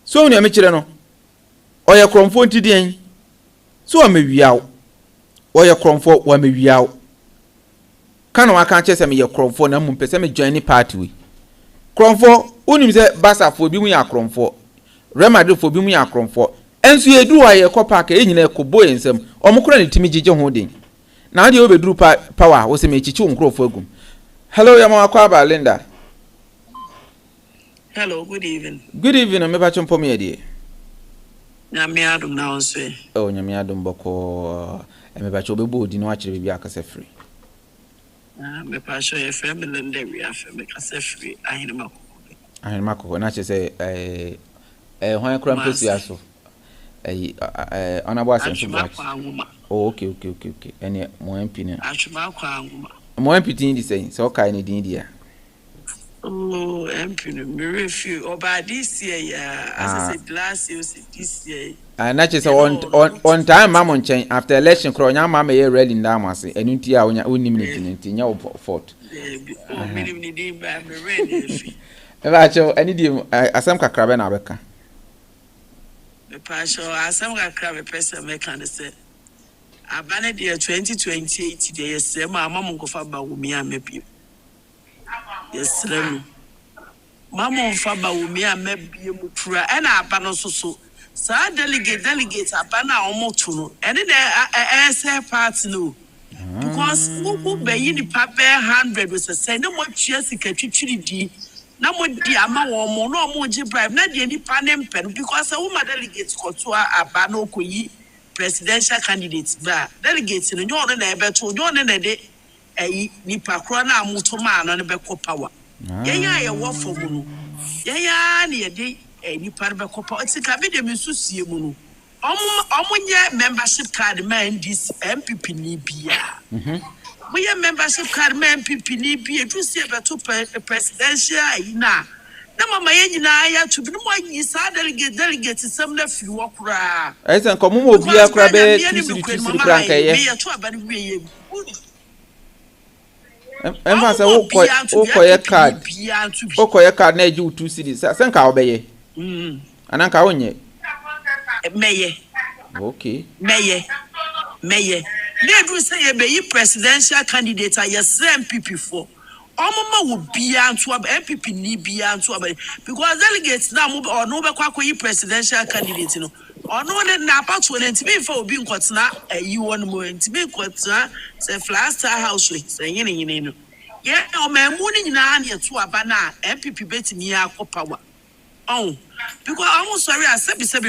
so ni amechire no o ye kromfo nti den so o mewiawo o ye kromfo wa mewiawo kana waka che se me ye kromfo na mu pese me join party we kromfo unim se basafo bi mu ya kromfo remade fo bi mu ya kromfo enso ye du wa ye kopa ka enyina ekobo ensem omukura ne timi gige ho den na de obeduru power wo se me chichi nkrofo agum. Hello yama kwa ba Linda. Hello, good evening. Good evening, me ba chompo me de. Nyame adom na onse. Oh, nyame adom boko me ba cho bebo di no akire bibia akase free. Me pa show ye family Linda we afa me kase free ahinema ko. Ahinema ko na che say hwan kura mpesu aso. Honorable Assembly. Oh, okay. Any mo MP ne. Achuma kwa anguma. Mo MP tin di say so kai ni din dia. Oh, MP no me refu oba this year ya as I said last year this year. Na che say on time mama nchen after election kro nya mama ye ready ndam ase enu nti a onim ni tin nya fort. Oh, minim ni din ba me ready. E ba cho ani di asem kakra be na beka. Me pa show asem kakra be person me kan say abane de 2028 de yesem mama monkofa Bawumia mebie. Yes, Mama fa Bawumia mebie mutura e na aba no so sa delegate aba na omoto no ene de say party no because who be yi ni pa be 100 we say na mo twa sika twitwiri di na mo di ama wo mo no mo gi bribe na de ni pa ne mpen because wo ma delegate ko to aba no koyi presidential candidate ba delegate no nyo na ebe to nyo na de nipa kro na amuto ma no ne be ko power yenya ye wo fo mu no yenya na ye de nipa be ko power tika be de misusie mu no omunye membership card ma NDC MPP ni bia we membership card ma MPP ni bia tu sie be to presidential na mama ye nyina ya to bi no yi sa delegate sem na firi wo kura esen ko mo obi akura be tu kura nka ye me ya to abani we ye Emphasize okoye card na eji 2 cities sen ka obeye ananka onye meye okay meye they do say ye be presidential candidate yes MPP for omama wo bia nto MPP ni bia nto because delegates na mo or no be kwakoyi presidential candidate no ono ne na apato ne ntimi fa obi nkotena ayi won mo ntimi nkotena se Flaster house we se yene no ye o mamu ni nyina na yeto aba na MPP betimi akopawa oh because almost sorry I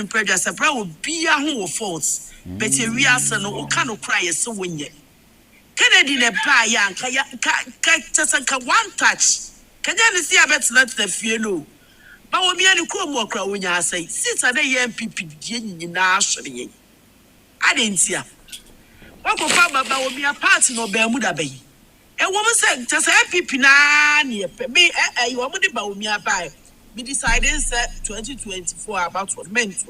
pressure sepra obi a ho faults but we ase no o ka no cry se wonye Kennedy ne pa ya ka tsanka one touch kaja ne si abetena te fie no Bawumia ni ko mo kra wonya asai sita na ye MPP die nyina asore ye adentia wako fa Bawumia party no ba mu da bayi e wo mo se tsa MPP na ne pe me wo mo de Bawumia ba me decided say 2024 about what meant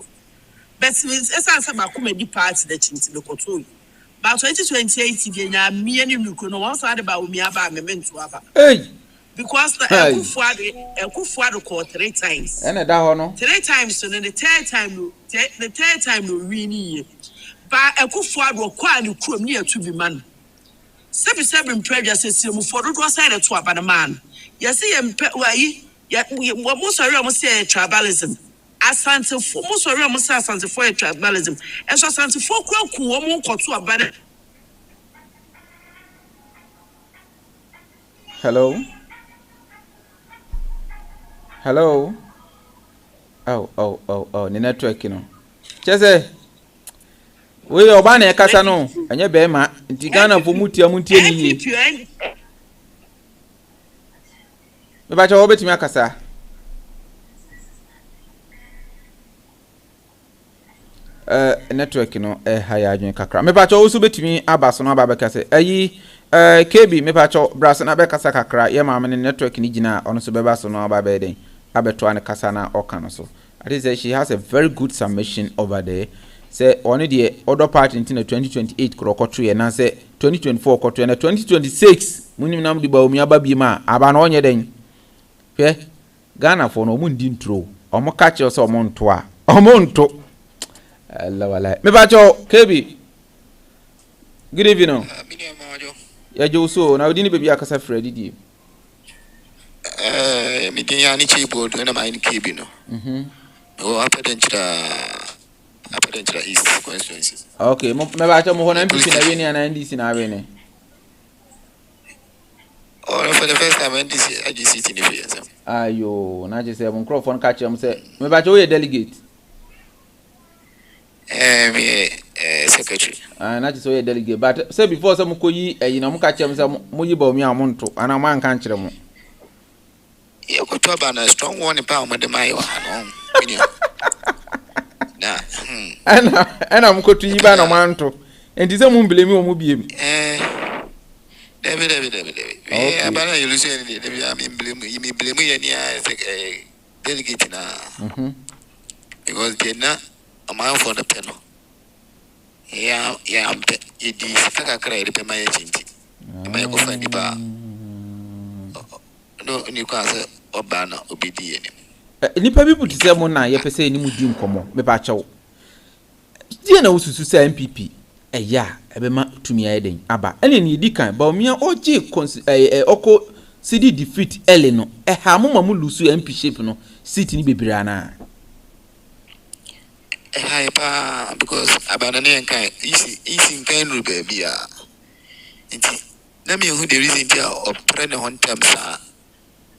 but esa ba ko di party da chinti be koto but 2028 die nya me ni nuko no won sa de Bawumia ba me mentu aba because the Kufour called 3 times. And a dahono 3 times, so then the third time no really. But a Kufour will quite you come near to be man. 77 prejudices you for the side to about a man. Yes, we most are almost say tribalism. Asante for most are almost asante for tribalism. And so asante for won't call to about it. Hello. Oh, the network, you know. Chese, we obana e kasa no, enye be ma, nti Ghana fo mutia ni. Me ba cha wo betimi akasa. Network no haya adwen kakra. Me ba cha wo so betimi abaso no aba kasa. Ayi KB me ba cha brass na be kasa kakra, ye ma me network ni gina ono so be baso no aba be den. Abeto na kasa na okano so. I think that she has a very good submission over there. Say only the other part in 2028 krokotu ye na say 2024 kotu na 2026 munim nam di Bawumia ba bi ma aba na onye den. Fe Ghana for no mun di intro. Omo catch us omo nto a. Omo nto. Allah wala. Me ba cho KB. Good evening. Ya jo so na odi ni baby akasa Freddy di. Me din ya ni keyboard na my keyboard no. Oh, appedentra East constituency. Okay, me ba cha mo ho na MPP na we ni na NDC na we ni. Oh, for the first time NDC AGC in the face. Ayo, na je say mo microphone catch am say me ba cha we delegate. Me secretary. Na je say we delegate but say before say mo koyi na mo catch am say mo yi Bawumia mo nto ana man kan kire mo. You go to a strong one in power with my one. Ana mko tu yiba na manto enti se mu blame o mu biem David abana you lose any blame you ni delegate na because they na a man for the panel it is kakra ire my chinti my go find ba no ni kwa se obana obedi eni nipa bi puti se mo na ye pese ni mu di nkomo me ba chew die na ususu se MPP eya ebema tumi ayeden aba ene ni di kan Bawumia oje oko CD defeat ele no ha mo mamu lusu MP shape no seat ni bebira na hi pa because abana ne kan isi kan ru ba bia nti na me hu the reason dia opera ne hon terms a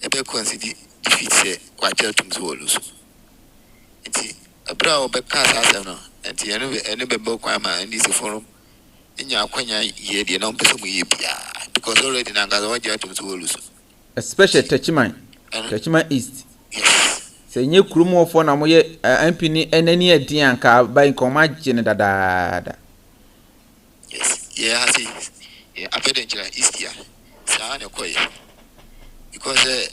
ebe consider defeat se kwaje tumso lusu nti abra obeka sa no nti ene be kwa ma ndi se forum nya akwanya ye de na mpese mu ye bia because already na ngaza waje tumso lusu especially Techiman East se nye kurumu ofo na mo ye MP ni enani edi anka ba nkoma gye ne dadaada yes yeah see yeah appedentra East ya sa na koye because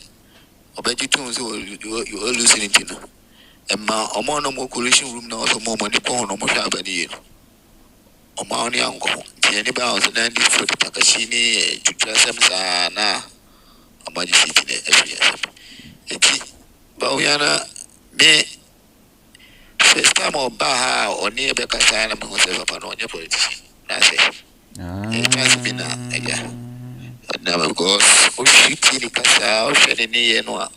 obeji tumso you all losing it no emma omo no mo coalition room na so mo ni ko no mo sha ba ni no omo ni anko tie ni ba o so dan di for the takashi ni tutra samsa na amaji city ne eti Bawumia na me first time oba oni ebe kasa na mo se papa no onye politician na say trust me na eja na because o shiti ni kasa o shede ni ye no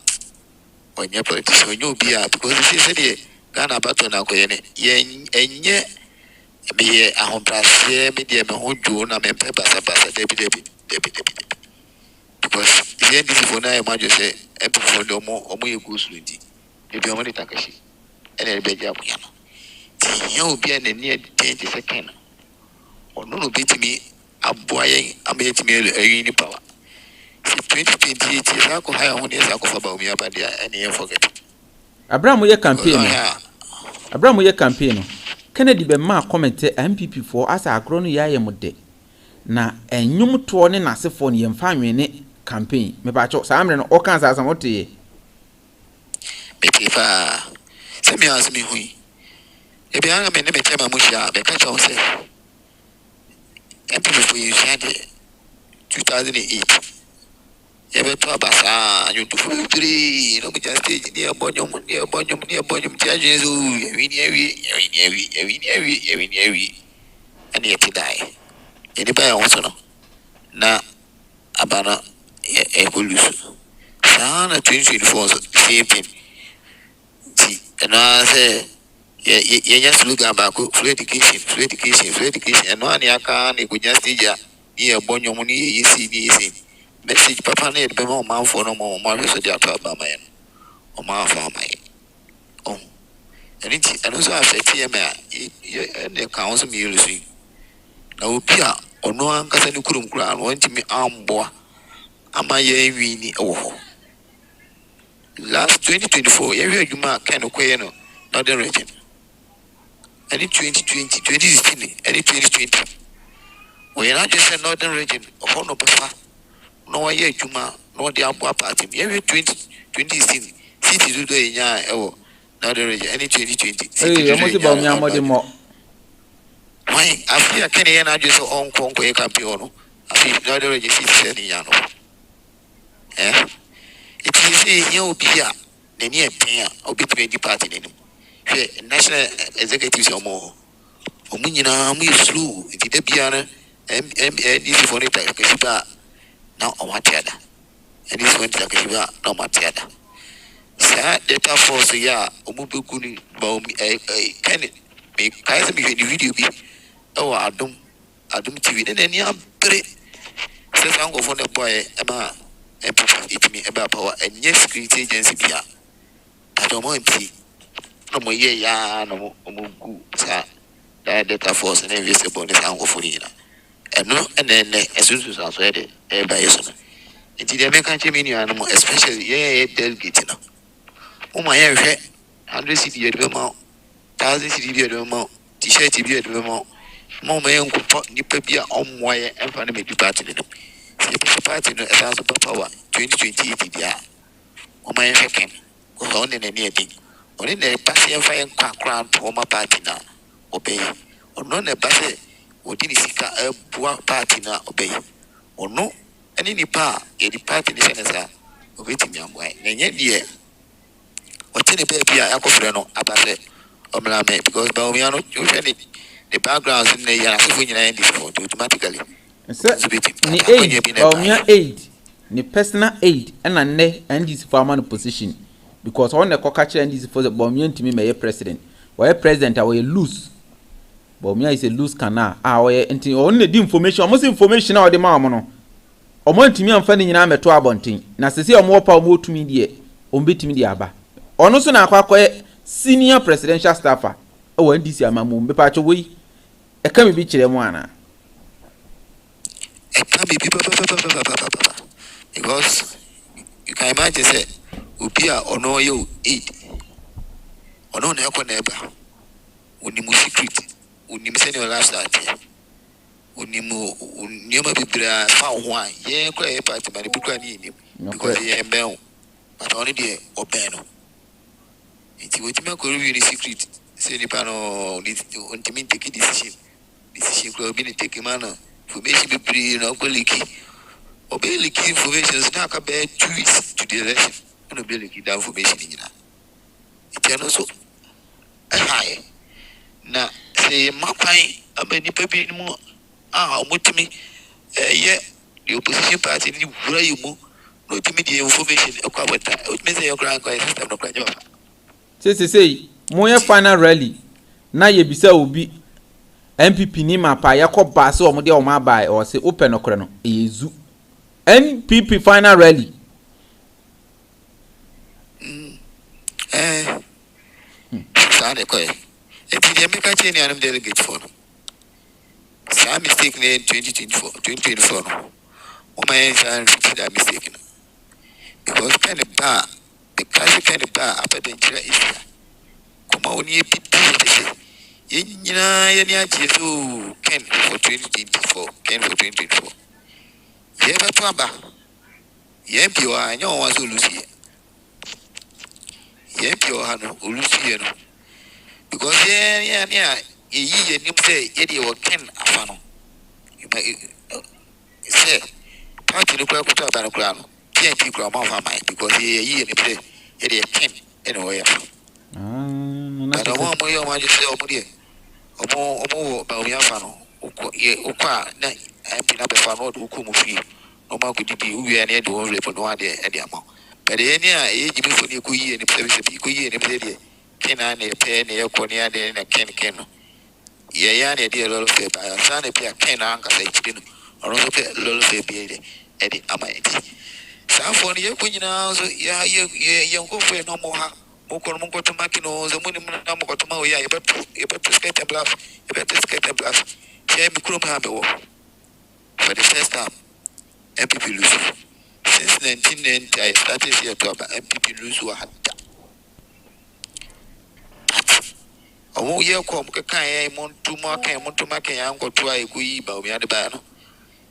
onye politician onye obi a because this is the Ghana battle na ko ye ne enye be ahomprase me de me hojo na me pe basa debi because the end is for na imagine say every for the omo ye go through ndi ebi omo ni takashi ene be ja buya no ti ye obi a na ni 10 second ono no betimi aboye ametimi eyi ni power 2028 ko haya ho ne sa ko fa Bawumia ba dia ene forget Abraham ye campaign Kennedy be ma comment MPP for as agro no ya yemode na enwum to ne nasefo ne yemfa nwene campaign me ba cho samre no o kan sa samote ye betifa se mi asmi hui e bi anga me ne betema mushia be ka cho se MPP for you shade 2008 ebe to abasa you to 3 no be just stage ni abonyom ti ajesu ewi ani eti dai eni ba ya woso no na abana ekolusu sana 2024 same ti na se ye nya slogan ba ko free education eno ani aka ni go just stage ya ni abonyom ni yesi message papa na be ma man for no mo so dia to ba ma o ma fa ma oh eni ti eno so affect ye me e ka on so mi yusu na obi a ono ankasa ni kurum kura no ntimi amboa ama ye wi ni wo last 2024 ye wi adwuma kan no koye no northern region eni 2016 eni 2020 we na just northern region of no papa no ye adwuma no de abo party ye wi 2016 city do enya ewo northern region eni 2020 yo mo se Bawumia mo de mo why afia kene ye na just on konko ye campaign no afi northern region city ni ya no it is ye obi a na ni epia obi 20 party ni hwe national executives omo nyina mo slow it de bia na this for it like Shiba now on what other. And this went like Shiba no matter. Sir, data force ya Omubukuni Bawumia can it make Kaiser be the video be oh Adum TV and any very says I'm going for the boy Emma it me about power and yes security agency be I don't want to no more ya no Omugu sir that data force and invisible is I'm going for you and no and then as soon as I said it by yes it did American Chimney especially delegate you know. Oh my hair, 100 city at the amount, 1,000 city at the amount, t-shirt to be at the amount. Mamma, young pot, nipper, on wire, and find me to party. See, party, 1,000 power, 2020, yeah. Oh my hair came, go on in anything. Only the passing and fire crown for my party now, obey. Or none a bassy, or did he seek a poor party now, obey. Or no, and any power, any party in the senator, waiting young way, and yet, dear. What any baby I go for no about it because Bawumia no usually the backgrounds in the automatically. Ni aid, Bawumia aid, ni personal aid, and this farmer position because on the cockatcher and this for the Bawumia to me may president. Why president are loose? Bawumia is a loose canal. Only the information, almost information out the mamma. O want to me and finding in a 12 bunting. Now, say or more power to me, dear, on bit me the abba. Ono so na akwa senior presidential staffer e wan disi amamu be pa chwe e ka me bi kire mu ana e ka be because you can imagine say upia ono yo aid ono na ekọ na eba onimu secret onimu senior last that onimu nioma bibira fa ho a ye kra ye party man bi kra ni because ye ben but only the open it's what you make a secret. Say the panel to me take a decision could be taken manner. Information be pretty no leaky. Obey leaky information is not a bad choice to the election. And obey leaky down information in that. It's also a high. Now, say, Mapai, a many baby more. What to me? Yeah, the opposition party, where you move, no to me the information about that. It means your grandpa system of Grandpa. Say moye final rally na ye bisa obi NPP ni mapa yakoba se omo de o ma bai o se open okre no ezu NPP final rally Sane ko e ti de me ka cheni anum delegate for no sa mistake ne 2024 no o ma yen san that mistake no because kind of bar the kind of bar after the is come on ye pity ye ni achi so ken for 2024 ken for 2024 ye ba to aba ye bi wa anya o wa so lucy ye bi o ha no lucy no because ye ye nim say ye dey work ken afa no you say party no kwa kuta ba no kwa no TNP kwa ma fa mai because ye nim say ye dey ken anyway but I want more man just say omo Bawumia fa no okwa na MP na be fa no do ko mu fi no ma ko di bi wi na e do on report no ade e ama but e ni a e jimi fo ni ko yi ni service bi ko yi ni be de kena na e pe na e ko ni ade na ken no ye ya na de lolo fe ba sa na bi a ken na anka sai ti no ono so pe lolo fe bi de e de ama e ti sa fo ni ye ko nyina so ya ye ko fe no mo ha Moko to makino the money na moko to ma ya e beto skate and bluff yeah me kuro ma be wo for the first time MPP lose since 1990 I started here to about MPP lose wa hada owo ye ko mo kan e mo ntu ma kan ya nko to ai ko yi Bawumia de ba no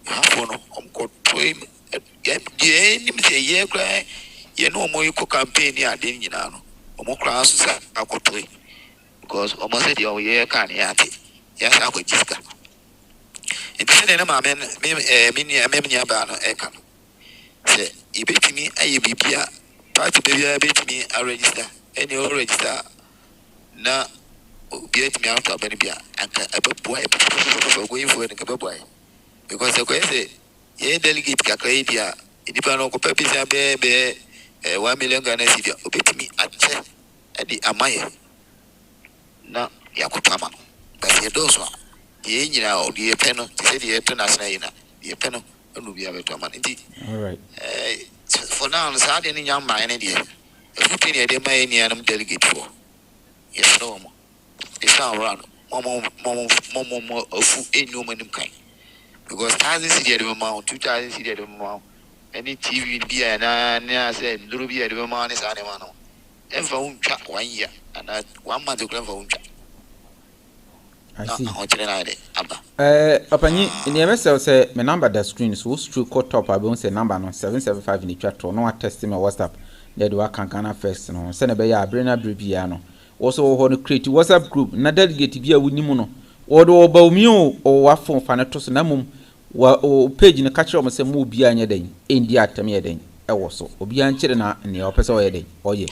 ha fo no omko to ye ni me say ye kra ye no mo ko campaign ya de nyina no omo kra so sa akotoi because omo said the ye kan ya ti ya sa ko jiska enti na ma men me ba no e kan se ibetimi aye bibia party bibia betimi a register any o register na obi etimi out abani bia anka ebe boy for going for the boy because the question ye delegate kakaidia nipa no ko pepisa be 1 million Ghana cedi obetimi ache edi amaye na yakutama basi edoso ye nyina o die peno se die international yina die peno anu bia betama nti all right for now so ade ni nyamba ene die efuti ni ede mai ni anam delegate for yes no mo it's not around momo ofu enyo manim kan because 1,000 cedi ede ma 2,000 cedi ede ma any TV bia na say nduru bia ede ma ni sa ne ma no enfa untwa 1 year and 1 month ko enfa untwa I see. Apani, in the MSL say my number the screen so true cut top I won't say number no 775 in the chat or no test me WhatsApp. They do work Ghana first no. Send a beya brainer bribiano. Also want to create WhatsApp group. Na delegate bia wunimu no. Or do Bawumia or wafon fanatos namum wa page in the catcher of say mu bia nya den. India tamia den. E so. Obi anchire na ne opesa o den. Oye.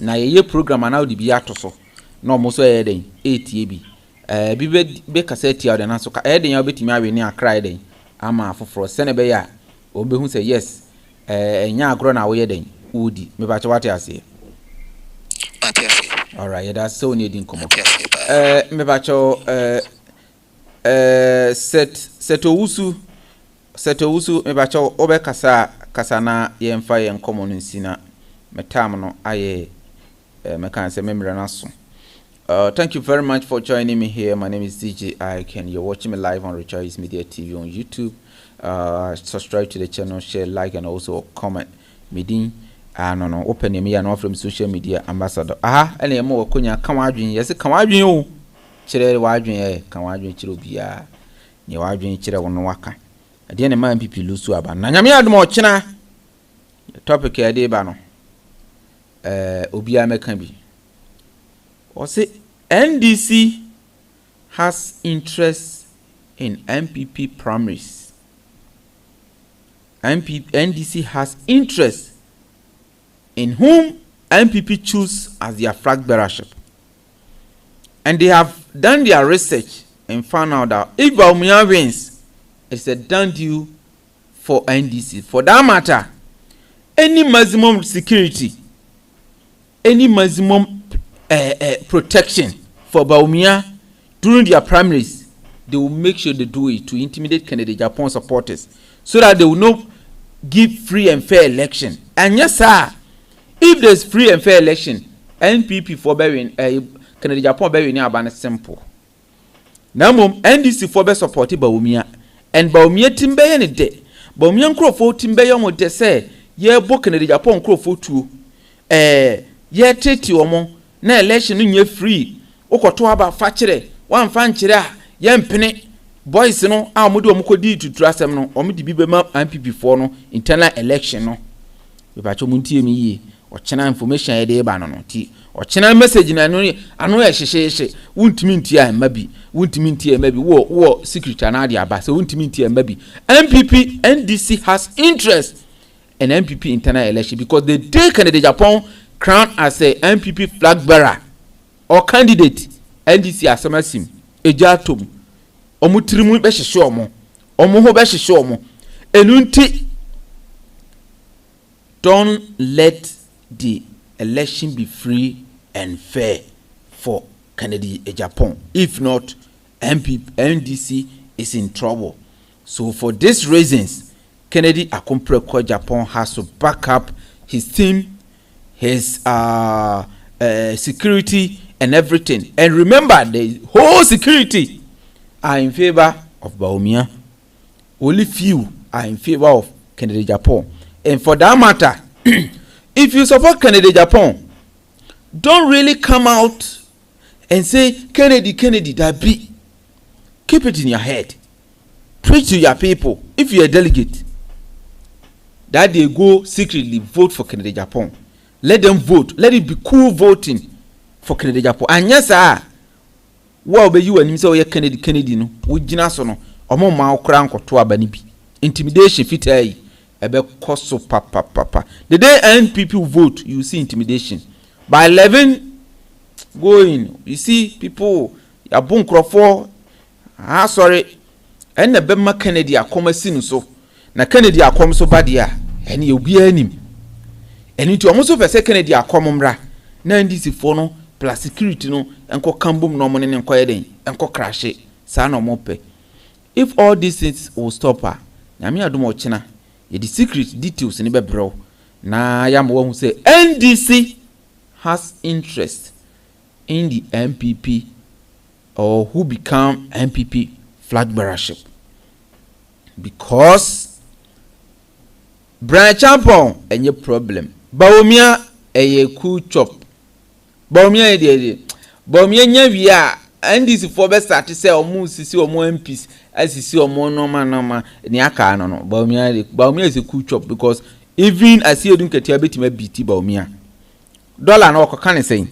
Na ye program na odi bia to so. No mo so ye den. ATB. Be cassette out and so Eden ya betimi awe ni akra den ama afoforo sene be ya obehu say yes enya agro na we den udi me ba chawate ase all right that's so needing come me ba chaw setowusu me ba chaw obe kasa na ye mfa ye nkomo nsina metam no aye me kan say memre na so. Thank you very much for joining me here. My name is DJ Ike. You're watching me live on Rejoice Media TV on YouTube. Subscribe to the channel, share, like, and also comment. Meeting and open your me and from social media ambassador. And more kunya kawadwin. Yes, kawadwin o. Chere wadwin kawadwin chiro bia. Ni wadwin chire wono waka. Ade na man pipi lusu aba. Na nyame adom ochina. Topic ya de ba no. Obi ameka bi. Or say NDC has interest in MPP primaries. NDC has interest in whom MPP choose as their flag bearership. And they have done their research and found out that if Bawumia wins, it's a done deal for NDC. For that matter, any maximum security, any maximum protection for Bawumia during their primaries, they will make sure they do it to intimidate Agyapong supporters so that they will not give free and fair election. And yes, sir, if there's free and fair election, NPP for Agyapong Bawumia near Abana simple. Now, NDC for be supported Bawumia and Bawumia Timbe any day. Bawumia Kufour Timbe mo de say ye book Agyapong Kufour too. Ye treaty omo. Na election nye free okoto aba fachere wan fanchire a ye mpene boys no a omode omukodi tutu asem no omudi bibe ma MPP for no internal election no we ba cho muntie mi yi ochena information ye de ba no ti ochena message na no anu ye hyehyehye wuntimi ntie a mabi wuntimi ntie mabi wo secretary na ade aba so wuntimi ntie mabi MPP NDC has interest in MPP internal election because they take Agyapong crown as a MPP flag bearer or candidate. NDC asamasim ejatom omutirimu be hyehyɛ omo ho be hyehyɛ omo enunti. Don't let the election be free and fair for Agyapong. If not, NDC is in trouble. So for these reasons, Agyapong has to back up his team, his security and everything. And remember, the whole security are in favor of Bawumia. Only few are in favor of Agyapong. And for that matter, if you support Agyapong, don't really come out and say Kennedy, that be. Keep it in your head. Preach to your people. If you're a delegate, that they go secretly vote for Agyapong. Let them vote. Let it be cool voting for Agyapong. And yes, sir. What be you and him say Kennedy no? We jina no. Omo ma okra nkoto abani bi. Intimidation fitai. Ebe koso papa. The day NPP will vote, you see intimidation. By 11 going, you see people Kufour. Sorry. and the Bema Kennedy akoma sin so na Kennedy akom so badia and you be anim and into almost of a second dia akomra na ndisi fo no plus security no enko kambum no mo ne enko yeden enko crash sa no mope. If all these things will stop her na me adom ochina ye the secret details ni bebro na ya mo hu say NDC has interest in the MPP or who become MPP flag bearership because Branch Agyapong any problem. Bawumia a cool chop. Bawumia de Bawumia nyavia and this for best start to say or move see or more MPs as you see or more normal ni aka no. Bawumia is a cool chop because even as you don't get your bit me BT Bawumia. Dollar no can saying.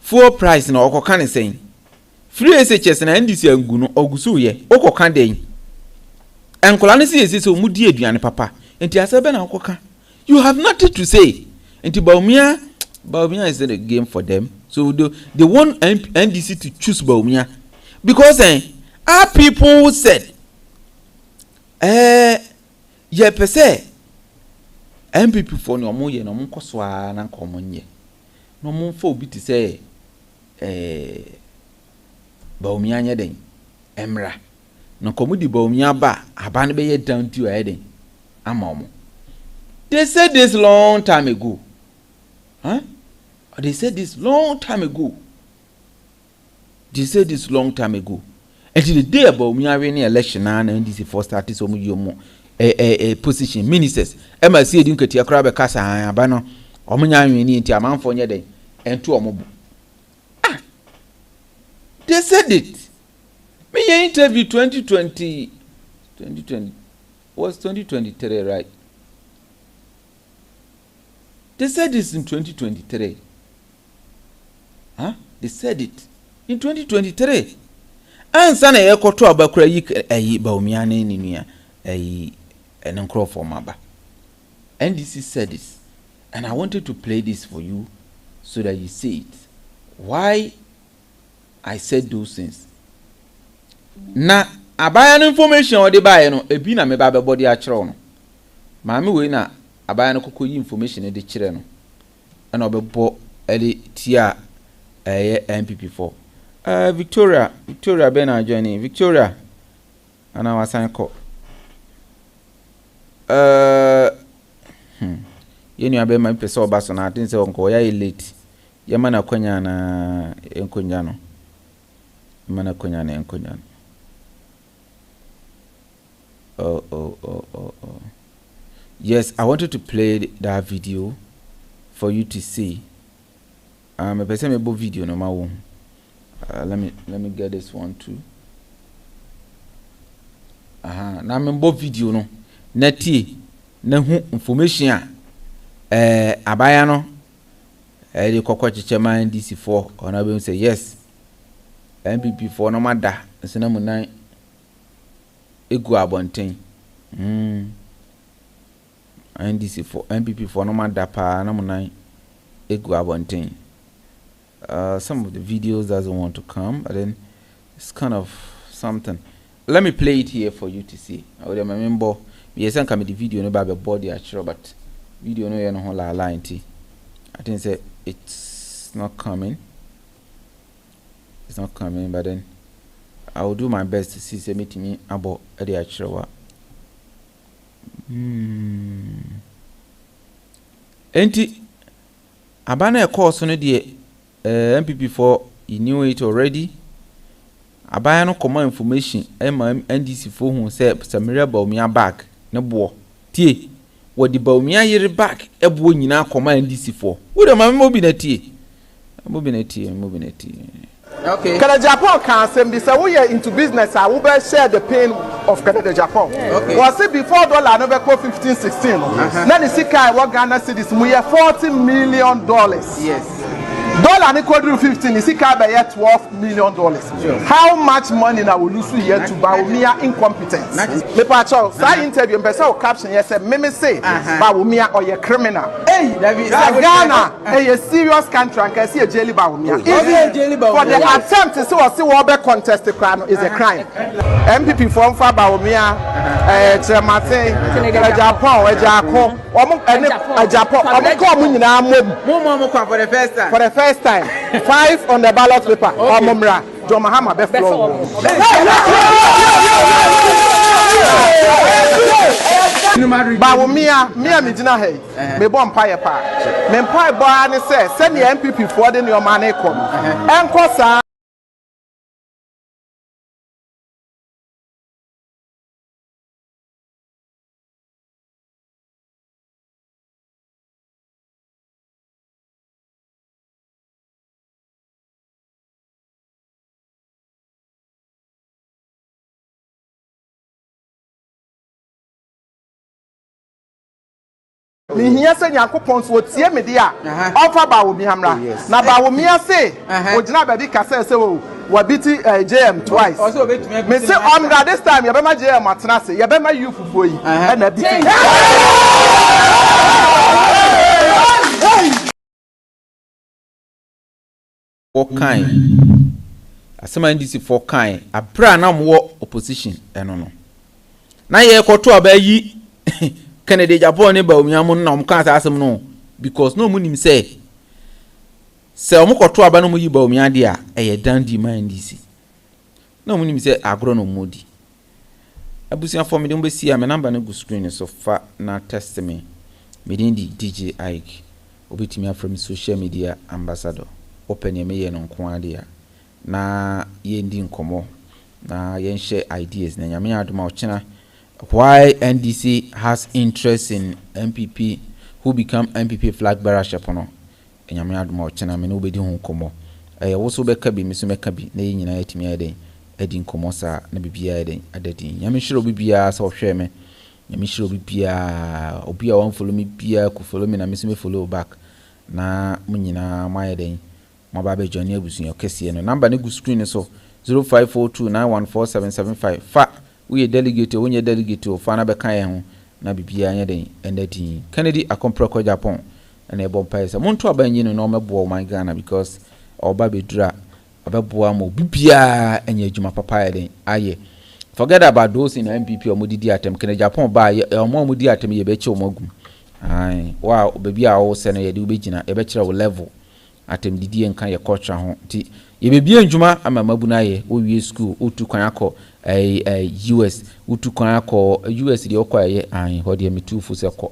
Full price no can saying. Free SHS na NDC angu no ogusu ye okoka den. Enkola ne say so mudi aduane papa. Enti asebe na okoka. You have nothing to say. Enti Bawumia is a game for them. So they want NDC to choose Bawumia because our people said ye pese MPP for no mo ye no mo kosoa na nkomonye. No mo fa obi ti say Bawumia nya den emra no komudi Bawumia ba abane be ye down to eden amaomo. They said this long time ago. Huh? They said this long time ago. They said this long time ago. Until the day Bawumia win the election and NDC for started so much a position ministers. Emma said you could crab a casa and abano or munya win into a man for your day and two or more. They said it. Me interview 2020 was 2023, right? They said this in 2023. Huh? They said it in 2023. And sana ye koto abakura yi Bawumia na ninia enkro for maba. NDC said this. And I wanted to play this for you so that you see it. Why I said those things. Na abaya no information o de bae no ebi na me ba be body a kire no. Maami we na abaya no kokoyi information de kire no. Na obebo ele tia MPP for. Victoria Bena joining. Victoria and I was call. You know about my person baso na tin say onko ya late. Ya mana kwanya na enkonya no. Mana kwanya na enkonya no. Oh. Yes, I wanted to play that video for you to see. A person me bo video no ma wo. Let me get this one too. Na me bo video no. Na tie na hu information abaya no the kokwachiche man DC4 ona be say yes. MPP4 no mada sena munan egu abonten. NDC4 MPP4 no mada pa na munan egu abonten. Some of the videos doesn't want to come, but then it's kind of something. Let me play it here for you to see. I would remember yes, I come the video no about body actually, but video no you know la line t. I think say it's not coming. It's not coming, but then I will do my best to see say meet me about the actual. Enti abana e course no de MPP4 you knew it already. Abaya no common information NDC4 who say Samaria Bawumia back ne bo tie what the Bawumia yere back e bo nyina command NDC4 wo de ma bi na tie okay Agyapong can say be say we are into business I will share the pain of Agyapong. Okay. Was it before dollar no be 15-16 na the sika I work Ghana cedis mu $40 million. Yes. Dollar ni quadruple 15 is $12 million. Sure. How much money now will lose here to Bawumia incompetence? Me pacho, say interview person caption yes say me say Bawumia or a criminal. Ghana a serious country and can see a jelly Bawumia. For the attempt to see what contest the crime is a crime. MPP from Bawumia, Chemate, Agyapong, Agyapong, for the first time. 5 on the ballot paper. Omumra, John Mahama Beflo. Bawumia, me dina hey. Me bon paye pa. Me paye boy ani say send the MPP for the your money come. Enko sa me here say Yakupon so tie me dia offer Bawumia mra na Bawumia say ogina baby kase say we beat JM twice me say on this time you be ma JM atena say you be ma you fufuo yi na beat for kind asema ndisi for kind abra na mo opposition eno no na ye koto abayi Kennedy Agyapong ne Bawumia mo na mo kan asem no because no munim say omo koto aba no mo yi Bawumia de a eye dandi man ndisi no munim say agro no modi abusia for me dem be see am number no go screen so fa na test me din di DJ Ike obetimi aframi social media ambassador open ye me ye no nko ade a na ye ndi nkomo na ye share ideas na nyame adoma ochena why NDC has interest in MPP who become MPP flag bearer shepono nyame adoma ochena me no obedi hu nkomo wo so be ka bi me so me ka bi na ye nyina yetimi ade edi nkomo sa na bibia ade adadi nyame shiro bibia sa ohwe me nyame shiro bibia obia wan follow me bia ku follow me na me so me follow back na munyina maye den mababe Johnny abusun okese no number ne go screen so 0542914775 fa we delegate wonye delegate o fa na be kan ye ho na bibia anya den endati Kennedy Agyapong Agyapong na ebom paisa monto abanyi no mebo my Ghana because oba bedura abeboa mo bibia anya adwuma papa ya den aye forget about those in MPP o modidi atem Kennedy Agyapong ba o modidi atem ye be che o magum ai wow bibia o se no ye de ubegina e be kire o level atem didi enkan ye culture ho ti ye bebia ndwuma ama mabuna ye o wie school o tu kwan akọ US utu kwan akọ US de okwa ye an ho de metufu se kọ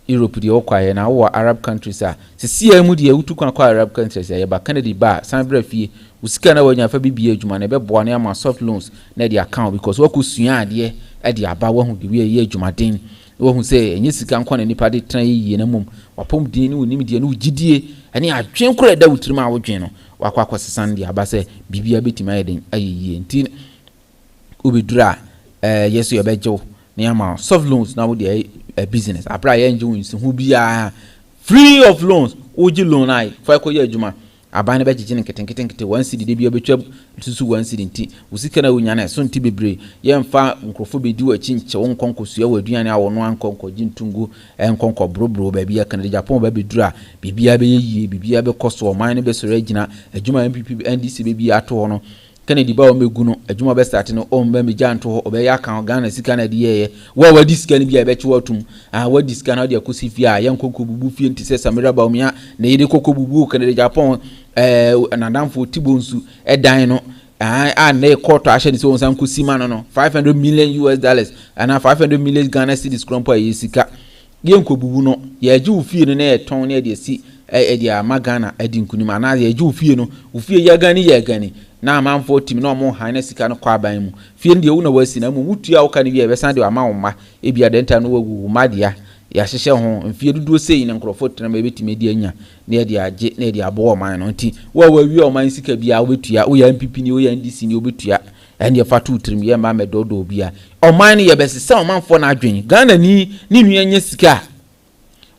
Europe de okwa ye na wo Arab countries a se mu de utu kwan akọ Arab countries ye ba Canada ba san bra fie usika na wanya fa bibia adwuma na be boa na ama soft loans na de account because wakusua ade e de aba wa hu de we ye adwuma den wo hu se enye sika nkwa na nipa de tran yi na mum wapom din ni wonim de na ugidie ene adwen kura da wutirima awodwen no wakwa kwasesan de aba se bibia betima ye den ayeye nti ubidura yeso yobejo na ama soft loans na wo de business abra ye nje wonsi hu bia free of loans oji loan ai fa ko ye adwuma abane be gigine nketenkete 1 cedi de bia betwa susu 1 cedi nti usika na wonya na so nti bebre ye mfa nkrofo bedi wachi nche won konkosua waduane awono ankonko gintungu enkonko brobro ba bia Kennedy Agyapong ba bedura bibia be yie bibia be koso man ne be soro agina adwuma MPP NDC be bia ato no Kennedy ba o megu no adwuma be start no o mba meja nto ho obe ya kan Ghana sika na de ye wa wadi sika ne bia be che watum wadi sika na de akosi fie a ye nkonko bubu fie nti se Samira Bawumia na ye de kokko bubu Kennedy Agyapong anadamfo tibonsu edan no na court ahye ni so won kosi ma no $500 million and $500 million Ghana cedis krompo ye sika ye nkobubu no ye agi ufie no na ye ton na de si de amagana edi nkunima na ye agi ufie no ufie ya gani na amanfo tim na omo han na sika no kwa ban mu fie ndi ewu na wasi na mu mutua wo ka ne bia be san de ama wo ma e bia denta no wagu madia ya hyehye ho mfie duduo sei na nkrofo tena ma betime di anya na ye de age na ye de abo man no nti wa wi o man sika bia wo betua wo ya MPP ni wo ya NDC ni wo betua ene fa tu trim ye ma medodo bia o man ye besesa o manfo na adwen Ghana ni nu anya sika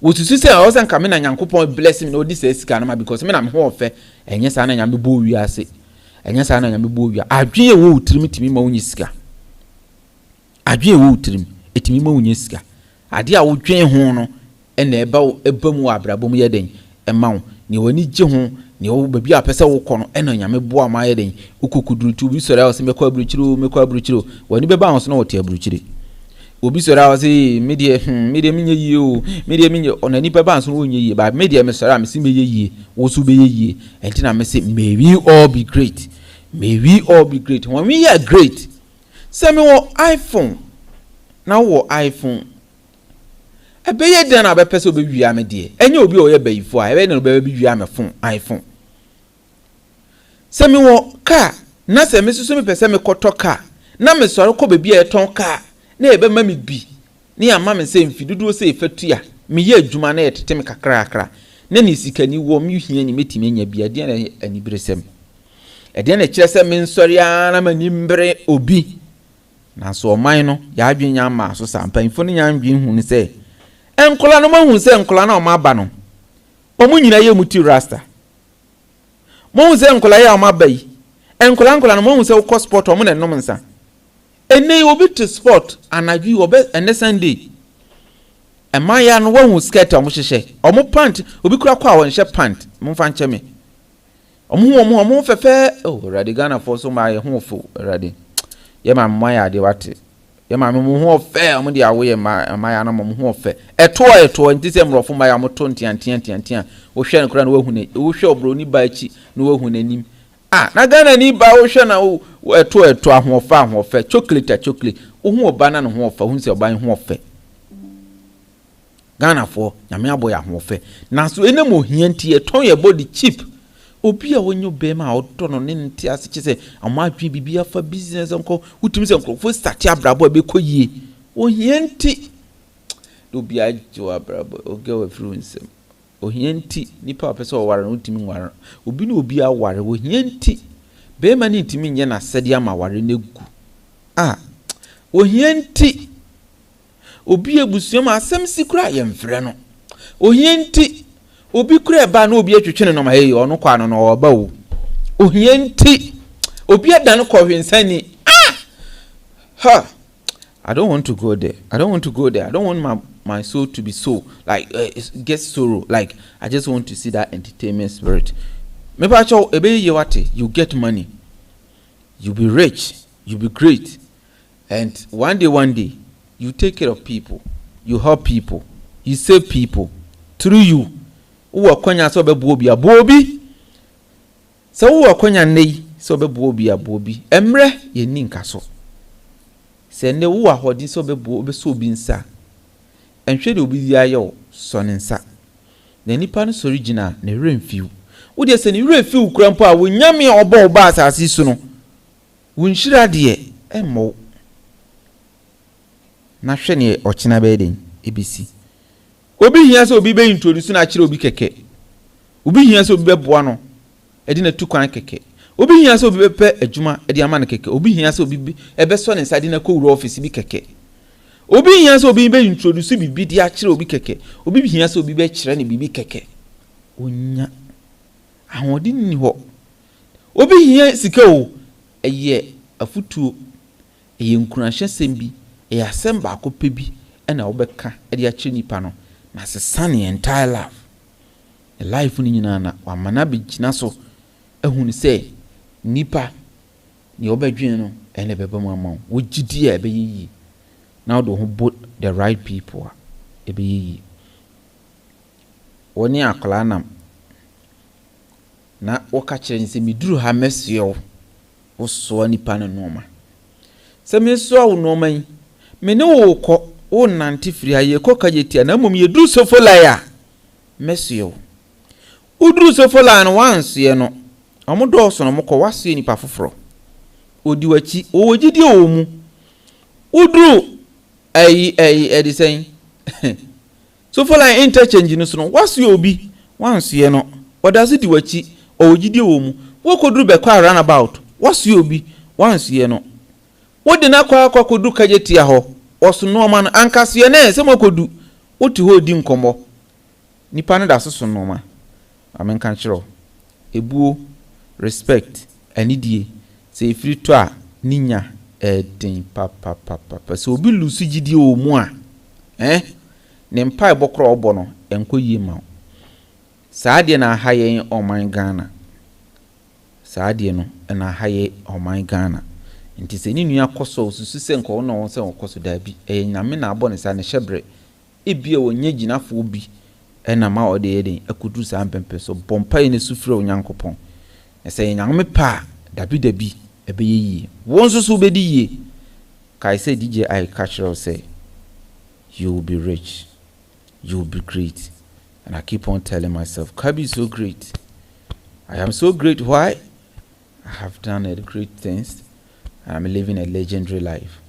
wotusu se o san kame na Nyankopon bless me no di se sika na ma because me na me ho ofe enye sa na nyame bo wi ase enye sa na nyame bo wi adwen ye wo trim timi ma wonyi sika adwen ye wo trim etimi ma wonyi sika ade a wodwen ho no ene eba mu abrabom ye den ema wo ne wani gye ho ne wo babi a pese wo kɔ no ena nyame boa ma ye den ukukuduru tu bi sɔre a se mekɔ aburukyiro wani beba ho so na wote aburukyire obi sɔre a se media menye yie o media menye onani beba ho so wo nye yie ba media me sɔre a me se meye yie wo so beye yie enti na me se may we all be great when we are great se me wo iPhone na wo iPhone ebeye den na be pese obi wia me de enye obi o ye bayifo a ebe na obi wia me phone iPhone se me wo car na se me susu me pese me koto car na me sore ko bebi e ton car na ebe ma me bi ni ama me se mfidudu se efatu a me ye adwuma na yetete me kakra na ni sikani wo me hia ni metimi nya bia de na anibresem ede na kire se me nsore a na mani mbre obi na so oman no ya adwenya ma so sampanfo no nya ndwen hu ni se enkola no mahu se enkola na o ma ba no omu nyina ye muti rasta mo se enkola ya o ma ba yi enkola no mo se wo sport o mo na nom nsa ene obi to sport anadwi obe ene Sunday emaya no wahu skirt o mo hyehye o mo pant obi kura kwa won hye pant mo fa nche me omo fefe radi Ghana for so ma ye hu fo radi ye ma mmaya de wate ye ma me hu ofe o mo de awo ye ma na mo hu ofe eto nti se mrofo ma ya mo to ntian wo hwe nkura na wahu ne wo hwe obro ni ba chi na wahu nanim na Ghana ni ba wo hwe na eto ahofa chocolate hu oba na no hu ofa hu se oba hu ofe Ghana for nyame aboya hu ofe na so ene mo hia nti eton ye body cheap obi a wonyo be ma oto no ne nti ase kise amadwe bibia fa business nko utumi se nko fo start abrabo be koyie ohia nti obi ajo abrabo oge we frunsem ohia nti nipa apese o ware no utumi nware obi na obi aware ohia nti be ma ni ntimi nye na sede ama ware negu ohia nti obi ebusuam asem sikura ye mfre no ohia nti obi kura ba na obi atwetwe no ma hey ono kwa no oba wo ohia nti obi adan ko hwensani I don't want to go there. I don't want my soul to be so like get sorrow. Like I just want to see that entertainment spirit. Maybe I show you get money, you be rich, you be great, and one day you take care of people, you help people, you save people through you. Uwa konya so be bobi so uwa konya nei so be bobi emre ye ni nkaso se ne uwa hodi so be so bi nsa enhwe de obi ya yo so ne nsa na nipa no original ne remfiu wo de se ne remfiu krampo a wonyame oba oba asase su no wonhira de emmo na hwe ne ochina be den ebisi obi hia se obi be introduce na kire obi keke obi hia se obi be boa no edi na tukwan keke obi hia se obi be pe adwuma edi ama na keke obi hia se obi ebe so ne side na ko wuro office bi keke obi hia se obi be introduce bibi di a kire obi keke obi hia se obi be kire ne bibi keke onya ahodi ni ho obi hia sika o eye afutuo eye nkuranhye sembi eye asemba akope bi na obeka edi a kire nipa no na se sunny entire life a life ni nyina na wa mana be gina so ehunu se nipa ni obedwen no ene beba mu amon wo gidi a be yi now do both the right people e be yi woni akola nam na wo ka kire nse miduru ha mesio wo so nipa no noma se me so wo noma yi me ne wo ko o nanti firi aye kokajetia na mum ye dru sofola ya mesio udru sofola no wanse no omodo so no mokọ wase ni pa foforo odi wachi o wogidi o mu udru edisen sofola interchange no so no wase obi wanse no odazi di wachi o wogidi o mu wokodru be kwa runabout wase obi wanse no wodi na kwa kodru kajetia ho osuno man ankase na se makodu oti ho di nkomo nipa no da soso no ma amenkan chiro ebuo respect anidie se ifiri to a ninya den pa so obi lusu gidi o mu a ne mpa ebokro obo no enko yie ma saa de na haye oman Ghana saa de no na haye oman Ghana nti se ni nua koso susu se nko no won se won koso da bi nyame na abo ne sa ne hyebre ebia wonye ginafo bi na ma ode yeden akudu sa mpempe so bompa ne sufre onyankopon se nyame pa dabi ebe yi won susu be di yi kai say DJ I cultural say you will be rich, you will be great. And I keep on telling myself, Kabi is so great. I am so great. Why? I have done great things and I'm living a legendary life.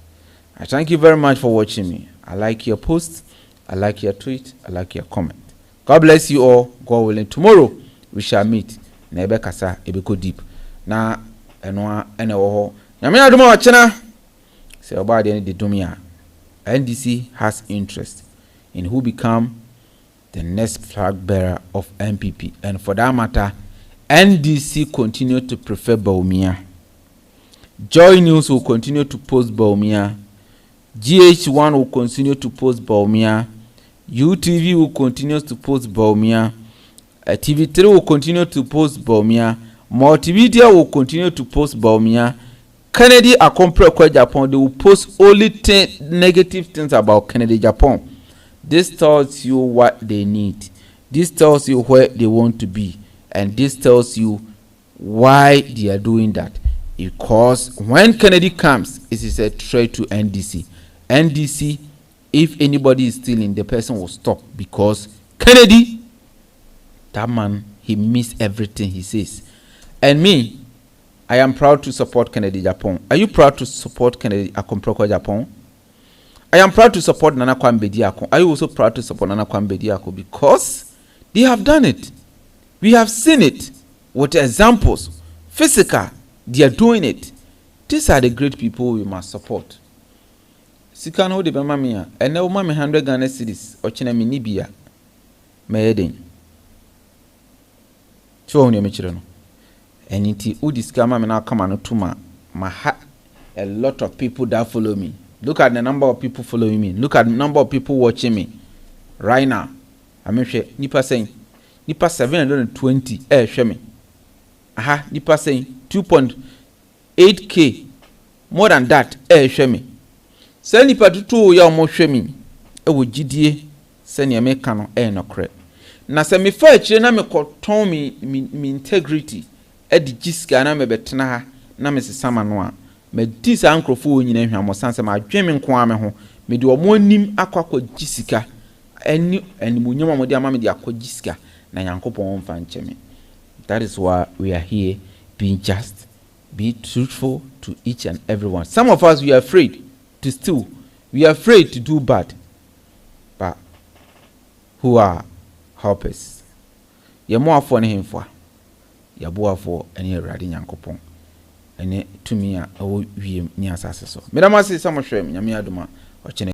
I thank you very much for watching me. I like your post, I like your tweet, I like your comment. God bless you all. God willing. Tomorrow we shall meet. Nebe kasa ebeko deep. Na enwa enewo. Nyame aduma wachena. Se obadi eni de dumia. NDC has interest in who become the next flag bearer of NPP. And for that matter, NDC continue to prefer Bawumia. Joy News will continue to post Bawumia. GH1 will continue to post Bawumia. UTV will continue to post Bawumia. TV3 will continue to post Bawumia. Multimedia will continue to post Bawumia. Kennedy Akompre Agyapong, they will post only negative things about Kennedy Agyapong. This tells you what they need. This tells you where they want to be. And this tells you why they are doing that. Because when Kennedy comes, it is a threat to NDC. NDC, if anybody is stealing, the person will stop. Because Kennedy, that man, he missed everything he says. And me, I am proud to support Kennedy Agyapong. Are you proud to support Kennedy Agyapong? I am proud to support Nana Kwame Bediako. Are you also proud to support Nana Kwame Bediako? Because they have done it. We have seen it with examples. Physical, they are doing it. These are the great people we must support. Sikano de Bamamia, and now Mammy 100 Ghana cities, or Chinami Nibia, Mayedin. Show me, Michirano. And it would scam me now come on to my heart. A lot of people that follow me. Look at the number of people following me. Look at the number of people watching me right now. I mean, Nipa saying Nipa 720. Show me. Aha, Nipa saying 2.8k. More than that. Show me. Say Nipa to 2 ya mo show me. Would GDA send your mekano no correct. Na se me fa chire na me koton me integrity. Edi jiska na me betena ha na me sesama no a me di sa ankrofo nyina hwamo sanse ma adweme nko ame ho me di omo anim akwa jisika eni munyam amode ama me di akwa jisika na yankopon mfa ncheme. That is why we are here, being just, be truthful to each and everyone. Some of us, we are afraid to steal, we are afraid to do bad, but who are helpers? You're more for him for. Yaboa for any radi nyankopon ene tumia awo wie ni asase so medama se samohwem nyame aduma o